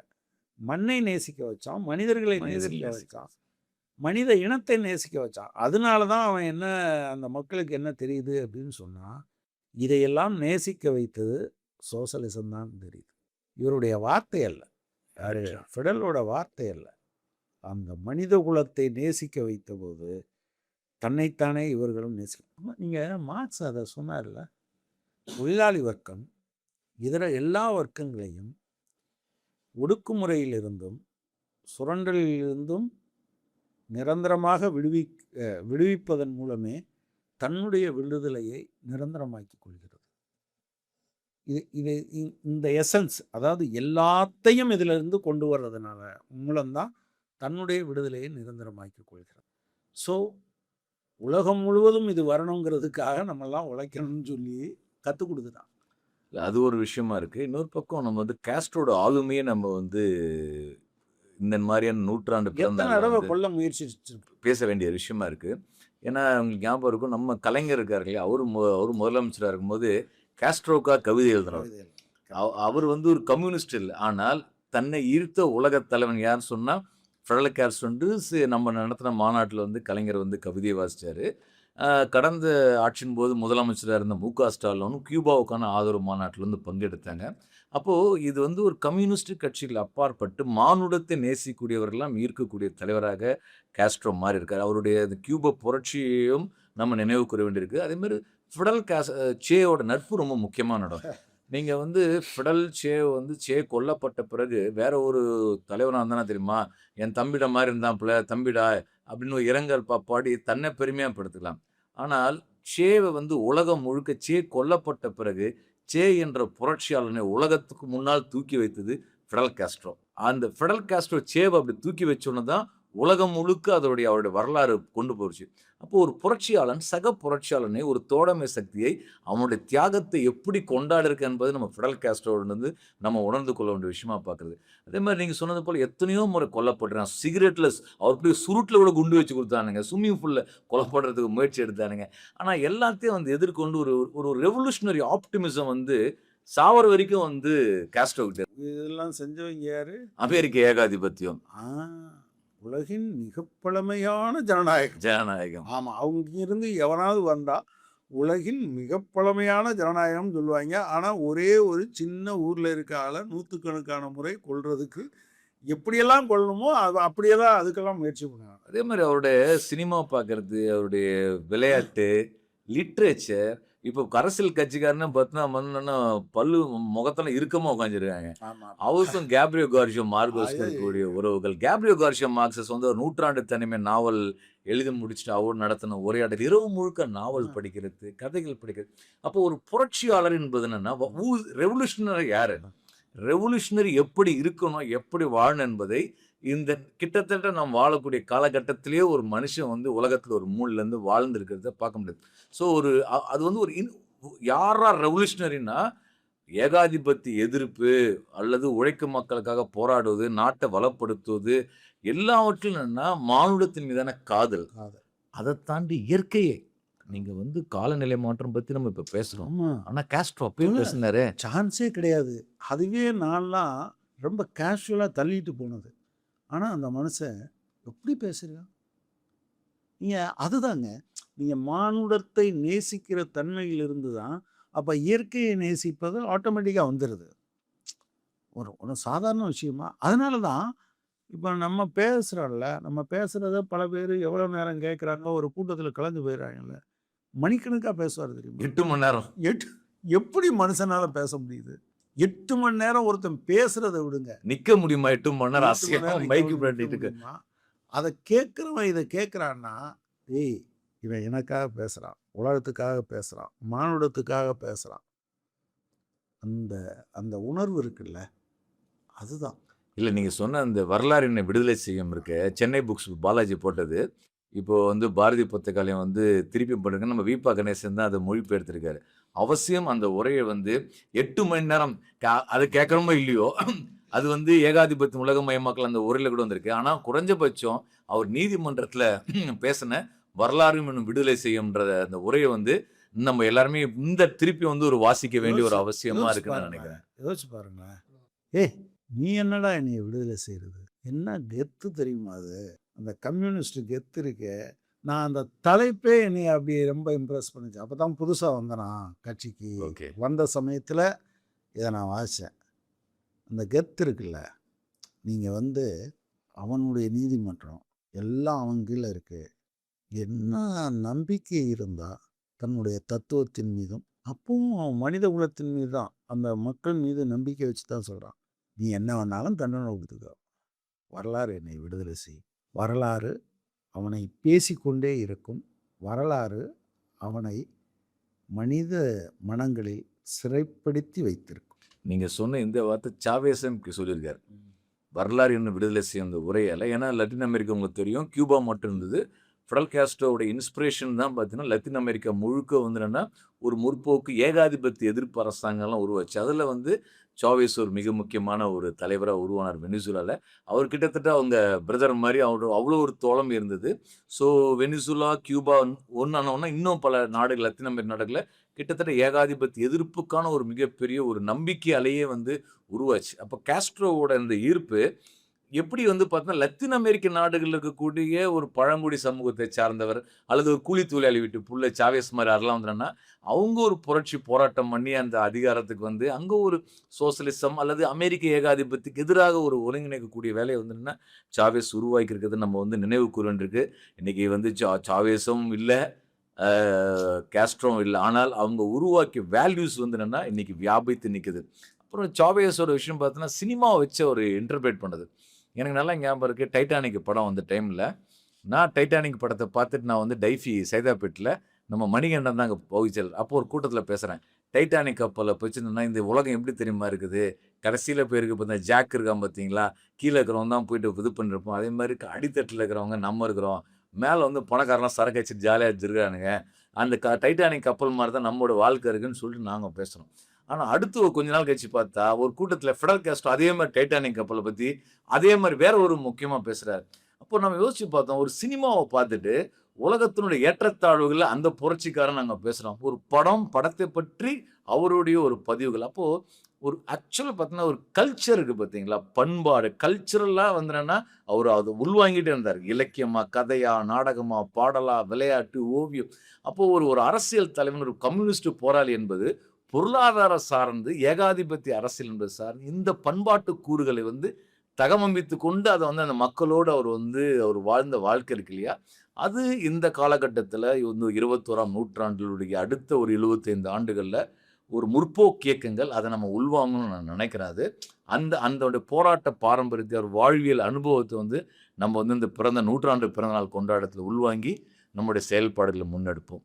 மண்ணை நேசிக்க வச்சான். மனிதர்களை நேசிக்க வச்சான். மனித இனத்தை நேசிக்க வச்சான். அதனால தான் அவன் என்ன அந்த மக்களுக்கு என்ன தெரியுது அப்படின்னு சொன்னா, இதையெல்லாம் நேசிக்க வைத்தது சோசலிசம் தான் தெரியுது. இவருடைய வார்த்தை அல்ல. யாரு? ஃபிடலோட வார்த்தை அல்ல. அந்த மனித குலத்தை நேசிக்க வைத்தபோது, தன்னைத்தானே இவர்களும் நீங்க மார்க்ஸ் அத சொன்னார்ல. தொழிலாளி வர்க்கம் இதர எல்லா வர்க்கங்களையும் ஒடுக்குமுறையிலிருந்தும், சுரண்டலிலிருந்தும் நிரந்தரமாக விடுவிப்பதன் மூலமே தன்னுடைய விடுதலையை நிரந்தரமாக்கிக் கொள்கிறது. இது இது இந்த எசன்ஸ் அதாவது எல்லாத்தையும் இதிலிருந்து கொண்டு வர்றதுனால மூலம்தான் தன்னுடைய விடுதலையை நிரந்தரமாக்கிக் கொள்கிறது. ஸோ உலகம் முழுவதும் இது வரணுங்கிறதுக்காக நம்மெல்லாம் உழைக்கணும்னு சொல்லி கற்றுக் கொடுக்குறான். அது ஒரு விஷயமா இருக்கு. இன்னொரு பக்கம் நம்ம வந்து காஸ்ட்ரோட ஆளுமையே நம்ம வந்து இந்த மாதிரியான நூற்றாண்டு பிறந்த எத்தனை நாள்ல தடவை வந்து கொல்ல முயற்சிச்சிருக்கு. பேச வேண்டிய விஷயமா இருக்கு. ஏன்னா உங்களுக்கு ஞாபகம் இருக்கும், நம்ம கலைஞர் இருக்காரு இல்லையா, அவரு முதலமைச்சராக இருக்கும்போது காஸ்ட்ரோக்கா கவிதை எழுதுறாரு. அவர் வந்து ஒரு கம்யூனிஸ்ட் இல்லை, ஆனால் தன்னை ஈர்த்த உலக தலைவன் யாருன்னு சொன்னா ஃபிடல் காஸ்ட்ரோ. நம்ம நடத்தின மாநாட்டில் வந்து கலைஞர் வந்து கவிதையை வாசிச்சாரு. கடந்த ஆட்சியின் போது முதலமைச்சராக இருந்த மு.க. ஸ்டாலினும் கியூபாவுக்கான ஆதரவு மாநாட்டில் வந்து பங்கெடுத்தாங்க. அப்போது இது வந்து ஒரு கம்யூனிஸ்ட் கட்சிகள் அப்பாற்பட்டு மானுடத்தை நேசிக்கூடியவர்கள்லாம் ஈர்க்கக்கூடிய தலைவராக காஸ்ட்ரோ மாறி இருக்கார். அவருடைய கியூபா புரட்சியையும் நம்ம நினைவு கூற வேண்டியிருக்கு. அதேமாதிரி சேயோட நட்பு ரொம்ப முக்கியமான இடம். நீங்கள் வந்து சே கொல்லப்பட்ட பிறகு வேற ஒரு தலைவனாக இருந்தானா தெரியுமா, என் தம்பிட மாதிரி இருந்தாப்புல தம்பிடா அப்படின்னு ஒரு இரங்கல் பாடி தன்னை பெருமையாக படுத்துக்கலாம். ஆனால் சேவை வந்து உலகம் முழுக்க கொல்லப்பட்ட பிறகு என்ற புரட்சியாளனை உலகத்துக்கு முன்னால் தூக்கி வைத்தது ஃபிடல் காஸ்ட்ரோ. அந்த ஃபிடல் காஸ்ட்ரோ சேவை அப்படி தூக்கி வச்சோன்னு தான் உலகம் முழுக்க அவருடைய வரலாறு கொண்டு போச்சு. அப்போ ஒரு புரட்சியாளன் சக புரட்சியாளனை, ஒரு தோழமை சக்தியை, அவனுடைய தியாகத்தை எப்படி கொண்டாடிருக்கு என்பது நம்ம ஃபிடல் காஸ்ட்ரோவிலிருந்து நம்ம உணர்ந்து கொள்ள வேண்டிய விஷயமா பார்க்குறது. அதே மாதிரி நீங்கள் சொன்னது போல் எத்தனையோ முறை கொல்லப்படுறான். சிகரெட்லெஸ் அவர் போய் சுருட்டில் கூட குண்டு வச்சு கொடுத்தானுங்க, ஸ்விம்மிங் பூலில் கொல்லப்படுறதுக்கு முயற்சி எடுத்தானுங்க. ஆனால் எல்லாத்தையும் வந்து எதிர்கொண்டு ஒரு ஒரு ரெவல்யூஷனரி ஆப்டிமிசம் வந்து சாவர வரைக்கும் வந்து காஸ்ட்ரோ கிட்ட. இதெல்லாம் செஞ்சவங்க யாரு? அமெரிக்க ஏகாதிபத்தியம். உலகின் மிக பழமையான ஜனநாயகம். ஆமாம், அவங்க இருந்து எவனாவது வந்தா உலகின் மிக பழமையான ஜனநாயகம் சொல்லுவாங்க. ஆனால் ஒரே ஒரு சின்ன ஊரில் இருக்க ஆளை நூற்றுக்கணக்கான முறை கொல்றதுக்கு எப்படியெல்லாம் கொள்ளணுமோ அப்படியெல்லாம் அதுக்கெல்லாம் முயற்சி பண்ணுவாங்க. அதே மாதிரி அவருடைய சினிமா பார்க்கறது, அவருடைய விளையாட்டு, லிட்ரேச்சர். இப்போ அரசியல் கட்சிக்காரன்னு பார்த்தீங்கன்னா பல்லு முகத்துல இறுக்கமா உட்காந்துருக்காங்க. அவருக்கும் கேப்ரியோ கார்சியோ மார்கோஸ் இருக்கக்கூடிய உறவுகள். கேப்ரியோ கார்சியோ மார்க்சஸ் வந்து ஒரு நூற்றாண்டு தனிமை நாவல் எழுதி முடிச்சுட்டு அவர் நடத்தின உரையாடல், இரவு முழுக்க நாவல் படிக்கிறது, கதைகள் படிக்கிறது. அப்போ ஒரு புரட்சியாளர் என்பது என்னன்னா, ரெவல்யூஷனரி யாரு, ரெவல்யூஷனரி எப்படி இருக்கணும், எப்படி வாழணும் என்பதை இந்த கிட்டத்தட்ட நாம் வாழக்கூடிய காலகட்டத்திலேயே ஒரு மனுஷன் வந்து உலகத்தில் ஒரு மூலையிலேருந்து வாழ்ந்துருக்கிறத பார்க்க முடியாது. ஸோ அது வந்து யாரா ரெவல்யூஷனரின்னா, ஏகாதிபத்தி எதிர்ப்பு அல்லது உழைக்கும் மக்களுக்காக போராடுவது, நாட்டை வளப்படுத்துவது, எல்லாவற்றிலும் என்னன்னா மானுடத்தின் மீதான காதல். அதை தாண்டி இயற்கையை, நீங்க வந்து காலநிலை மாற்றம் பத்தி நம்ம இப்ப பேசுறோம். ஆனா காஸ்ட்ரோ அப்பயே பேசினாரு, சான்ஸே கிடையாது. அதுவே நான்லாம் ரொம்ப கேஷுவலா தள்ளிட்டு போனது. ஆனால் அந்த மனுஷன் எப்படி பேசுகிறான் நீங்கள், அதுதாங்க நீங்கள் மானுடத்தை நேசிக்கிற தன்மையிலிருந்து தான் அப்போ இயற்கையை நேசிப்பது ஆட்டோமேட்டிக்காக வந்துடுது. ஒரு சாதாரண விஷயமா. அதனால தான் இப்போ நம்ம பேசுகிறோம்ல, நம்ம பேசுகிறத பல பேர் எவ்வளோ நேரம் கேட்குறாங்க, ஒரு கூட்டத்தில் கலந்து போயிடுறாங்கல்ல, மணிக்கணக்காக பேசுவார் தெரியுமா? 8 மணி நேரம். எப்படி மனுஷனால் பேச முடியுது? 8 மணி நேரம் ஒருத்தன் பேசுறதை விடுங்க, நிக்க முடியுமா? 8 மணி நேரம் அசியமா மைக்கு பண்ணிட்டு அதை கேட்குறவன் இதை கேட்குறான்னா, ஏய் இவன் எனக்காக பேசுகிறான், உலகத்துக்காக பேசுகிறான், மானுடத்துக்காக பேசுகிறான். அந்த அந்த உணர்வு இருக்குல்ல, அதுதான். இல்லை, நீங்கள் சொன்ன அந்த வரலாறு என்னை விடுதலை செய்யும் இருக்கு, சென்னை புக்ஸ் பாலாஜி போட்டது. இப்போ வந்து பாரதி புத்தகாலயம் வந்து திருப்பி போட்டிருக்க, நம்ம வீபா கணேசன் தான் அதை மொழிபெயர்த்திருக்காரு. அவசியம் அந்த உரையை வந்து 8 மணி நேரம் அது கேட்கறமோ இல்லையோ, அது வந்து ஏகாதிபத்தியம் உலகமயமாக்கல் அந்த உரையில கூட வந்திருக்கு. ஆனால் குறைஞ்சபட்சம் அவர் நீதிமன்றத்தில் பேசின வரலாறும் இன்னும் விடுதலை செய்யும்ன்ற அந்த உரையை வந்து நம்ம எல்லாருமே இந்த திருப்பி வந்து ஒரு வாசிக்க வேண்டிய ஒரு அவசியமா இருக்குன்னு நினைக்கிறேன். யோசிச்சு பாருங்களேன். நீ என்னடா என்னைய விடுதலை செய்யறது, என்ன கெத்து தெரியுமா? அது அந்த கம்யூனிஸ்ட் கெத்து இருக்கே. நான் அந்த தலைப்பே என்னை அப்படி ரொம்ப இம்ப்ரெஸ் பண்ணிச்சு. அப்போ தான் புதுசாக வந்தேன் நான் கட்சிக்கு. வந்த சமயத்தில் இதை நான் வாசித்தேன். அந்த கெத்து இருக்குல்ல, நீங்கள் வந்து அவனுடைய நீதிமன்றம் எல்லாம் அவன் கீழே இருக்குது. என்ன நம்பிக்கை இருந்தால் தன்னுடைய தத்துவத்தின் மீதும், அப்பவும் அவன் மனித குலத்தின் மீது தான், அந்த மக்கள் மீது நம்பிக்கை வச்சு தான் சொல்கிறான். நீ என்ன வேணாலும் தண்டனை கொடுத்துக்கோ, வரலாறு என்னை விடுதலை செய். வரலாறு அவனை பேசிக்கொண்டே இருக்கும். வரலாறு அவனை மனித மனங்களில் சிறைப்படுத்தி வைத்திருக்கும். நீங்கள் சொன்ன இந்த வார்த்தை சாவேஸும் சொல்லியிருக்காரு, வரலாறு இன்னும் விடுதலை செய்யும் அந்த உரையால். ஏன்னா லத்தீன் அமெரிக்கா உங்களுக்கு தெரியும், கியூபா மட்டும் இருந்தது. ஃபிடல் காஸ்ட்ரோவோட இன்ஸ்பிரேஷன் தான் பார்த்தீங்கன்னா லத்தீன் அமெரிக்கா முழுக்க வந்து என்னென்னா ஒரு முற்போக்கு ஏகாதிபத்திய எதிர்ப்பு அரசாங்கம்லாம் உருவாச்சு. அதில் வந்து சாவேஸ் ஒரு மிக முக்கியமான ஒரு தலைவரா உருவானார் வெனிசுலால. அவர் கிட்டத்தட்ட அவங்க பிரதர் மாரி அவ்வளோ ஒரு தோழமை இருந்தது. ஸோ வெனிசுலா, கியூபா ஒண்ணானோன இன்னும் பல நாடுகள் லத்தீன் அமெரிக்க நாடுகள்ல கிட்டத்தட்ட ஏகாதிபத்திய எதிர்ப்புக்கான ஒரு மிகப்பெரிய ஒரு நம்பிக்கை அலையே வந்து உருவாச்சு. அப்ப காஸ்ட்ரோவோட இந்த ஈர்ப்பு எப்படி வந்து பார்த்தீங்கன்னா, லத்தீன் அமெரிக்க நாடுகள்ல இருக்கக்கூடிய ஒரு பழங்குடி சமூகத்தை சார்ந்தவர், அல்லது ஒரு கூலி தொழிலாளி வீட்டு புள்ள சாவேஸ் மாரி யாரெல்லாம் வந்தாங்கன்னா, அவங்க ஒரு புரட்சி போராட்டம் பண்ணி அந்த அதிகாரத்துக்கு வந்து, அங்க ஒரு சோசலிசம் அல்லது அமெரிக்க ஏகாதிபத்தியத்துக்கு எதிராக ஒரு ஒருங்கிணைக்கக்கூடிய வேலைய வந்து என்னன்னா, சாவேஸ் உருவாக்கி இருக்கிறது நம்ம வந்து நினைவு கூர வேண்டியிருக்கு. இன்னைக்கு வந்து சாவேஸும் இல்ல, அ காஸ்ட்ரோவும் இல்ல. ஆனால் அவங்க உருவாக்கிய வேல்யூஸ் வந்து என்னன்னா, இன்னைக்கு வியாபித்து நிக்குது. அப்புறம் சாவேஸோட விஷயம் பார்த்தீங்கன்னா, சினிமாவ வச்சு அவரு இன்டர்பிரேட் பண்ணது. எனக்கு நல்லா ஞாபகம் இருக்கு. டைட்டானிக் படம் வந்த டைம்ல, நான் டைட்டானிக் படத்த பார்த்துட்டு நான் வந்து டைஃபி சைதாப்பேட்ல நம்ம மணிகண்டன் தான் அங்க பகுதிச் அப்போ ஒரு கூட்டத்தில பேசுறேன். டைட்டானிக் கப்பல்ல போச்சுன்னா, இந்த உலகம் எப்படி தெரியுமா இருக்குது? கடைசியில போயிருக்கு பார்த்தா ஜாக் இருக்கான் பார்த்தீங்களா? கீழ இருக்கிறவன் தான் போயிட்டு இது பண்ணிருப்பான். அதே மாரி அடித்தட்டுல இருக்கிறவங்க நம்ம இருக்கிறோம். மேல வந்து பணக்காரன்லாம் சரக்கு அடிச்சுட்டு ஜாலியா இருக்கானுங்க. அந்த டைட்டானிக் கப்பல் மாரி தான் நம்மோட வாழ்க்கை இருக்குன்னு சொல்லிட்டு நாங்க பேசுறோம். ஆனா அடுத்து ஒரு கொஞ்ச நாள் கழிச்சு பார்த்தா, ஒரு கூட்டத்தில ஃபிடல் காஸ்ட்ரோ அதே மாரி டைட்டானிக் கப்பல பத்தி, அதே மாரி வேற ஒரு முக்கியமா பேசுறாரு. அப்போ நம்ம யோசிச்சு பார்த்தோம். ஒரு சினிமாவ பார்த்துட்டு, உலகத்தினுடைய ஏற்றத்தாழ்வுகள அந்த புரட்சிக்காரன் நாங்க பேசுறோம். ஒரு படத்தை பற்றி அவருடைய ஒரு பதிவுகள். அப்போ ஒரு ஆக்சுவலா பார்த்தீங்கன்னா, ஒரு கல்ச்சர் இருக்கு பார்த்தீங்களா? பண்பாடு கல்ச்சுரலா வந்து என்னன்னா, அவரு அத உள்வாங்கிட்டே இருந்தாரு. இலக்கியமா, கதையா, நாடகமா, பாடலா, விளையாட்டு, ஓவியம். அப்போ ஒரு ஒரு அரசியல் தலைவன், ஒரு கம்யூனிஸ்ட் போராளி என்பது பொருளாதாரம் சார்ந்து, ஏகாதிபத்திய அரசியல் என்பது சார்ந்து, இந்த பண்பாட்டு கூறுகளை வந்து தகவமைத்துக் கொண்டு அத வந்து அந்த மக்களோடு அவர் வாழ்ந்த வாழ்க்கை இருக்கு இல்லையா? அது இந்த காலகட்டத்தில இந்த 21ஆம் நூற்றாண்டினுடைய அடுத்த ஒரு 75 ஆண்டுகள்ல ஒரு முற்போக்கு இயக்கங்கள் அத நம்ம உள்வாங்கணும்னு நான் நினைக்கிறேன் அது. அந்த போராட்ட பாரம்பரியத்த, ஒரு வாழ்வியல் அனுபவத்த வந்து நம்ம வந்து இந்த நூற்றாண்டு பிறந்த நாள் கொண்டாட்டத்தில உள்வாங்கி, நம்முடைய செயல்பாடுகள முன்னெடுப்போம்.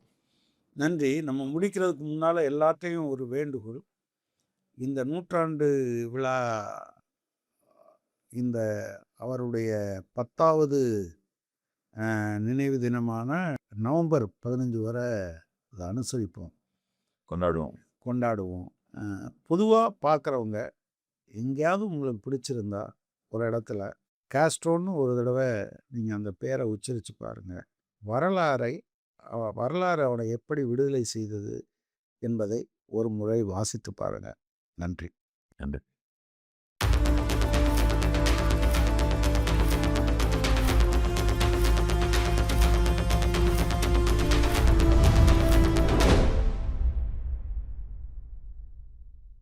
நன்றி. நம்ம முடிக்கிறதுக்கு முன்னால எல்லாத்தையும் ஒரு வேண்டுகோள். இந்த நூற்றாண்டு விழா இந்த அவருடைய 10வது நினைவு தினமான நவம்பர் 15 வர அத அனுசரிப்போம். கொண்டாடுவோம். பொதுவா பார்க்குறவங்க, எங்கேயாவது உங்களுக்கு பிடிச்சிருந்தா, ஒரு இடத்துல காஸ்ட்ரோன்னு ஒரு தடவ நீங்க அந்த பேர உச்சரிச்சு பாருங்க. வரலாறு அவனை எப்படி விடுதலை செய்தது என்பதை ஒரு முறை வாசித்து பாருங்க. நன்றி. நன்றி.